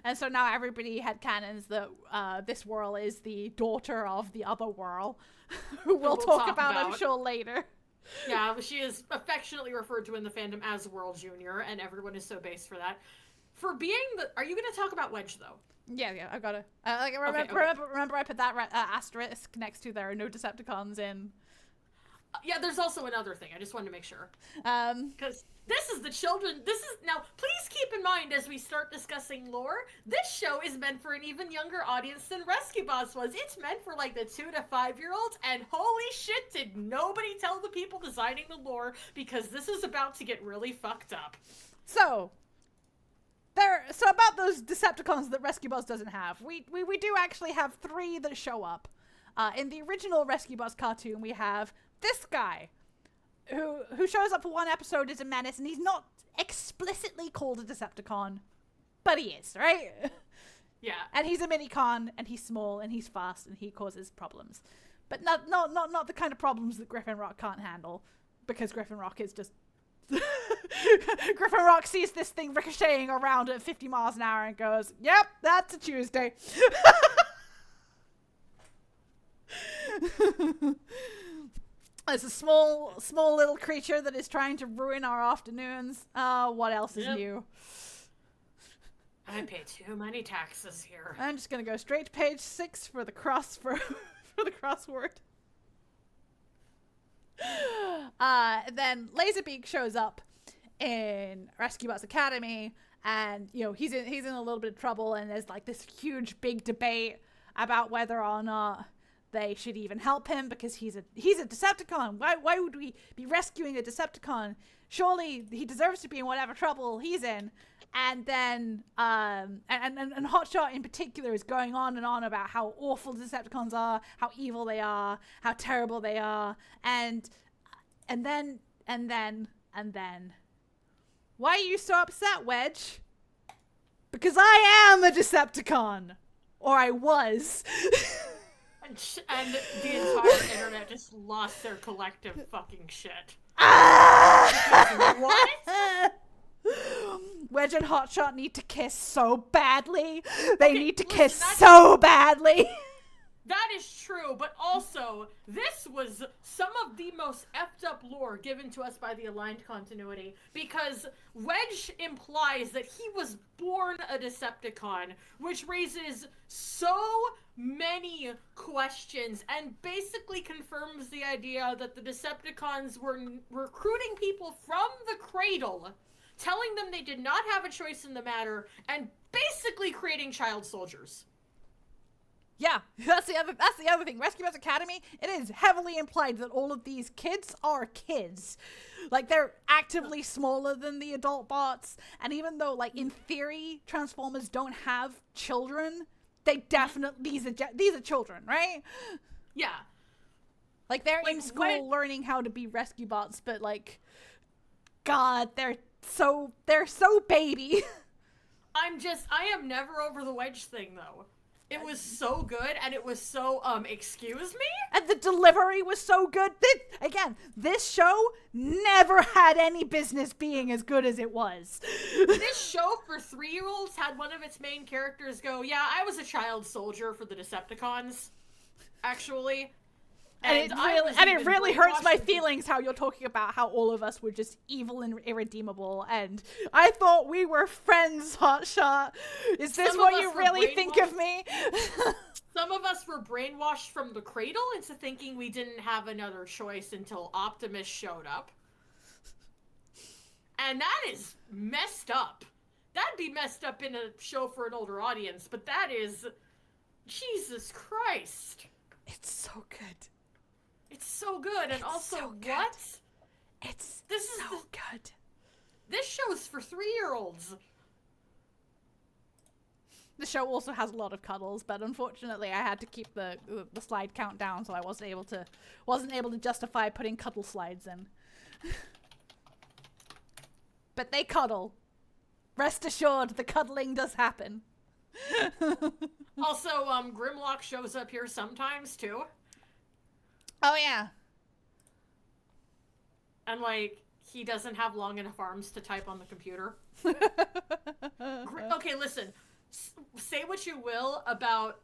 And so now everybody headcanons that this Whirl is the daughter of the other Whirl, who we'll talk about, I'm sure, later. Yeah, she is affectionately referred to in the fandom as Whirl Jr., and everyone is so based for that. For being are you going to talk about Wedge, though? Yeah, I gotta. Remember I put that asterisk next to there are no Decepticons in. Yeah, there's also another thing. I just wanted to make sure. Because this is the children. Now, please keep in mind as we start discussing lore, this show is meant for an even younger audience than Rescue Bots was. It's meant for like the 2 to 5-year-olds, and holy shit, did nobody tell the people designing the lore, because this is about to get really fucked up. So about those Decepticons that Rescue Bots doesn't have, we do actually have 3 that show up. In the original Rescue Bots cartoon, we have this guy, who shows up for one episode as a menace, and he's not explicitly called a Decepticon, but he is, right? Yeah. And he's a minicon, and he's small, and he's fast, and he causes problems. But not the kind of problems that Griffin Rock can't handle, because Griffin Rock is just... Griffin Rock sees this thing ricocheting around at 50 miles an hour and goes, "Yep, that's a Tuesday." It's a small little creature that is trying to ruin our afternoons. What else is new? I pay too many taxes here. I'm just gonna go straight to page 6 for the for the crossword. Then Laserbeak shows up in Rescue Bots Academy, and he's in a little bit of trouble, and there's like this huge big debate about whether or not they should even help him, because he's a Decepticon. Why would we be rescuing a Decepticon? Surely he deserves to be in whatever trouble he's in. And then and Hotshot in particular is going on and on about how awful Decepticons are, how evil they are, how terrible they are, and then why are you so upset, Wedge? Because I am a Decepticon, or I was. And the entire internet just lost their collective fucking shit. What? Wedge and Hotshot need to kiss so badly. They need to kiss so badly. That is true, but also, this was some of the most effed up lore given to us by the Aligned Continuity, because Wedge implies that he was born a Decepticon, which raises so many questions and basically confirms the idea that the Decepticons were recruiting people from the cradle, telling them they did not have a choice in the matter, and basically creating child soldiers. Yeah, that's the other thing. Rescue Bots Academy, it is heavily implied that all of these kids are kids. Like, they're actively smaller than the adult bots, and even though, like, in theory, Transformers don't have children, they definitely, these are children, right? Yeah. Like, they're in school learning how to be rescue bots, but, like, God, they're so baby. I am never over the Wedge thing, though. It was so good, and it was so, excuse me? And the delivery was so good. This show never had any business being as good as it was. This show for 3-year-olds had one of its main characters go, "Yeah, I was a child soldier for the Decepticons, actually." And it really hurts my feelings how you're talking about how all of us were just evil and irredeemable, and I thought we were friends, Hotshot. Is this what you really think of me? Some of us were brainwashed from the cradle into thinking we didn't have another choice until Optimus showed up. And that is messed up. That'd be messed up in a show for an older audience, but that is... Jesus Christ. It's so good. It's so good. And It's also, so good. what? It's This is so good. This show's for 3-year-olds. The show also has a lot of cuddles, but unfortunately, I had to keep the slide count down, so I wasn't able to justify putting cuddle slides in. But they cuddle. Rest assured, the cuddling does happen. Also, Grimlock shows up here sometimes too. Oh yeah. And like, he doesn't have long enough arms to type on the computer. Okay, listen. Say what you will about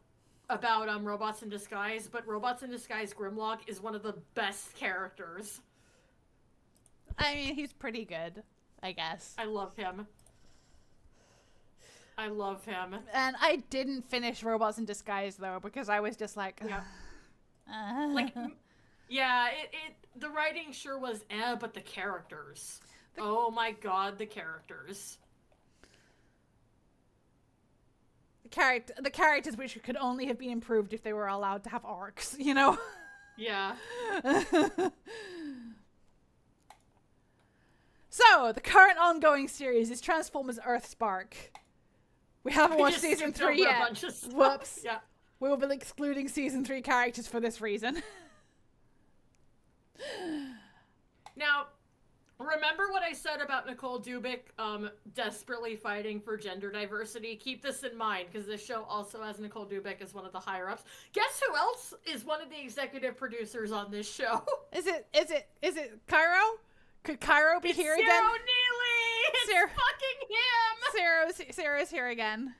Robots in Disguise, but Robots in Disguise Grimlock is one of the best characters. I mean, he's pretty good, I guess. I love him. I love him. And I didn't finish Robots in Disguise though, because I was just like, yeah. Like, yeah, the writing sure was but the characters. Oh my god, the characters. The characters which could only have been improved if they were allowed to have arcs, you know? Yeah. So, the current ongoing series is Transformers Earthspark. We haven't watched season 3 yet. Whoops. Yeah. We will be excluding season 3 characters for this reason. Now, remember what I said about Nicole Dubik desperately fighting for gender diversity? Keep this in mind, because this show also has Nicole Dubik as one of the higher-ups. Guess who else is one of the executive producers on this show? Is it Cairo? Could Cairo be here again? Zero Neely! It's fucking him! Sarah's here again.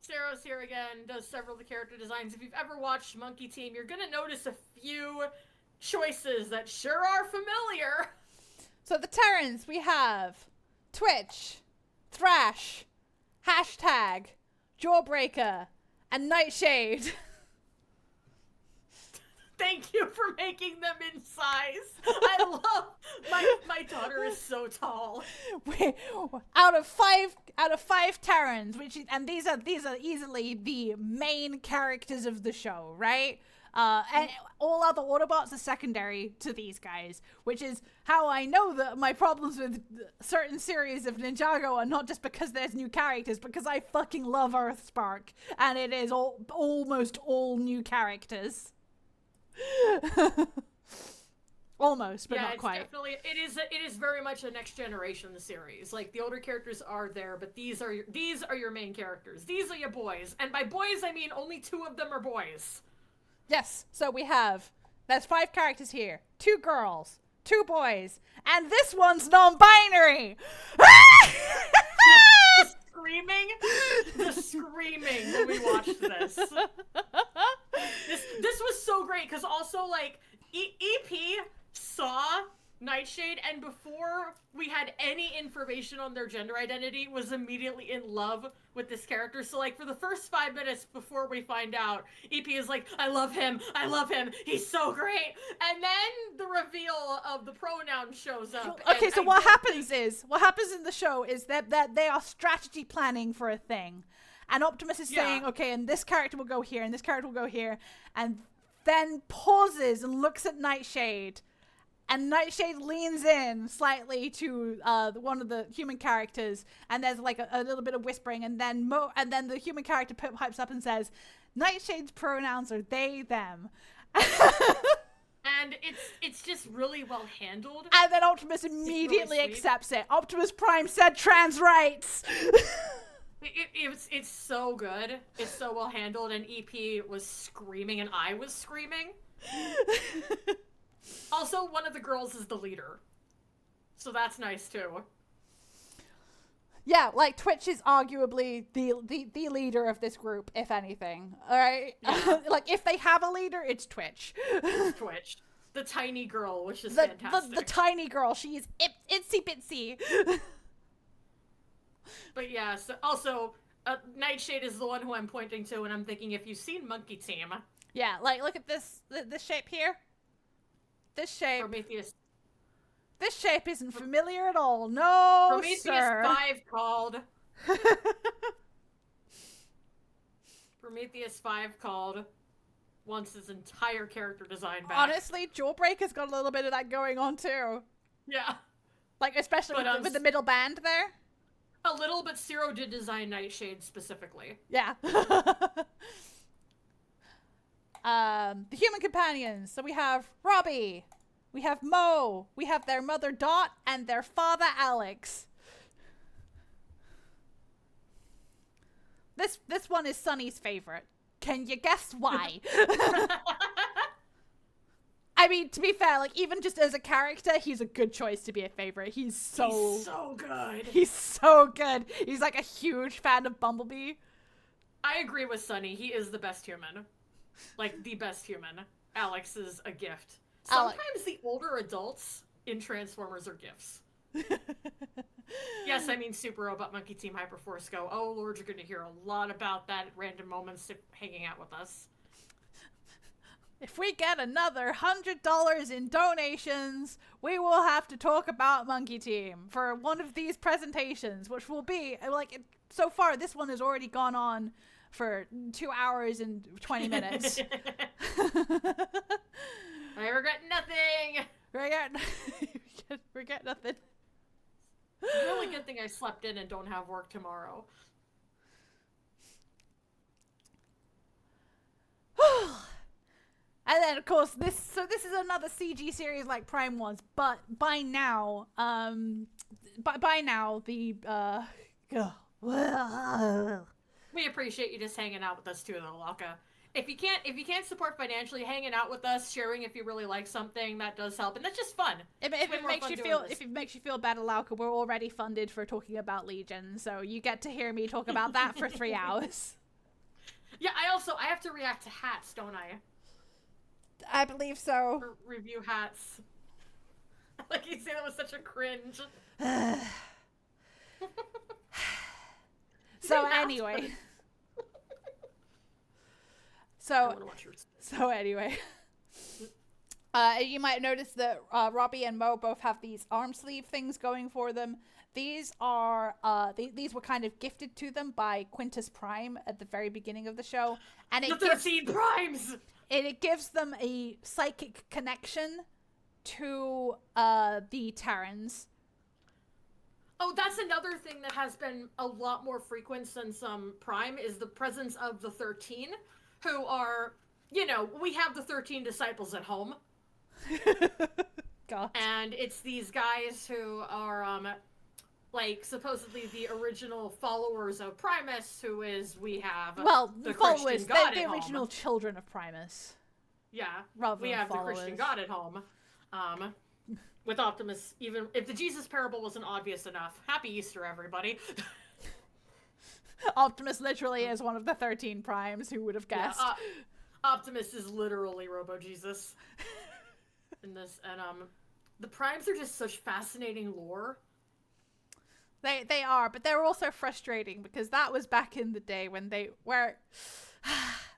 Sarah's here again, does several of the character designs. If you've ever watched Monkey Team, you're gonna notice a few choices that sure are familiar. So the Terrans, we have Twitch, Thrash, Hashtag, Jawbreaker, and Nightshade. Thank you for making them in size. I love my daughter is so tall. Out of five Terrans, and these are easily the main characters of the show, right? And all other Autobots are secondary to these guys, which is how I know that my problems with certain series of Ninjago are not just because there's new characters, because I fucking love Earthspark, and it is almost all new characters. Almost, but not quite. Definitely, it is very much a next generation series. Like, the older characters are there, but these are your main characters. These are your boys, and by boys I mean only 2 of them are boys. Yes, so there's 5 characters here. 2 girls, 2 boys, and this one's non-binary! The screaming when we watched this. This was so great, because also, like, EP saw Nightshade, and before we had any information on their gender identity, was immediately in love with this character. So, like, for the first 5 minutes before we find out, EP is like, I love him, he's so great, and then the reveal of the pronoun shows up. Okay, so what happens in the show is that they are strategy planning for a thing, and Optimus is saying, okay, and this character will go here, and this character will go here, and then pauses and looks at Nightshade, and Nightshade leans in slightly to one of the human characters, and there's like a little bit of whispering, and then the human character pipes up and says, Nightshade's pronouns are they, them. And it's just really well handled. And then Optimus immediately accepts it. Optimus Prime said trans rights. It's so good. It's so well handled, and EP was screaming, and I was screaming. Also, one of the girls is the leader, so that's nice too. Yeah, like, Twitch is arguably the leader of this group, if anything. All right, yeah. Like, if they have a leader, it's Twitch. It's Twitch. The tiny girl, which is fantastic. The tiny girl, she is itsy bitsy. But yeah, so also, Nightshade is the one who I'm pointing to, and I'm thinking, if you've seen Monkey Team. Yeah, like, look at this shape here. This shape. Prometheus. This shape isn't familiar at all. No, Prometheus sir. 5 called. Prometheus 5 called. Wants his entire character design back. Honestly, Jawbreaker's got a little bit of that going on too. Yeah. Like, especially with the middle band there. A little, but Zero did design Nightshade specifically. Yeah. The human companions. So we have Robbie, we have Mo, we have their mother Dot, and their father Alex. This one is Sunny's favorite. Can you guess why? I mean, to be fair, like, even just as a character, he's a good choice to be a favorite. He's so good. He's so good. He's like a huge fan of Bumblebee. I agree with Sunny. He is the best human. Like, the best human. Alex is a gift. Sometimes the older adults in Transformers are gifts. Yes, I mean Super Robot Monkey Team Hyperforce Go. Oh lord, you're gonna hear a lot about that at random moments hanging out with us. If we get another $100 in donations, we will have to talk about Monkey Team for one of these presentations, which will be, like, so far this one has already gone on for 2 hours and 20 minutes. I regret nothing! Regret nothing. The only good thing I slept in and don't have work tomorrow. And then, of course, this is another CG series like Prime was, but by now, We appreciate you just hanging out with us too, though, Laka. If you can't support financially, hanging out with us, sharing if you really like something, that does help, and that's just fun. If it makes you feel better, Lauka, we're already funded for talking about Legion, so you get to hear me talk about that for 3 hours. Yeah, I have to react to hats, don't I? I believe so. Or review hats. Like you say, that was such a cringe. So anyway. So anyway, you might notice that Robbie and Mo both have these arm sleeve things going for them. These are these were kind of gifted to them by Quintus Prime at the very beginning of the show, and the 13 primes. It gives them a psychic connection to the Terrans. Oh, that's another thing that has been a lot more frequent since Prime is the presence of the 13. Who are, you know, we have the 13 disciples at home. God. And it's these guys who are, like, supposedly the original followers of Primus, who is, we have the followers, Christian God the at original home. children of Primus. Yeah, rather we than have followers. the Christian God at home. With Optimus, even if the Jesus parable wasn't obvious enough. Happy Easter, everybody. Optimus literally is one of the 13 primes. Who would have guessed? Yeah, Optimus is literally Robo-Jesus in this, and the primes are just such fascinating lore. They are, but they're also frustrating because that was back in the day when they were.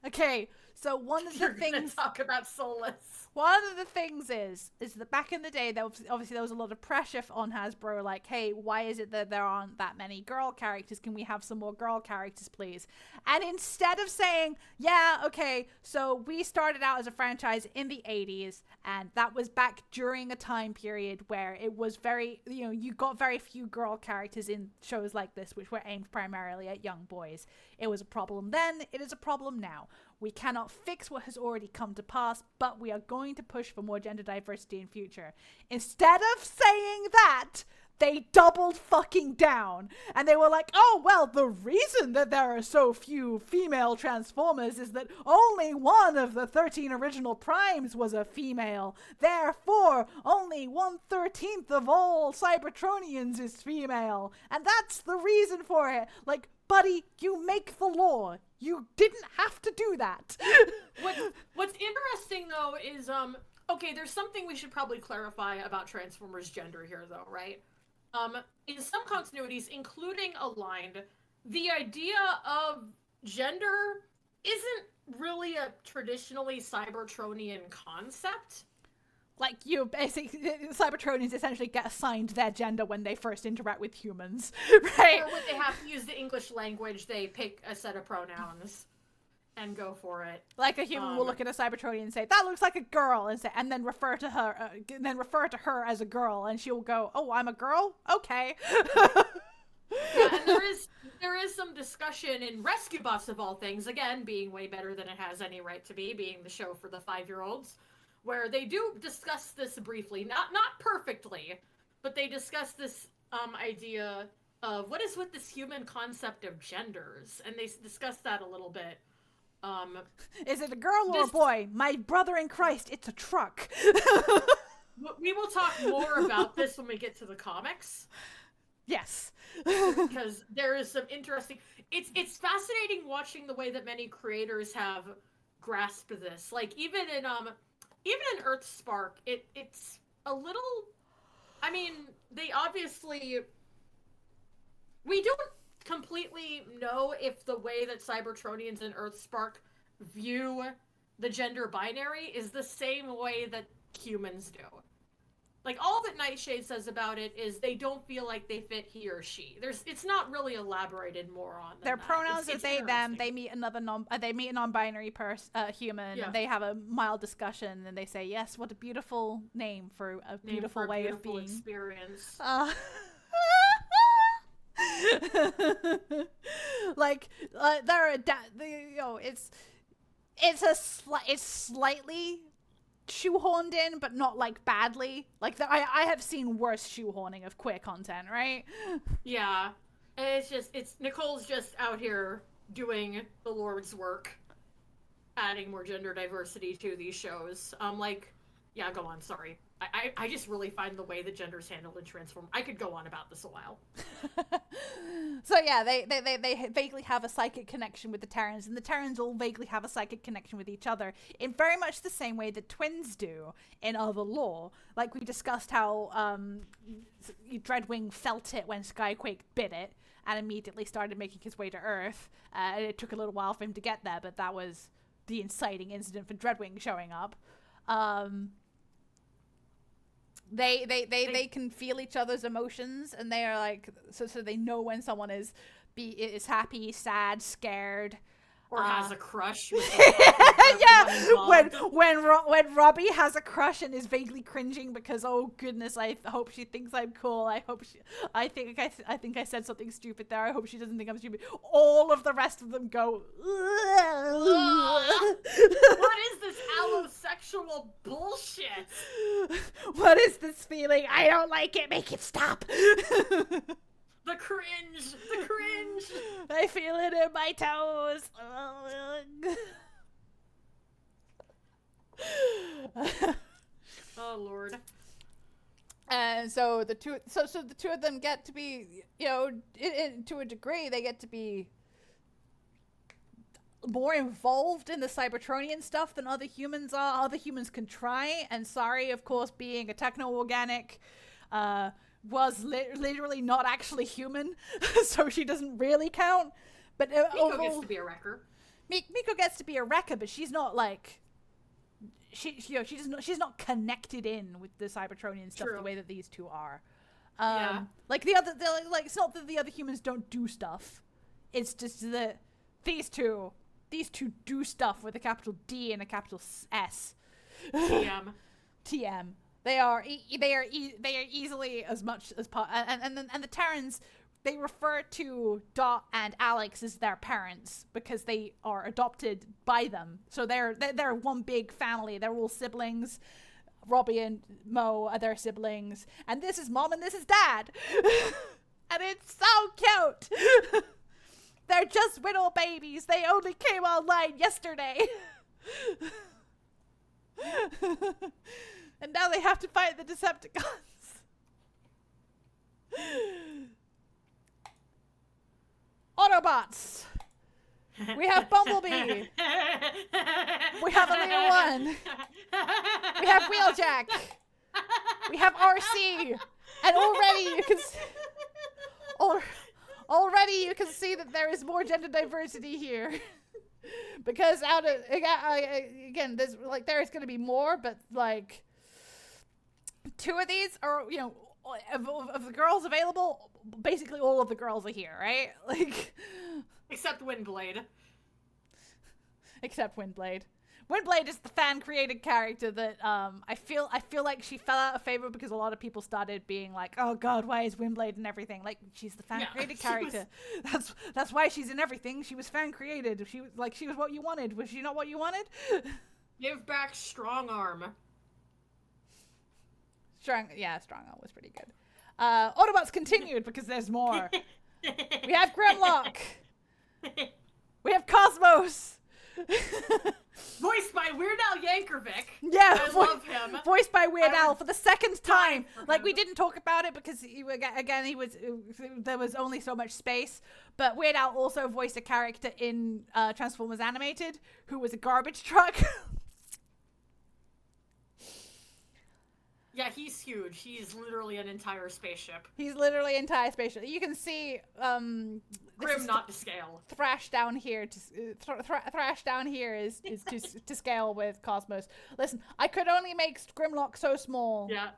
Okay, so one of the You're things. Gonna talk about Soulless. One of the things is that back in the day, obviously there was a lot of pressure on Hasbro, like, hey, why is it that there aren't that many girl characters? Can we have some more girl characters, please? And instead of saying, yeah, okay, so we started out as a franchise in the 80s, and that was back during a time period where it was very, you know, you got very few girl characters in shows like this, which were aimed primarily at young boys. It was a problem then, it is a problem now. We cannot fix what has already come to pass, but we are going to push for more gender diversity in future. Instead of saying that, they doubled fucking down. And they were like, oh, well, the reason that there are so few female Transformers is that only one of the 13 original primes was a female. Therefore, only 1/13 of all Cybertronians is female. And that's the reason for it. Like, buddy, you make the law. You didn't have to do that. What's interesting, though, is, okay, there's something we should probably clarify about Transformers gender here, though, right? In some continuities, including Aligned, the idea of gender isn't really a traditionally Cybertronian concept. Like, you basically, Cybertronians essentially get assigned their gender when they first interact with humans, right? Or when they have to use the English language, they pick a set of pronouns and go for it. Like, a human will look at a Cybertronian and say, "That looks like a girl," and then refer to her as a girl, and she'll go, "Oh, I'm a girl? Okay." Yeah, and there is some discussion in Rescue Bus of all things, again, being way better than it has any right to be, being the show for the 5-year-olds, where they do discuss this briefly, not perfectly, but they discuss this idea of what is with this human concept of genders, and they discuss that a little bit. Is it a girl or a boy? My brother in Christ, it's a truck. We will talk more about this when we get to the comics. Yes. Because there is some interesting... It's fascinating watching the way that many creators have grasped this. Like, even in Earthspark, it's a little... I mean, they obviously... We don't completely know if the way that Cybertronians in Earthspark view the gender binary is the same way that humans do. Like, all that Nightshade says about it is they don't feel like they fit he or she. It's not really elaborated more on their that. pronouns are they, them. They meet another they meet a non-binary human. Yeah. And they have a mild discussion, and they say, "Yes, what a beautiful name for a beautiful way of being." Experience. Like, there are it's slightly shoehorned in, but not like badly. Like, I have seen worse shoehorning of queer content, right? Yeah, and it's Nicole's just out here doing the Lord's work, adding more gender diversity to these shows. Yeah, go on. Sorry, I just really find the way the gender's handled in Transform. I could go on about this a while. So yeah, they vaguely have a psychic connection with the Terrans, and the Terrans all vaguely have a psychic connection with each other in very much the same way that twins do in other lore. Like, we discussed how Dreadwing felt it when Skyquake bit it and immediately started making his way to Earth. It took a little while for him to get there, but that was the inciting incident for Dreadwing showing up. They can feel each other's emotions, and they are like, so they know when someone is happy, sad, scared, or has a crush. Yeah, when Robbie has a crush and is vaguely cringing because, oh goodness, I hope she thinks I'm cool. I think I said something stupid there. I hope she doesn't think I'm stupid. All of the rest of them go, what is this allosexual bullshit? What is this feeling? I don't like it. Make it stop. The cringe! The cringe! I feel it in my toes. Oh Lord. And so the two of them get to be, to a degree, they get to be more involved in the Cybertronian stuff than other humans are. Other humans can try, and Sari, of course, being a techno-organic, was literally not actually human, so she doesn't really count. But Miko gets to be a wrecker. Miko gets to be a wrecker, but she's not like she's not connected in with the Cybertronian stuff. True. The way that these two are. Yeah. Like it's not that the other humans don't do stuff. It's just that these two do stuff with a capital D and a capital S. TM. TM. They are easily as much as and the Terrans, they refer to Dot and Alex as their parents because they are adopted by them. So they're one big family. They're all siblings. Robbie and Mo are their siblings, and this is Mom and this is Dad, and it's so cute. They're just little babies. They only came online yesterday. And now they have to fight the Decepticons. Autobots. We have Bumblebee. We have a little one. We have Wheeljack. We have RC. And already you can see that there is more gender diversity here. Because again, there's there's going to be more, but two of these are, of the girls available, basically all of the girls are here, right? Like, Except Windblade. except Windblade. Windblade is the fan-created character that I feel like she fell out of favor because a lot of people started being like, "Oh God, why is Windblade and everything?" Like, she's the fan-created character. That's why she's in everything. She was fan-created. She was what you wanted. Was she not what you wanted? Give back Strong Arm. Strong Arm was pretty good. Autobots continued because there's more. We have Grimlock. We have Cosmos. Voiced by Weird Al Yankovic. Yeah, I love him. Voiced by Weird Al for the second time. Like, we didn't talk about it because there was only so much space. But Weird Al also voiced a character in Transformers Animated who was a garbage truck. Yeah, he's huge. He's literally an entire spaceship. He's literally an entire spaceship. You can see Grim not to scale. Thrash down here Thrash down here is to scale with Cosmos. Listen, I could only make Grimlock so small. Yeah.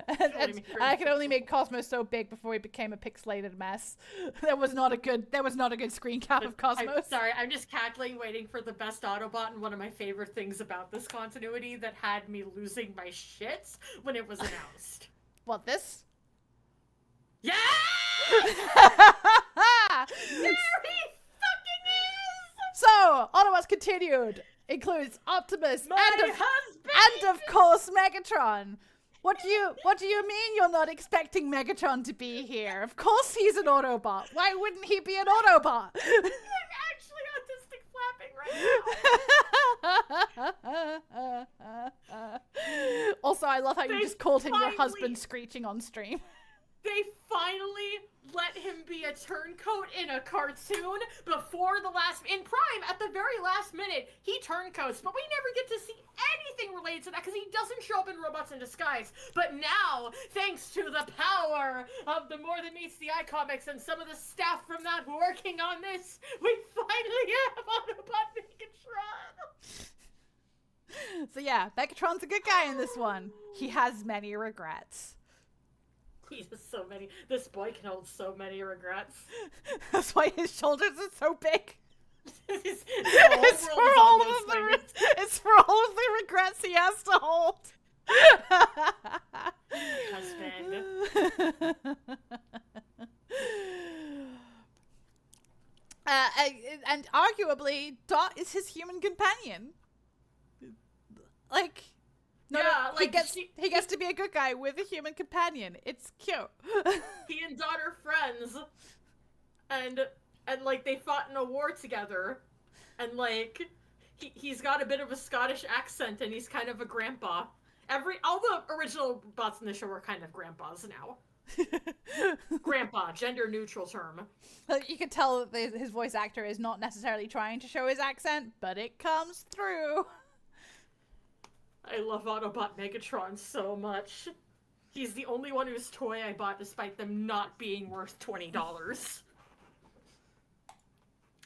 And I could only make Cosmos so big before he became a pixelated mess. There was not a good screen cap of Cosmos. I'm just cackling, waiting for the best Autobot, and one of my favorite things about this continuity that had me losing my shits when it was announced. What, this? Yeah! There he fucking is! So, Autobots continued. Includes Optimus and of course Megatron. What do you mean you're not expecting Megatron to be here? Of course he's an Autobot. Why wouldn't he be an Autobot? I'm actually autistic flapping right now. Also, I love how you just called him your husband screeching on stream. They finally let him be a turncoat in a cartoon before in Prime, at the very last minute, he turncoats, but we never get to see anything related to that because he doesn't show up in Robots in Disguise. But now, thanks to the power of the More Than Meets the Eye comics and some of the staff from that working on this, we finally have Autobot Megatron! So yeah, Megatron's a good guy in this one. He has many regrets. He has so many. This boy can hold so many regrets. That's why his shoulders are so big. It's for all of the regrets he has to hold. Husband. And arguably, Dot is his human companion. Like, no, yeah, he gets to be a good guy with a human companion. It's cute. He and Dot are friends, and like they fought in a war together, and like he's got a bit of a Scottish accent, and he's kind of a grandpa. All the original bots in the show are kind of grandpas now. Grandpa, gender neutral term. You can tell that his voice actor is not necessarily trying to show his accent, but it comes through. I love Autobot Megatron so much. He's the only one whose toy I bought despite them not being worth $20.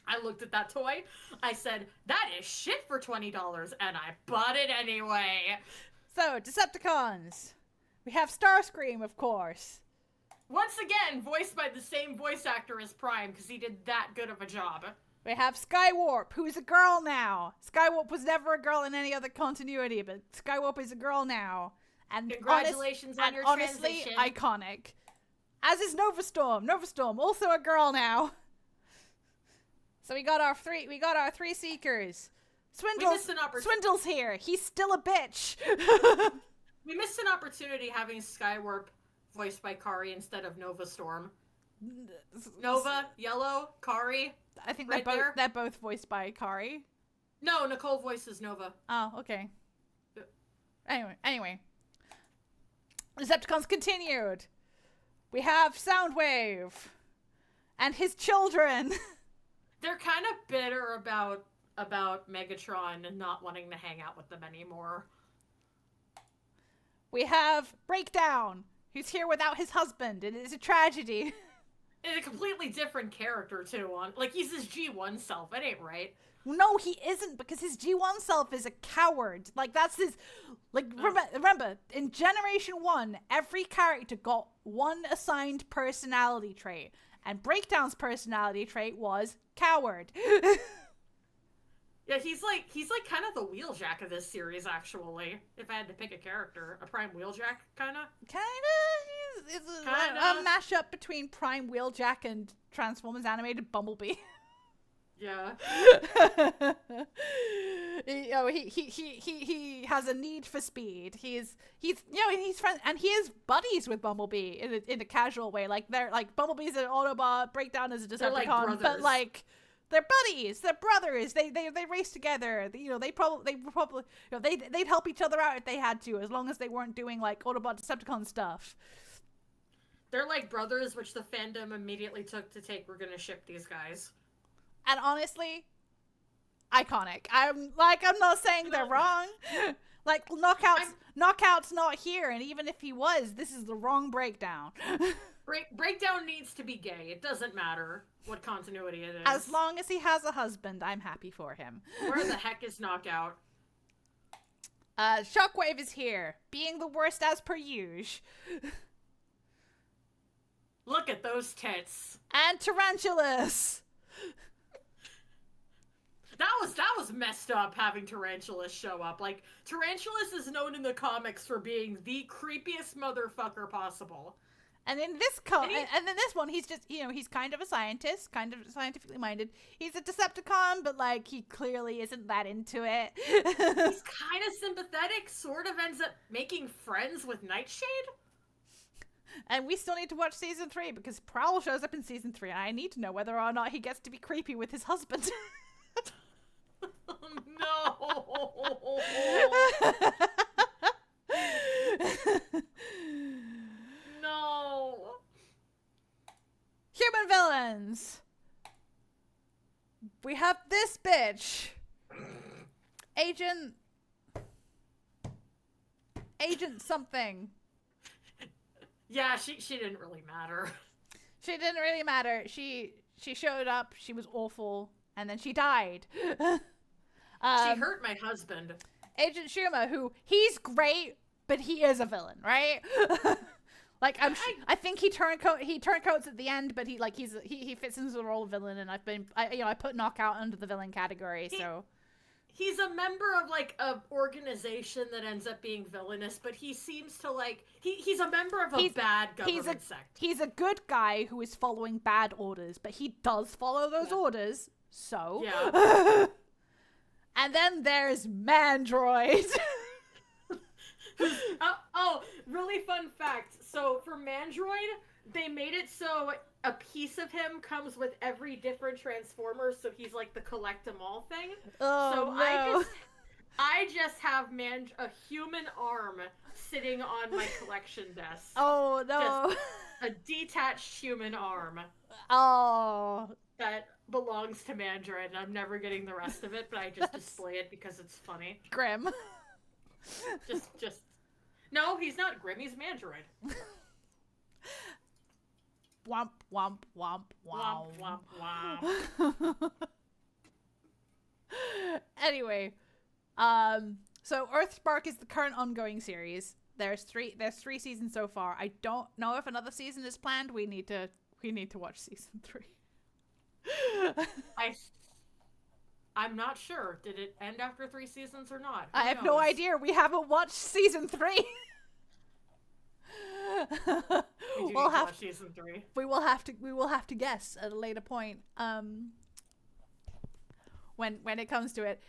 I looked at that toy, I said, that is shit for $20, and I bought it anyway. So, Decepticons. We have Starscream, of course. Once again, voiced by the same voice actor as Prime, because he did that good of a job. We have Skywarp, who's a girl now. Skywarp was never a girl in any other continuity, but Skywarp is a girl now. And congratulations on your honestly, transition. Iconic. As is Novastorm. Novastorm, also a girl now. So we got our three Seekers. Swindle's here. He's still a bitch. We missed an opportunity having Skywarp voiced by Kari instead of Novastorm. Nova, Yellow, Kari. I think they're both voiced by Kari. No, Nicole voices Nova. Oh, okay. Anyway. Decepticons continued. We have Soundwave. And his children. They're kind of bitter about Megatron and not wanting to hang out with them anymore. We have Breakdown, who's here without his husband. It is a tragedy. And a completely different character, too. Like, he's his G1 self. That ain't right. No, he isn't, because his G1 self is a coward. Like, that's his... Like, remember, in Generation 1, every character got one assigned personality trait. And Breakdown's personality trait was coward. Yeah, he's like kind of the Wheeljack of this series, actually. If I had to pick a character. A Prime Wheeljack, kind of? He's a mashup between Prime Wheeljack and Transformers animated Bumblebee. Yeah. He has a need for speed. He's friends, and he is buddies with Bumblebee in a casual way. Like, they're like, Bumblebee's an Autobot, Breakdown is a Decepticon, but like, they're buddies, they're brothers. They race together. They'd help each other out if they had to, as long as they weren't doing like Autobot Decepticon stuff. They're like brothers, which the fandom immediately took to take, we're gonna ship these guys. And honestly, iconic. I'm not saying they're wrong. Like, Knockout's not here, and even if he was, this is the wrong Breakdown. Breakdown needs to be gay. It doesn't matter what continuity it is. As long as he has a husband, I'm happy for him. Where the heck is Knockout? Shockwave is here, being the worst as per usual. Look at those tits. And Tarantulas. That was messed up, having Tarantulas show up. Like, Tarantulas is known in the comics for being the creepiest motherfucker possible. And in this one, he's just, he's kind of a scientist, kind of scientifically minded. He's a Decepticon, but like, he clearly isn't that into it. He's kind of sympathetic, sort of ends up making friends with Nightshade. And we still need to watch season 3, because Prowl shows up in season 3, and I need to know whether or not he gets to be creepy with his husband. No. No. Human villains. We have this bitch. Agent something. Yeah, she didn't really matter. She didn't really matter. She showed up, she was awful, and then she died. She hurt my husband. Agent Shuma, who, he's great, but he is a villain, right? Like, I think he turncoats at the end, but he fits into the role of villain, and I put Knockout under the villain category, so. He's a member of, like, an organization that ends up being villainous, but he seems to, like, he's a member of a bad government sect. He's a good guy who is following bad orders, but he does follow those orders, so. Yeah. And then there's Mandroid. Really fun fact. So, for Mandroid, they made it so a piece of him comes with every different Transformer, so he's like the collect-em-all thing. Oh, so no. I just have a human arm sitting on my collection desk. Oh, no. Just a detached human arm. Oh. That belongs to Mandroid, and I'm never getting the rest of it, but I just display it because it's funny. Grim. Just... No, he's not Grim, he's Mandroid. Womp, womp, womp, womp. Womp, womp, womp. Anyway, so Earthspark is the current ongoing series. There's three seasons so far. I don't know if another season is planned. We need to watch season 3. I'm not sure. Did it end after 3 seasons or not? I have no idea. We haven't watched season 3. We'll have watch season 3. We will have to guess at a later point. When it comes to it.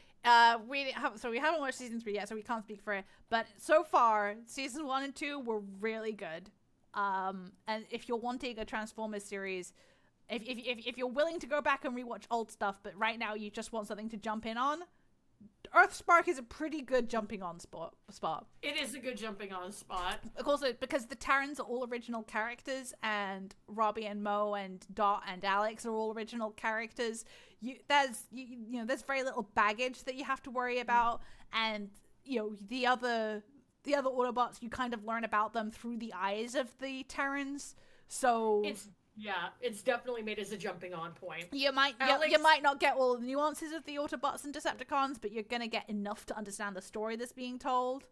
We haven't watched season 3 yet, so we can't speak for it. But so far, season 1 and 2 were really good. And if you're wanting a Transformers series, if you're willing to go back and rewatch old stuff, but right now you just want something to jump in on, Earthspark is a pretty good jumping on spot. It is a good jumping on spot. Also, because the Terrans are all original characters, and Robbie and Mo and Dot and Alex are all original characters. There's very little baggage that you have to worry about, and the other Autobots, you kind of learn about them through the eyes of the Terrans. So Yeah, it's definitely made as a jumping on point. You might Alex, you might not get all the nuances of the Autobots and Decepticons, but you're gonna get enough to understand the story that's being told.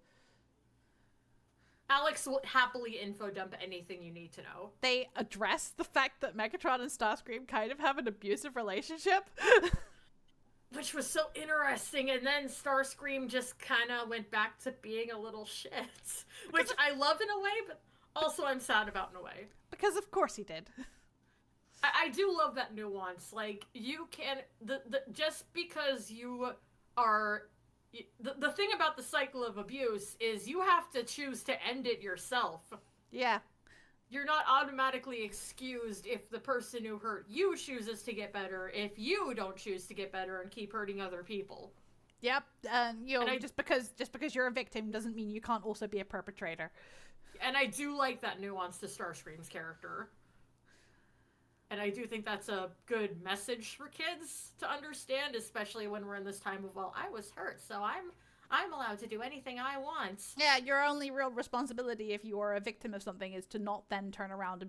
Alex will happily info dump anything you need to know. They address the fact that Megatron and Starscream kind of have an abusive relationship. Which was so interesting, and then Starscream just kind of went back to being a little shit. Which I love in a way, but also I'm sad about in a way. Because of course he did. I do love that nuance. Like, you can... just because you are... The thing about the cycle of abuse is you have to choose to end it yourself. Yeah. You're not automatically excused if the person who hurt you chooses to get better, if you don't choose to get better and keep hurting other people. Yep. Just because you're a victim doesn't mean you can't also be a perpetrator. And I do like that nuance to Starscream's character. And I do think that's a good message for kids to understand, especially when we're in this time of, well, I was hurt, so I'm allowed to do anything I want. Yeah, your only real responsibility if you are a victim of something is to not then turn around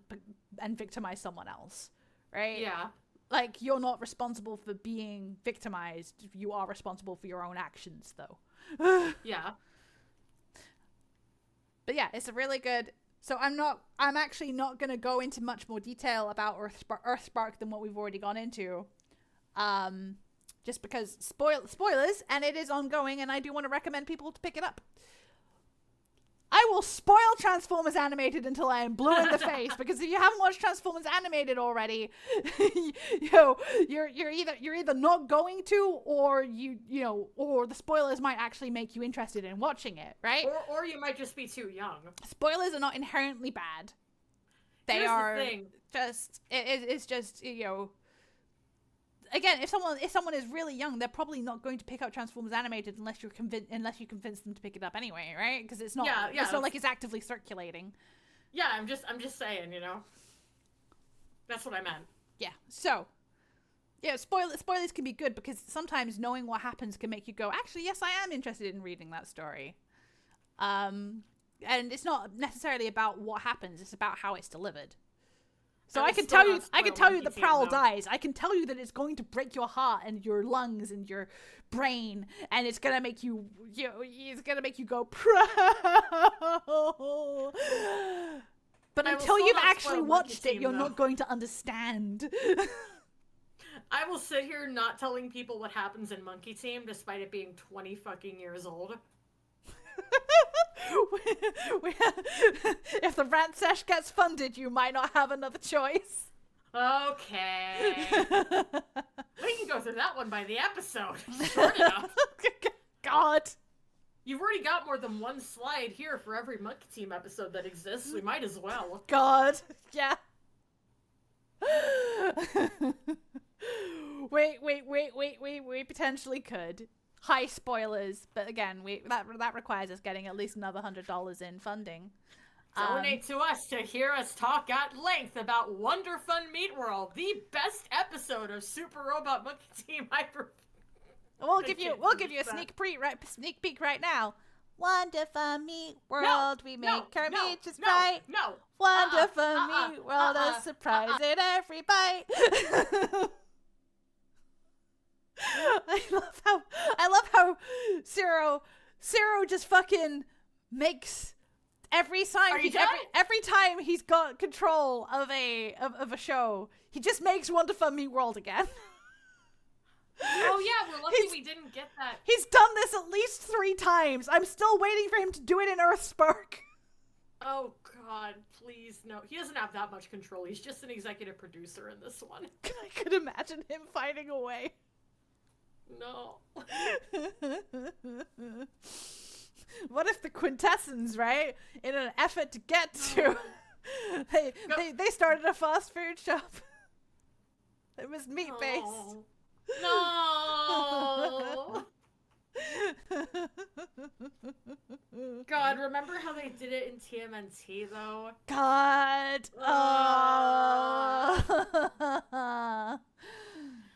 and victimize someone else, right? Yeah. Like, you're not responsible for being victimized. You are responsible for your own actions, though. Yeah. But yeah, it's a really good... So I'm actually not going to go into much more detail about Earthspark than what we've already gone into. Just because spoilers, and it is ongoing, and I do want to recommend people to pick it up. I will spoil Transformers Animated until I am blue in the face, because if you haven't watched Transformers Animated already, you're either not going to, or or the spoilers might actually make you interested in watching it, right? Or you might just be too young. Spoilers are not inherently bad. They are just it's just Again, if someone is really young, they're probably not going to pick up Transformers Animated unless you convince them to pick it up anyway, right? Because it's not it's not like it's actively circulating. Yeah, I'm just saying, That's what I meant. Yeah. So, yeah, spoilers can be good because sometimes knowing what happens can make you go, actually, yes, I am interested in reading that story. And it's not necessarily about what happens; it's about how it's delivered. So I can tell you that Prowl dies. I can tell you that it's going to break your heart and your lungs and your brain, and it's gonna make you, it's gonna make you go Prowl. But until you've actually watched it, you're not going to understand. I will sit here not telling people what happens in Monkey Team, despite it being 20 fucking years old. If the Rant Sesh gets funded, you might not have another choice. Okay. We can go through that one by the episode. Short enough. God. You've already got more than one slide here for every Monkey Team episode that exists. We might as well. God. Yeah. We potentially could. High spoilers, but again, that requires us getting at least another $100 in funding. Donate to us to hear us talk at length about Wonder Fun Meat World, the best episode of Super Robot Monkey Team Hyper. We'll give you a sneak peek right now. Wonderful Meat World, we make our meat just right. No. Wonderful Meat World, a surprise in every bite. I love how Zero just fucking makes every time he's got control of a show, he just makes Wonderful Meat World again. Oh yeah, we're lucky we didn't get that. He's done this at least 3 times. I'm still waiting for him to do it in Earthspark. Oh god, please no. He doesn't have that much control. He's just an executive producer in this one. I could imagine him finding a way. No. What if the Quintessence, right, in an effort to get to they started a fast food shop. It was meat based. No. God, remember how they did it in TMNT though? God.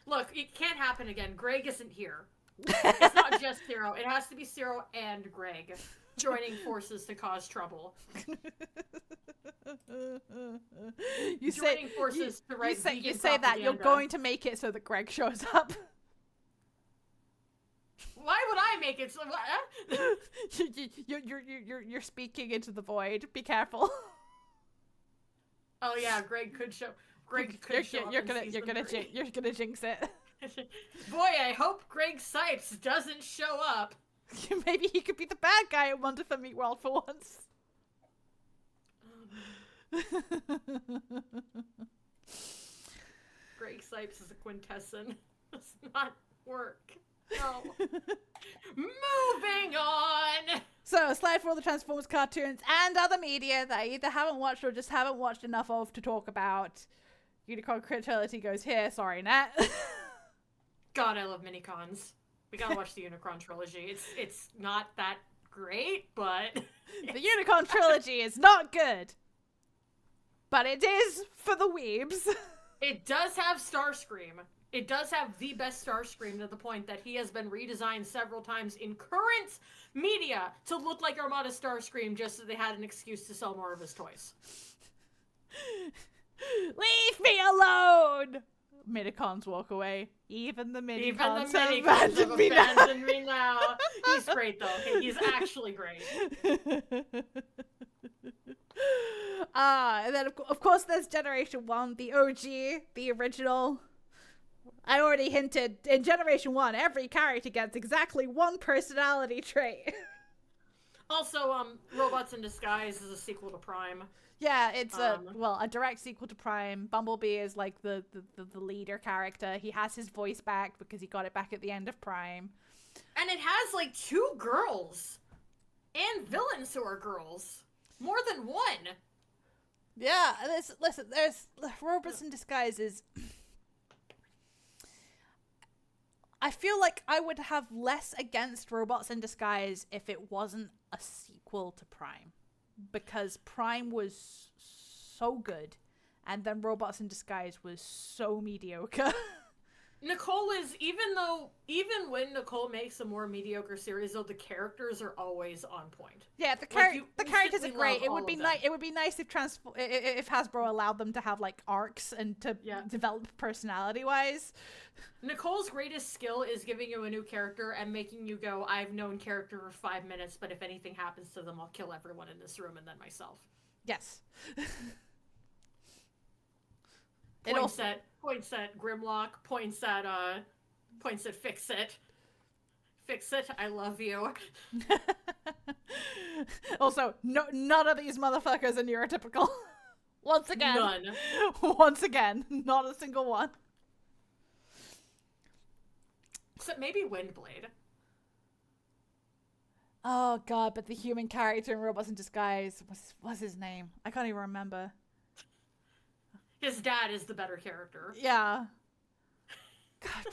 Look, it can't happen again. Greg isn't here. It's not just Zero. It has to be Zero and Greg joining forces to cause trouble. You Joining forces to write you vegan say that you're propaganda. going to make it so that Greg shows up. Why would I make it so? You're speaking into the void. Be careful. Oh yeah, Greg could show. Greg could show up in season 3. You're gonna jinx it. Boy, I hope Greg Sipes doesn't show up. Maybe he could be the bad guy in Wonder for Meat World for once. Greg Sipes is a quintessence. Does not work. No. Moving on. So, slide for all the Transformers cartoons and other media that I either haven't watched or just haven't watched enough of to talk about. Unicorn Trilogy goes here. Sorry, Nat. God, I love minicons. We gotta watch the Unicron trilogy. It's not that great, but The Unicorn Trilogy is not good. But it is for the weebs. it does have Starscream. It does have the best Starscream to the point that he has been redesigned several times in current media to look like Armada Starscream just so they had an excuse to sell more of his toys. Leave me alone! Minicons walk away. Even the minicons have abandoned me now. He's great though. He's actually great. And then of course there's Generation 1, the OG, the original. I already hinted, in Generation 1, every character gets exactly one personality trait. Also, Robots in Disguise is a sequel to Prime. Yeah, it's a direct sequel to Prime. Bumblebee is like the leader character. He has his voice back because he got it back at the end of Prime. And it has like 2 girls. And villains who are girls. More than one. Yeah, listen, there's Robots in Disguise is... I feel like I would have less against Robots in Disguise if it wasn't a sequel to Prime. Because Prime was so good, and then Robots in Disguise was so mediocre. Nicole is, even when Nicole makes a more mediocre series, though, the characters are always on point. Yeah, the characters are great. It would be nice. It would be nice if Hasbro allowed them to have like arcs and to develop personality wise. Nicole's greatest skill is giving you a new character and making you go, I've known character for 5 minutes, but if anything happens to them, I'll kill everyone in this room and then myself. Yes. Points at Grimlock, points at Fix It. Fix It, I love you. Also, none of these motherfuckers are neurotypical. Once again. None. Once again, not a single one. Except maybe Windblade. Oh god, but the human character in Robots in Disguise, what's his name? I can't even remember. His dad is the better character. Yeah. God,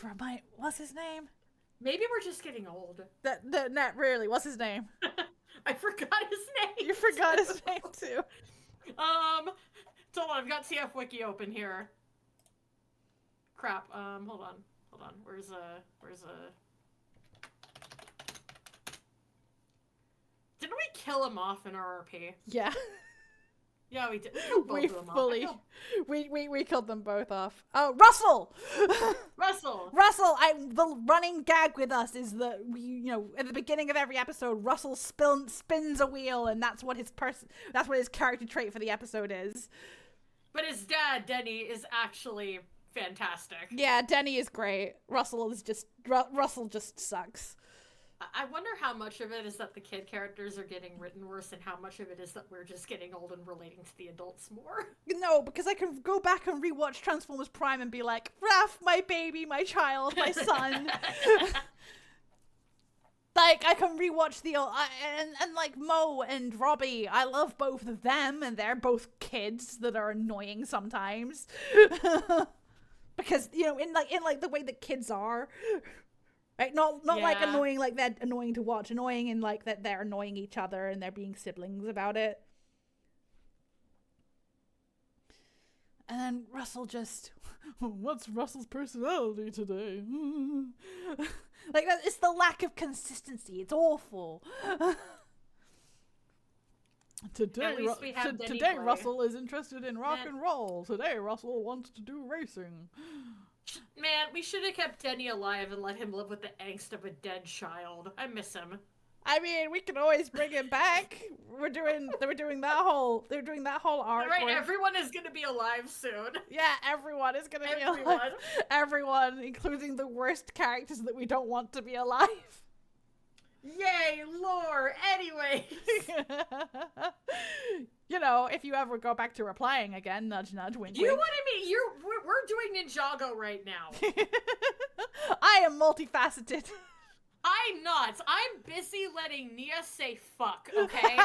what's his name? Maybe we're just getting old. Not really. What's his name? I forgot his name. You forgot his name too. Hold on, I've got TF Wiki open here. Crap. Hold on. Where's Didn't we kill him off in RRP? Yeah. Yeah, we did. We killed them both off. Oh, Russell! Russell! The running gag with us is that at the beginning of every episode, Russell spins a wheel, and that's what his character trait for the episode is. But his dad, Denny, is actually fantastic. Yeah, Denny is great. Russell just sucks. I wonder how much of it is that the kid characters are getting written worse and how much of it is that we're just getting old and relating to the adults more. No, because I can go back and rewatch Transformers Prime and be like, Raph, my baby, my child, my son. Like, I can rewatch and like Mo and Robbie, I love both of them, and they're both kids that are annoying sometimes. Because, in the way that kids are. Right, not like annoying like they're annoying to watch, annoying in like that they're annoying each other and they're being siblings about it. And then Russell just, what's Russell's personality today? Like it's the lack of consistency. It's awful. At least we have Denny today play. Russell is interested in rock and roll. Today Russell wants to do racing. Man, we should have kept Denny alive and let him live with the angst of a dead child. I miss him. I mean, we can always bring him back. They're doing that whole arc. Right, where, everyone is gonna be alive soon. yeah, everyone is gonna be alive. Everyone, including the worst characters that we don't want to be alive. Yay, lore! Anyways. You know, if you ever go back to replying again, nudge nudge, wink You wink. want to be? We're doing Ninjago right now. I am multifaceted. I'm not. I'm busy letting Nia say fuck, okay?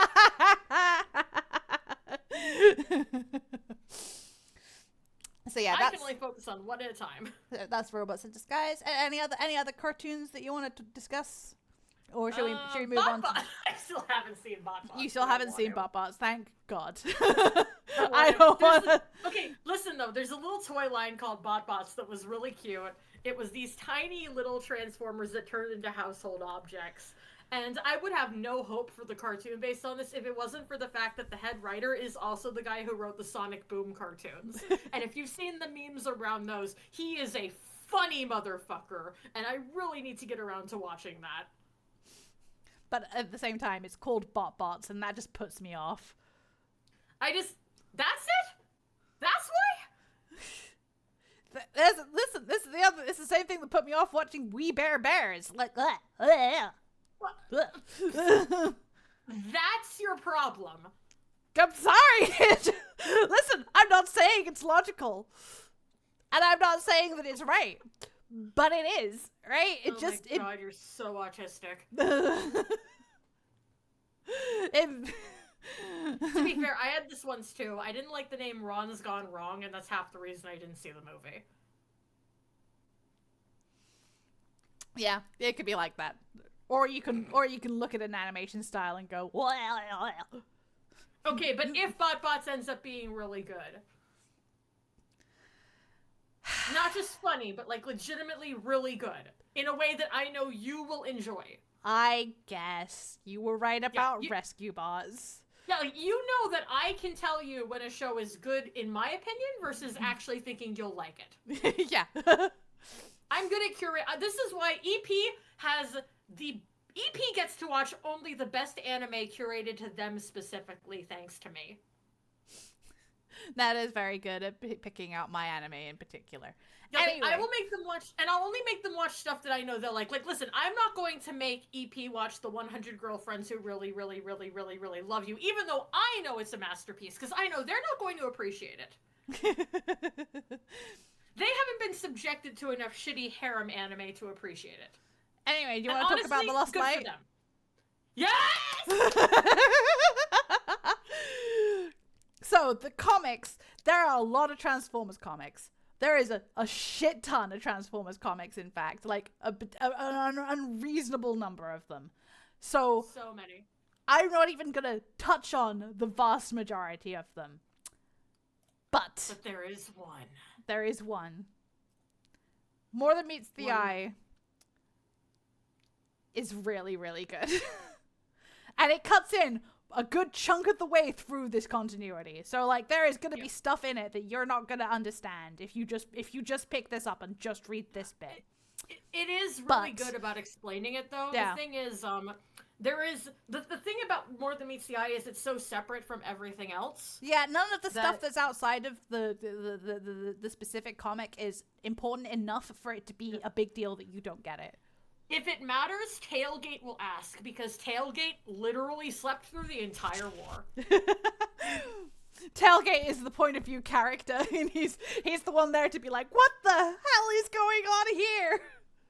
So yeah, I can only focus on one at a time. that's Robots in Disguise. Any other cartoons that you want to discuss? Or should we move on? I still haven't seen BotBots. You still haven't seen BotBots, thank God. I I don't want to. Okay, listen though, there's a little toy line called BotBots that was really cute. It was these tiny little transformers that turned into household objects. And I would have no hope for the cartoon based on this if it wasn't for the fact that the head writer is also the guy who wrote the Sonic Boom cartoons. And if you've seen the memes around those, he is a funny motherfucker. And I really need to get around to watching that. But at the same time, it's called BotBots, and that just puts me off. That's it? That's why? Listen, this is it's the same thing that put me off watching We Bare Bears. Like, That's your problem. I'm sorry. Listen, I'm not saying it's logical, and I'm not saying that it's right, but it is, right? My God, you're so autistic. To be fair, I had this once too. I didn't like the name Ron's Gone Wrong, and that's half the reason I didn't see the movie. Yeah, it could be like that. Or you can look at an animation style and go, well. Okay, but if BotBots ends up being really good. Not just funny, but like legitimately really good. In a way that I know you will enjoy. I guess you were right about Rescue Bots. Yeah, like, you know that I can tell you when a show is good, in my opinion, versus actually thinking you'll like it. Yeah. I'm good at curate. This is why EP gets to watch only the best anime curated to them specifically, thanks to me. That is very good at picking out my anime in particular. Yeah, anyway. I will make them watch, and I'll only make them watch stuff that I know they'll like. Like, listen, I'm not going to make EP watch the 100 Girlfriends Who Really, Really, Really, Really, Really Love You, even though I know it's a masterpiece, because I know they're not going to appreciate it. They haven't been subjected to enough shitty harem anime to appreciate it. Anyway, do you want to talk about The Lost Light? Yes! So, the comics, there are a lot of Transformers comics. There is a shit ton of Transformers comics, in fact. Like, an unreasonable number of them. So many. I'm not even going to touch on the vast majority of them. But there is one. There is one. More Than Meets the Eye is really, really good. And it cuts in a good chunk of the way through this continuity. So like there is going to be stuff in it that you're not going to understand if you just pick this up and just read this bit. It is really good about explaining it though. Yeah. The thing is there is the thing about More Than Meets the Eye is it's so separate from everything else. Yeah, none of the stuff that's outside of the specific comic is important enough for it to be a big deal that you don't get it. If it matters, Tailgate will ask, because Tailgate literally slept through the entire war. Tailgate is the point of view character, and he's the one there to be like, what the hell is going on here?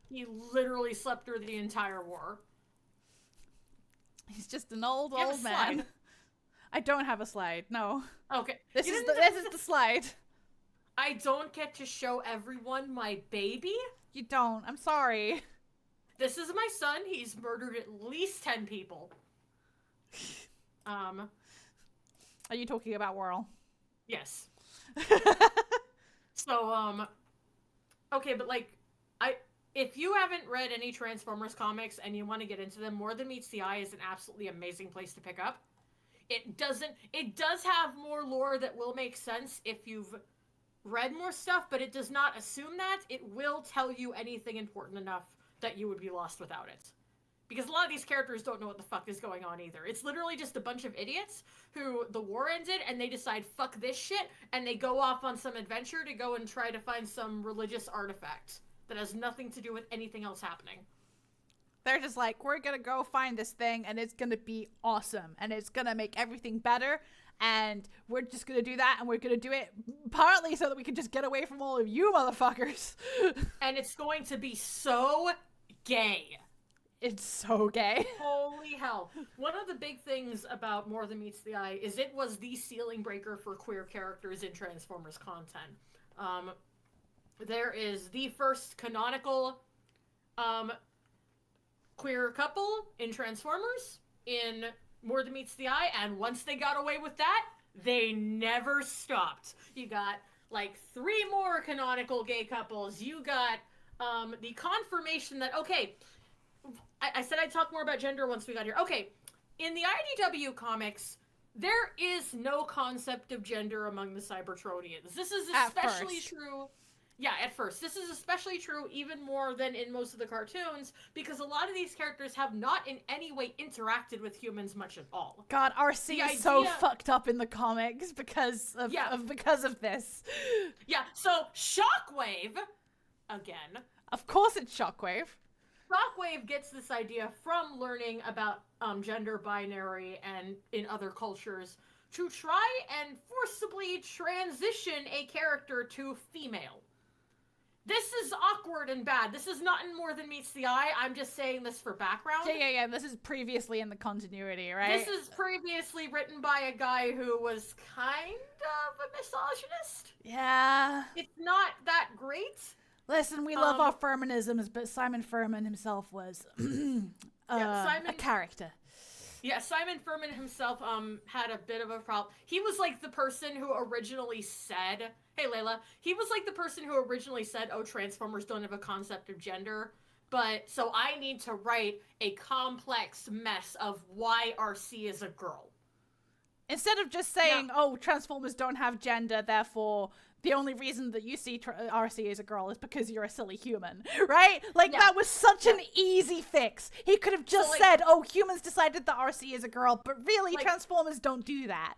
He literally slept through the entire war. He's just an old man. Slide? I don't have a slide, no. Okay. This is the slide. I don't get to show everyone my baby? You don't. I'm sorry. This is my son. He's murdered at least 10 people. Are you talking about Whirl? Yes. So, okay, but like, if you haven't read any Transformers comics and you want to get into them, More Than Meets the Eye is an absolutely amazing place to pick up. It does have more lore that will make sense if you've read more stuff, but it does not assume that. It will tell you anything important enough that you would be lost without it. Because a lot of these characters don't know what the fuck is going on either. It's literally just a bunch of idiots who the war ended and they decide, fuck this shit, and they go off on some adventure to go and try to find some religious artifact that has nothing to do with anything else happening. They're just like, we're gonna go find this thing and it's gonna be awesome and it's gonna make everything better, and we're just gonna do that, and we're gonna do it partly so that we can just get away from all of you motherfuckers. And it's going to be so gay. It's so gay. Holy hell. One of the big things about More Than Meets the Eye is it was the ceiling breaker for queer characters in Transformers content. There is the first canonical queer couple in Transformers in More Than Meets the Eye, and once they got away with that, they never stopped. You got like 3 more canonical gay couples. You got the confirmation that, okay, I said I'd talk more about gender once we got here. Okay, in the IDW comics, there is no concept of gender among the Cybertronians. This is especially true. Yeah, at first. This is especially true even more than in most of the cartoons, because a lot of these characters have not in any way interacted with humans much at all. God, RC is so fucked up in the comics because of this. Yeah, so Shockwave, again. Of course it's Shockwave. Shockwave gets this idea from learning about gender binary and in other cultures to try and forcibly transition a character to female. This is awkward and bad. This is not in More Than Meets the Eye. I'm just saying this for background. Yeah. This is previously in the continuity, right? This is previously written by a guy who was kind of a misogynist. Yeah. It's not that great. Listen, we love our feminisms, but Simon Furman himself was a character. Yeah, Simon Furman himself had a bit of a problem. He was like the person who originally said, hey Layla, he was like the person who originally said, oh, Transformers don't have a concept of gender, but so I need to write a complex mess of why RC is a girl. Instead of just saying, oh, Transformers don't have gender, therefore the only reason that you see RC as a girl is because you're a silly human, right? Like, that was such an easy fix. He could have just said, oh, humans decided that RC is a girl, but really, Transformers don't do that.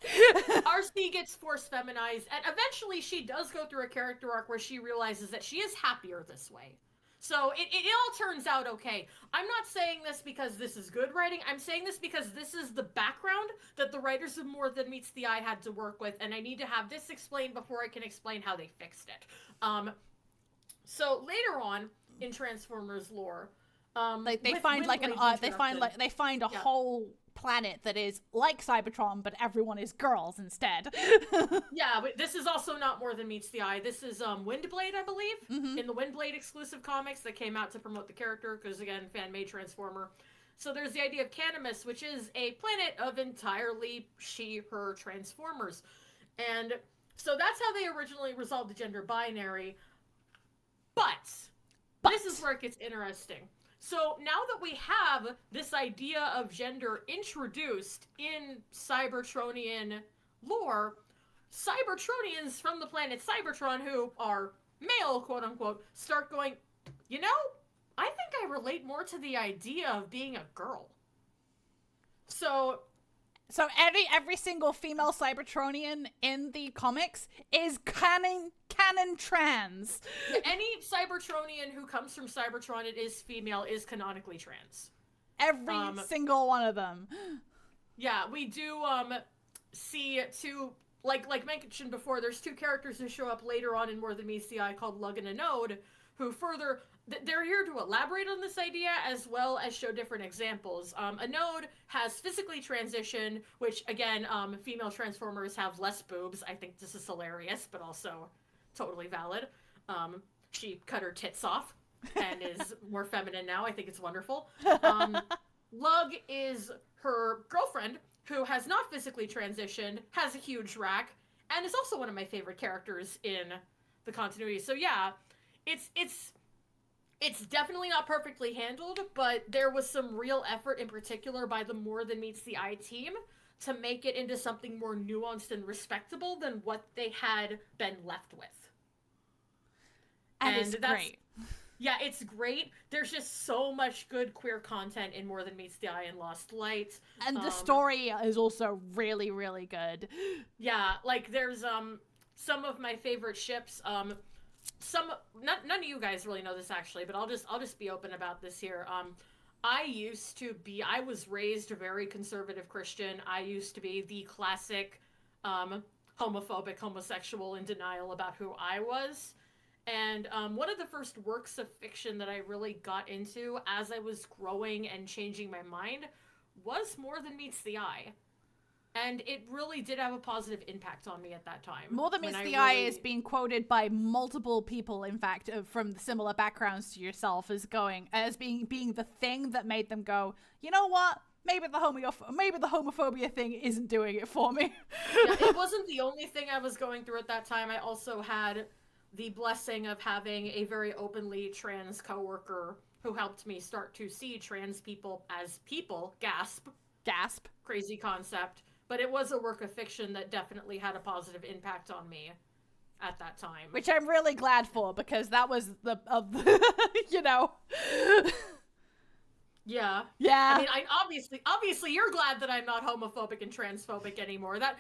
RC gets force feminized, and eventually she does go through a character arc where she realizes that she is happier this way. So it all turns out okay. I'm not saying this because this is good writing. I'm saying this because this is the background that the writers of More Than Meets the Eye had to work with, and I need to have this explained before I can explain how they fixed it. So later on in Transformers lore, they find a whole planet that is like Cybertron, but everyone is girls instead. Yeah, but this is also not More Than Meets the Eye. This is Windblade, I believe, in the Windblade exclusive comics that came out to promote the character, because again, fan-made Transformer. So there's the idea of Canimus, which is a planet of entirely she/her Transformers. And so that's how they originally resolved the gender binary. But this is where it gets interesting. So now that we have this idea of gender introduced in Cybertronian lore, Cybertronians from the planet Cybertron, who are male, quote unquote, start going, you know, I think I relate more to the idea of being a girl. So every single female Cybertronian in the comics is canon trans. Any Cybertronian who comes from Cybertron and is female is canonically trans. Every single one of them. Yeah, we do see two, like mentioned before, there's 2 characters who show up later on in More Than Meets the Eye called Lug and Anode, who further they're here to elaborate on this idea as well as show different examples. Anode has physically transitioned, which again, female Transformers have less boobs. I think this is hilarious, but also totally valid. She cut her tits off and is more feminine now. I think it's wonderful. Lug is her girlfriend, who has not physically transitioned, has a huge rack, and is also one of my favorite characters in the continuity. So yeah, it's definitely not perfectly handled, but there was some real effort in particular by the More Than Meets the Eye team to make it into something more nuanced and respectable than what they had been left with. And it's great. Yeah, it's great. There's just so much good queer content in More Than Meets the Eye and Lost Light. And the story is also really, really good. Yeah, like there's some of my favorite ships. None of you guys really know this actually, but I'll just be open about this here. I was raised a very conservative Christian. I used to be the classic homophobic homosexual in denial about who I was. And one of the first works of fiction that I really got into as I was growing and changing my mind was More Than Meets the Eye. And it really did have a positive impact on me at that time. More Than Meets the Eye is being quoted by multiple people, in fact, from similar backgrounds to yourself, as being the thing that made them go, you know what? Maybe the homophobia thing isn't doing it for me. Yeah, it wasn't the only thing I was going through at that time. I also had the blessing of having a very openly trans coworker who helped me start to see trans people as people. Gasp. Crazy concept. But it was a work of fiction that definitely had a positive impact on me at that time. Which I'm really glad for, because that was you know. Yeah. Yeah. I mean, obviously you're glad that I'm not homophobic and transphobic anymore. That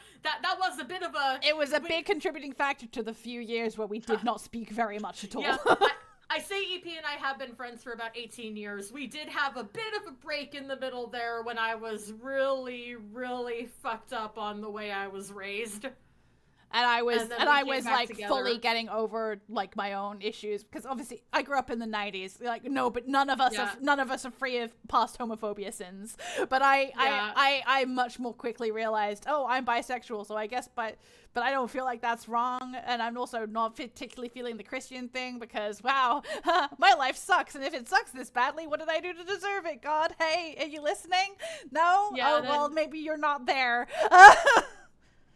was a bit of a... It was a big contributing factor to the few years where we did not speak very much at all. Yeah, I say EP and I have been friends for about 18 years. We did have a bit of a break in the middle there when I was really, really fucked up on the way I was raised. And I was like together. fully getting over like my own issues, because obviously I grew up in the 90s. Like, no, but none of us are free of past homophobia sins. But I much more quickly realized, oh, I'm bisexual, so I guess but I don't feel like that's wrong, and I'm also not particularly feeling the Christian thing, because wow, my life sucks, and if it sucks this badly, what did I do to deserve it? God, hey, are you listening? No? Yeah, well, maybe you're not there.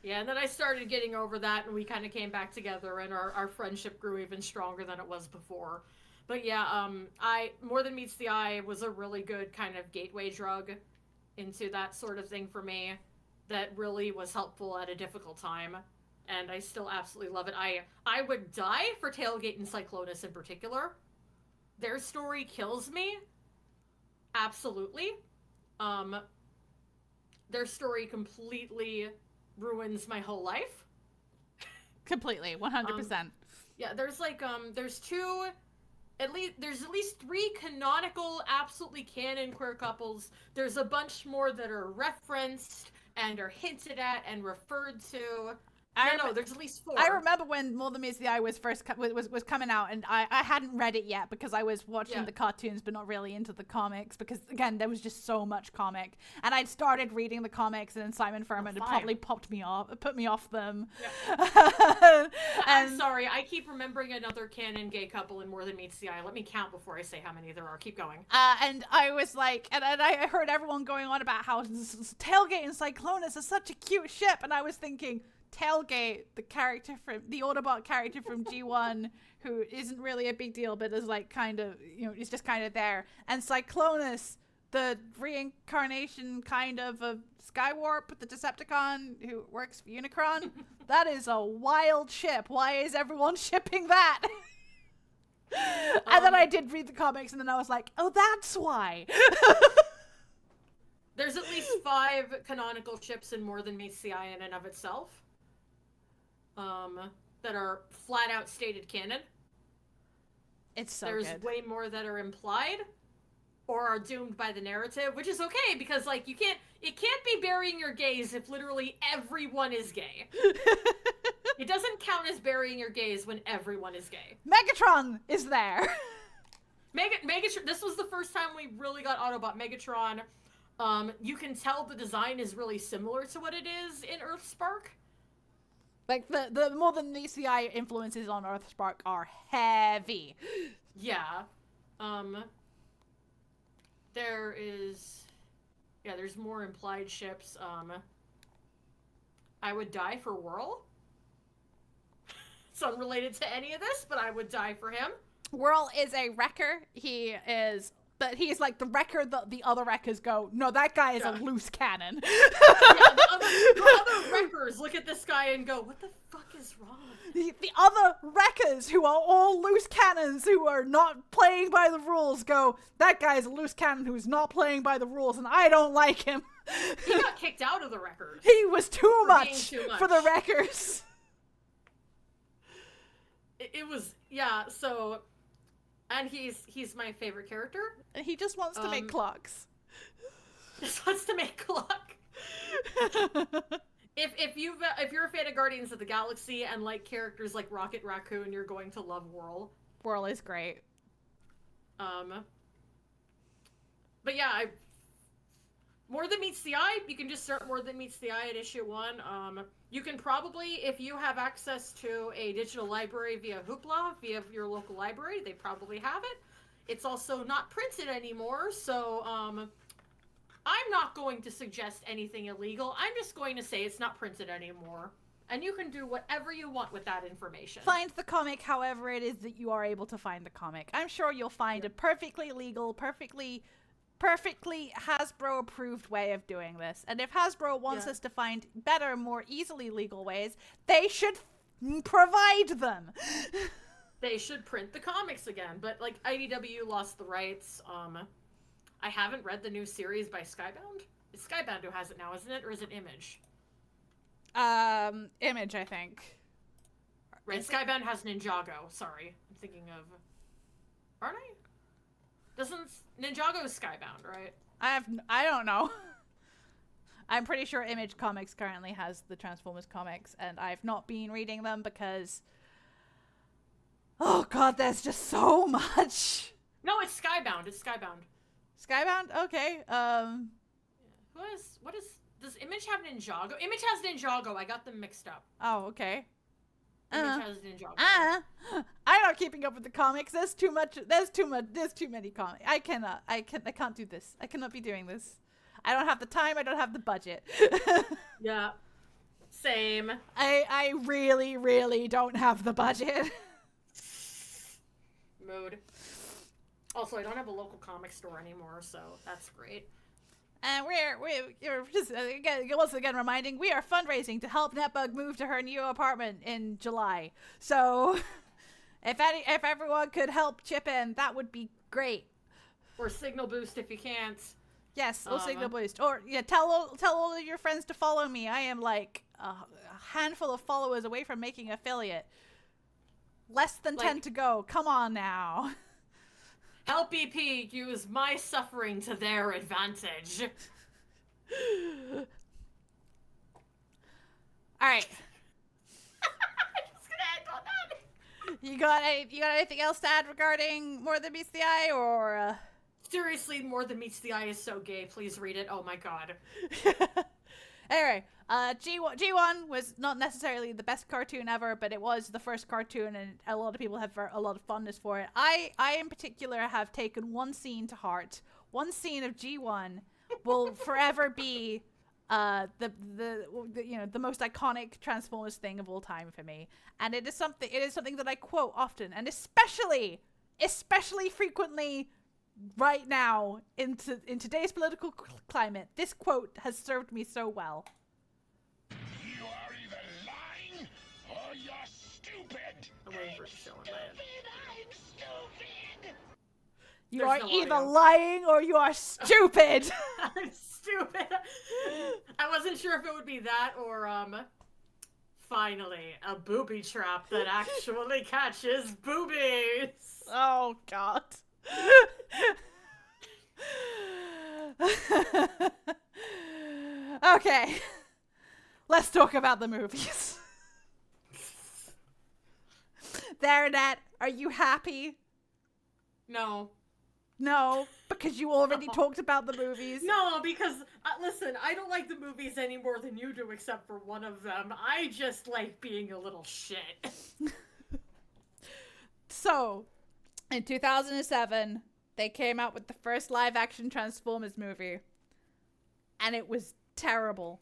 Yeah, and then I started getting over that, and we kind of came back together, and our friendship grew even stronger than it was before. But yeah, More Than Meets the Eye was a really good kind of gateway drug into that sort of thing for me that really was helpful at a difficult time, and I still absolutely love it. I would die for Tailgate and Cyclonus in particular. Their story kills me. Absolutely. Their story completely ruins my whole life. Completely, 100%. Yeah, there's like there's at least 3 canonical, absolutely canon queer couples. There's a bunch more that are referenced and are hinted at and referred to. There's at least 4. I remember when More Than Meets the Eye was first was coming out, and I hadn't read it yet because I was watching the cartoons but not really into the comics, because again there was just so much comic, and I'd started reading the comics, and then Simon Furman had probably put me off them. Yeah. I'm sorry, I keep remembering another canon gay couple in More Than Meets the Eye. Let me count before I say how many there are. Keep going. And I was like, and I heard everyone going on about how Tailgate and Cyclonus is such a cute ship, and I was thinking, Tailgate, the Autobot character from G1, who isn't really a big deal, but is like kind of, is just kind of there. And Cyclonus, the reincarnation kind of Skywarp, the Decepticon who works for Unicron. That is a wild ship. Why is everyone shipping that? And then I did read the comics, and then I was like, oh, that's why. There's at least 5 canonical ships in More Than Meets the Eye in and of itself. That are flat out stated canon. It's so There's good. way more that are implied or are doomed by the narrative, which is okay, because like it can't be burying your gays if literally everyone is gay. It doesn't count as burying your gays when everyone is gay. Megatron is there. Megatron, this was the first time we really got Autobot Megatron. You can tell the design is really similar to what it is in Earthspark. Like, the More Than Meets the Eye influences on Earthspark are heavy. Yeah. There's more implied ships. I would die for Whirl. It's unrelated to any of this, but I would die for him. Whirl is a wrecker. He is But he's like the wrecker. The other wreckers go, no, that guy is a loose cannon. The other wreckers look at this guy and go, what the fuck is wrong with him? The other wreckers, who are all loose cannons, who are not playing by the rules, go, that guy is a loose cannon who's not playing by the rules, and I don't like him. He got kicked out of the wreckers. He was too much too much for the wreckers. It was, yeah, so... And he's my favorite character. And he just wants to make clocks. Just wants to make clock. If you're a fan of Guardians of the Galaxy and like characters like Rocket Raccoon, you're going to love Whirl. Whirl is great. But yeah, More Than Meets the Eye, you can just start More Than Meets the Eye at issue 1. You can probably, if you have access to a digital library via Hoopla, via your local library, they probably have it. It's also not printed anymore, so I'm not going to suggest anything illegal. I'm just going to say it's not printed anymore. And you can do whatever you want with that information. Find the comic however it is that you are able to find the comic. I'm sure you'll find a perfectly legal, perfectly Hasbro approved way of doing this. And if Hasbro wants us to find better, more easily legal ways, they should provide them. They should print the comics again, but like IDW lost the rights. I haven't read the new series by Skybound. It's Skybound who has it now, isn't it? Or is it Image? Image, I think. Right, Skybound has Ninjago. Sorry. I'm thinking of... Aren't I? Doesn't... Ninjago is Skybound, right? I don't know. I'm pretty sure Image Comics currently has the Transformers comics, and I've not been reading them because... Oh god, there's just so much! No, it's Skybound. It's Skybound. Skybound? Okay, What is... Does Image have Ninjago? Image has Ninjago. I got them mixed up. Oh, okay. Image has Ninjago. I'm not keeping up with the comics. There's too many comics. I can't do this. I cannot be doing this. I don't have the time. I don't have the budget. Yeah. Same. I really, really don't have the budget. Mood. Also, I don't have a local comic store anymore, so that's great. And we're just once again reminding we are fundraising to help Netbug move to her new apartment in July. So if everyone could help chip in, that would be great. Or Signal Boost if you can't. Yes, or Signal Boost. Or yeah, tell all of your friends to follow me. I am like a handful of followers away from making affiliate. Less than 10 to go. Come on now. Help EP use my suffering to their advantage. Alright. Just gonna end on that. You got anything else to add regarding More Than Meets the Eye, or Seriously, More Than Meets the Eye is so gay. Please read it. Oh my god. Anyway, G1 was not necessarily the best cartoon ever, but it was the first cartoon, and a lot of people have a lot of fondness for it. I in particular have taken one scene to heart. One scene of G1 will forever be the most iconic Transformers thing of all time for me, and it is something that I quote often, and especially frequently. Right now, in today's political climate, this quote has served me so well. You are either lying or you're stupid. I'm waiting for it to show in my head. I'm stupid. You There's are no either audio. lying or you are stupid. I'm stupid. I wasn't sure if it would be that or, finally, a booby trap that actually catches boobies. Oh, God. Okay. Let's talk about the movies. There, Nat, are you happy? No. No, because you already talked about the movies. No, because, listen, I don't like the movies any more than you do, except for one of them. I just like being a little shit. So, in 2007, they came out with the first live-action Transformers movie. And it was terrible.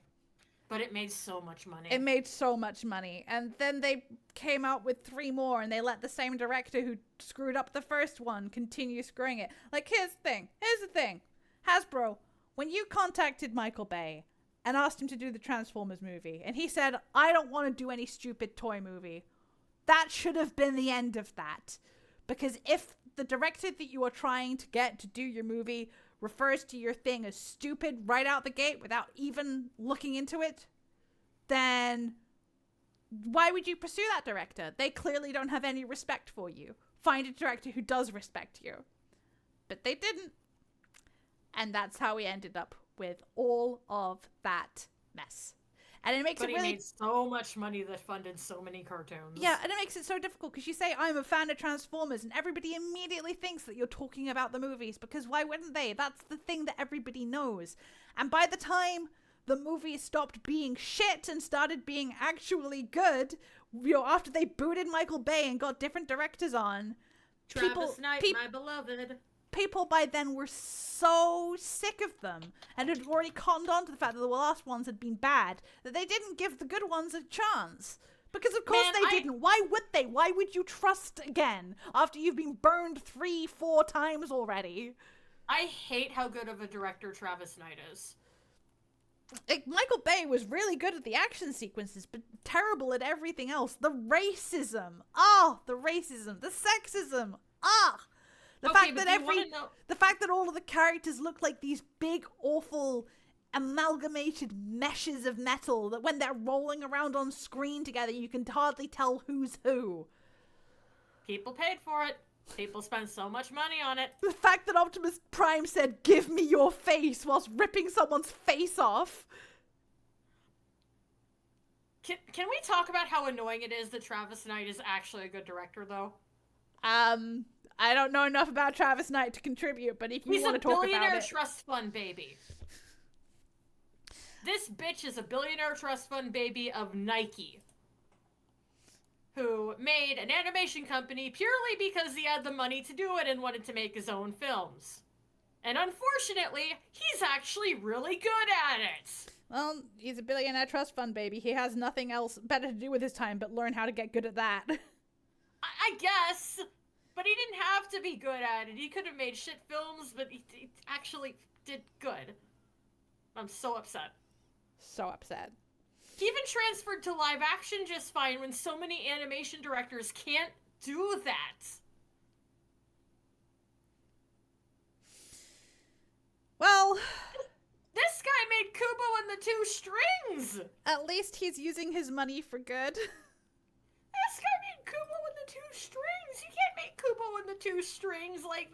But it made so much money. It made so much money. And then they came out with 3 more, and they let the same director who screwed up the first one continue screwing it. Like, here's the thing. Hasbro, when you contacted Michael Bay and asked him to do the Transformers movie, and he said, I don't want to do any stupid toy movie, that should have been the end of that. Because if the director that you are trying to get to do your movie refers to your thing as stupid right out the gate without even looking into it, then why would you pursue that director? They clearly don't have any respect for you. Find a director who does respect you. But they didn't. And that's how we ended up with all of that mess. And it makes but it he really... made so much money that funded so many cartoons. Yeah, and it makes it so difficult because you say, I'm a fan of Transformers, and everybody immediately thinks that you're talking about the movies, because why wouldn't they? That's the thing that everybody knows. And by the time the movies stopped being shit and started being actually good, you know, after they booted Michael Bay and got different directors on, Travis Knight, my beloved. people by then were so sick of them and had already cottoned on to the fact that the last ones had been bad that they didn't give the good ones a chance. Because of course they didn't. Why would they? Why would you trust again after you've been burned 3-4 times already? I hate how good of a director Travis Knight is. Like, Michael Bay was really good at the action sequences, but terrible at everything else. The racism. The racism. The sexism. The fact that all of the characters look like these big, awful, amalgamated meshes of metal that when they're rolling around on screen together, you can hardly tell who's who. People paid for it. People spent so much money on it. The fact that Optimus Prime said, "Give me your face," whilst ripping someone's face off. Can we talk about how annoying it is that Travis Knight is actually a good director, though? I don't know enough about Travis Knight to contribute, but if you want to talk about it... He's a billionaire trust fund baby. This bitch is a billionaire trust fund baby of Nike, who made an animation company purely because he had the money to do it and wanted to make his own films. And unfortunately, he's actually really good at it. Well, he's a billionaire trust fund baby. He has nothing else better to do with his time but learn how to get good at that. I guess... But he didn't have to be good at it. He could have made shit films, but he actually did good. I'm so upset. So upset. He even transferred to live action just fine when so many animation directors can't do that. Well... This guy made Kubo and the Two Strings! At least he's using his money for good. This guy made Kubo and the Two Strings! You can't make Kubo and the Two Strings like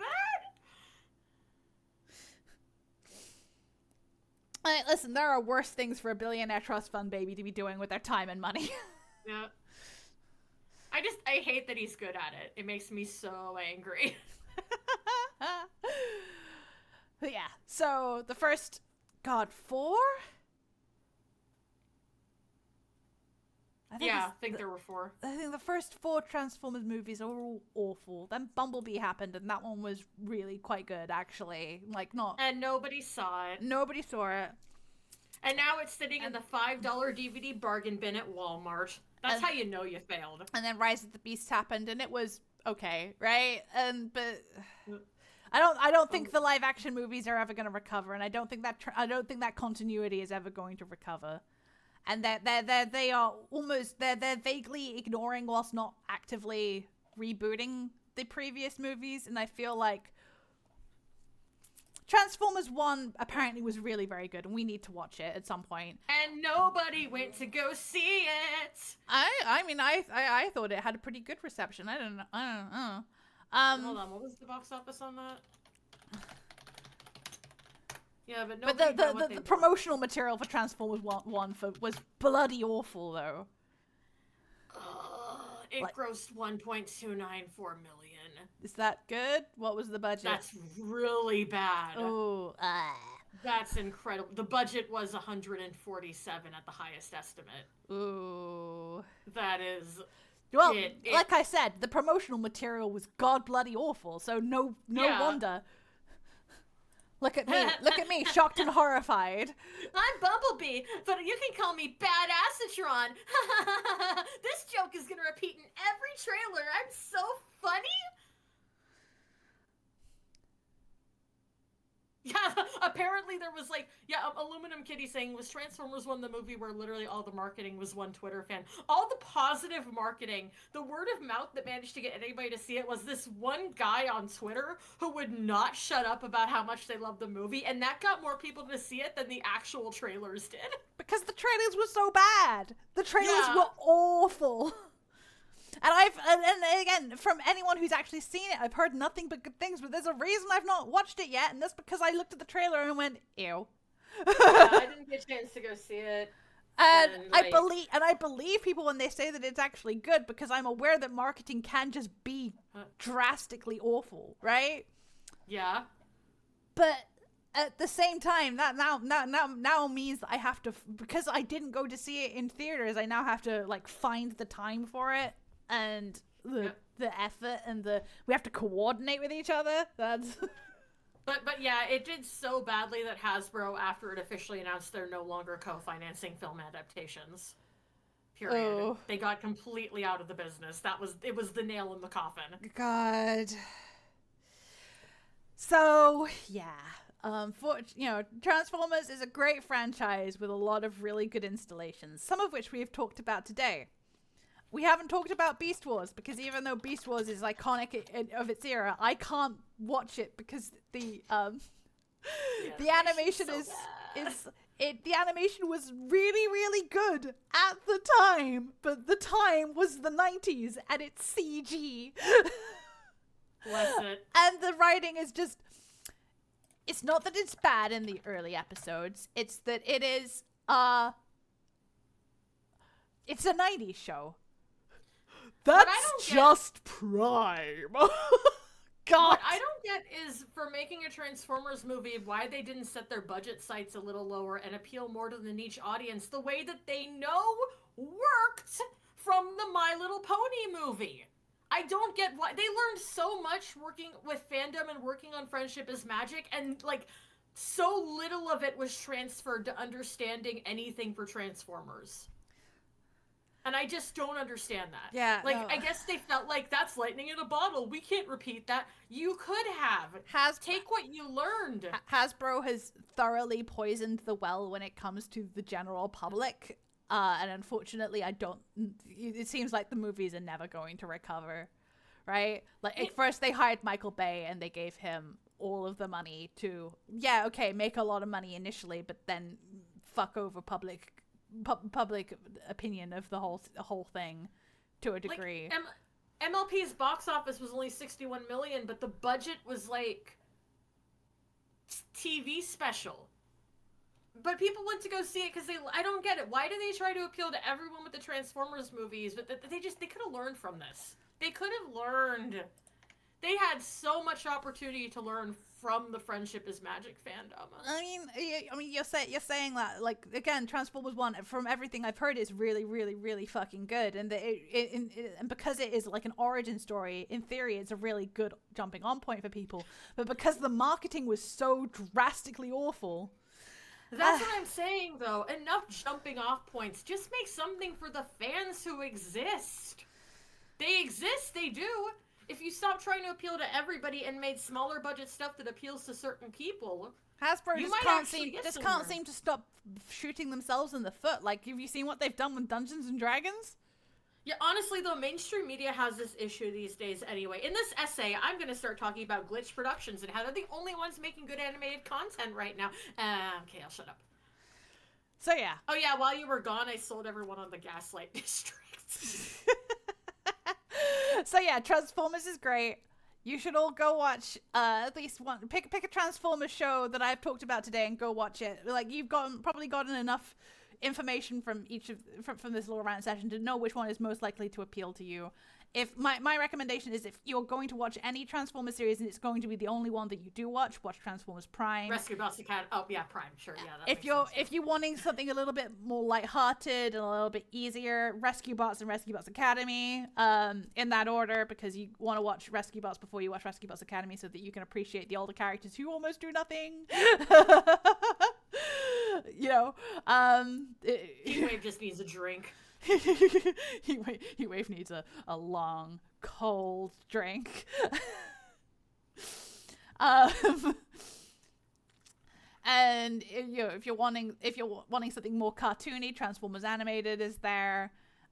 that! Listen, there are worse things for a billionaire trust fund baby to be doing with their time and money. Yeah. I hate that he's good at it. It makes me so angry. But yeah, so the first, 4? I think there were 4. I think the first 4 Transformers movies are all awful. Then Bumblebee happened, and that one was really quite good, actually. Like, not... And nobody saw it. Nobody saw it. And now it's sitting in the $5 DVD bargain bin at Walmart. That's how you know you failed. And then Rise of the Beasts happened, and it was okay, right? But I don't think the live action movies are ever going to recover, and I don't think that continuity is ever going to recover. And they are almost they're vaguely ignoring whilst not actively rebooting the previous movies, and I feel like Transformers 1 apparently was really very good, and we need to watch it at some point. And nobody went to go see it. I mean I thought it had a pretty good reception. I don't know. Hold on, what was the box office on that? Yeah, but the promotional material for Transformers 1 was bloody awful, though. It grossed 1.294 million. Is that good? What was the budget? That's really bad. Oh, that's incredible. The budget was 147 at the highest estimate. Ooh. That is... Well, like I said, the promotional material was god bloody awful, so no wonder. Look at me, shocked and horrified. I'm Bumblebee, but you can call me Badassatron. This joke is gonna repeat in every trailer. I'm so funny. Yeah, apparently there was Aluminum Kitty saying, was Transformers 1 the movie where literally all the marketing was one Twitter fan? All the positive marketing, the word of mouth that managed to get anybody to see it was this one guy on Twitter who would not shut up about how much they loved the movie, and that got more people to see it than the actual trailers did. Because the trailers were so bad. The trailers were awful. And again, from anyone who's actually seen it, I've heard nothing but good things, but there's a reason I've not watched it yet, and that's because I looked at the trailer and went, ew. Yeah, I didn't get a chance to go see it. And I believe people when they say that it's actually good, because I'm aware that marketing can just be drastically awful, right? Yeah. But at the same time, that now means that I have to, because I didn't go to see it in theaters, I now have to find the time for it. And the effort and we have to coordinate with each other. That's But yeah, it did so badly that Hasbro, after it officially announced they're no longer co-financing film adaptations. Period. Oh. They got completely out of the business. It was the nail in the coffin. God. So yeah. Transformers is a great franchise with a lot of really good installations, some of which we have talked about today. We haven't talked about Beast Wars, because even though Beast Wars is iconic of its era, I can't watch it because the animation the animation was really, really good at the time, but the time was the 90s and it's CG. Bless it. And the writing is just, it's not that it's bad in the early episodes, it's that it is it's a 90s show. That's just prime. God. What I don't get is, for making a Transformers movie, why they didn't set their budget sights a little lower and appeal more to the niche audience the way that they know worked from the My Little Pony movie. I don't get why. They learned so much working with fandom and working on Friendship is Magic, and so little of it was transferred to understanding anything for Transformers. And I just don't understand that. Yeah. I guess they felt like that's lightning in a bottle. We can't repeat that. You could have. Take what you learned. Hasbro has thoroughly poisoned the well when it comes to the general public. And unfortunately, it seems like the movies are never going to recover. Right? At first they hired Michael Bay and they gave him all of the money to, make a lot of money initially, but then fuck over public opinion of the whole thing to a degree. MLP's box office was only 61 million, but the budget was TV special. But people went to go see it because I don't get it. Why do they try to appeal to everyone with the Transformers movies? But they could have learned from this. They could have learned. They had so much opportunity to learn from the Friendship is Magic fandom. I mean, you're saying that, again, Transformers 1, from everything I've heard, is really, really, really fucking good, and and because it is an origin story, in theory, it's a really good jumping on point for people. But because the marketing was so drastically awful, that's what I'm saying, though. Enough jumping off points. Just make something for the fans who exist. They exist. They do. If you stop trying to appeal to everybody and made smaller budget stuff that appeals to certain people, Hasbro just can't seem to stop shooting themselves in the foot. Have you seen what they've done with Dungeons and Dragons? Yeah, honestly, though, mainstream media has this issue these days anyway. In this essay, I'm going to start talking about Glitch Productions and how they're the only ones making good animated content right now. Okay, I'll shut up. So, yeah. Oh, yeah, while you were gone, I sold everyone on the Gaslight District. So yeah, Transformers is great. You should all go watch at least one. Pick a Transformers show that I've talked about today and go watch it. You've probably gotten enough information from from this little rant session to know which one is most likely to appeal to you. if my recommendation is, if you're going to watch any Transformers series and it's going to be the only one that you do watch Transformers Prime. Rescue Bots Academy. Oh yeah, Prime. Sure, yeah. That If makes you're sense. if you're wanting something a little bit more lighthearted and a little bit easier, Rescue Bots and Rescue Bots Academy, in that order, because you want to watch Rescue Bots before you watch Rescue Bots Academy, so that you can appreciate the older characters who almost do nothing. You know, Heatwave just needs a drink. Heatwave needs a long, cold drink. And if you're wanting something more cartoony, Transformers Animated is there.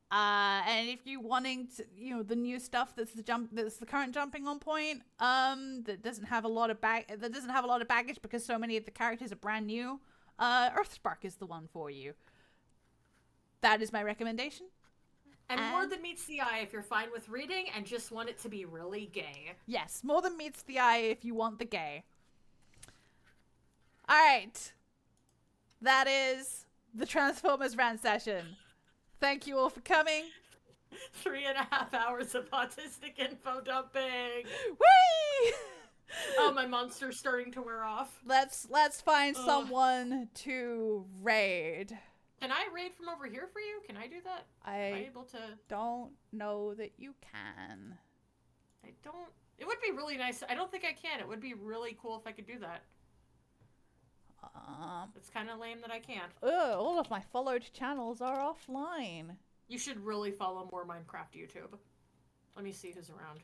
And if you're wanting to, the new stuff that's the current jumping on point, that doesn't have a lot of baggage because so many of the characters are brand new, Earthspark is the one for you. That is my recommendation. And More Than Meets the Eye if you're fine with reading and just want it to be really gay. Yes, More Than Meets the Eye if you want the gay. Alright. That is the Transformers rant session. Thank you all for coming. 3.5 hours of autistic info dumping. Whee! Oh, my monster's starting to wear off. Let's find someone to raid. Can I raid from over here for you? Can I do that? Am I able to? Don't know that you can. I don't. It would be really nice. I don't think I can. It would be really cool if I could do that. It's kind of lame that I can't. All of my followed channels are offline. You should really follow more Minecraft YouTube. Let me see who's around.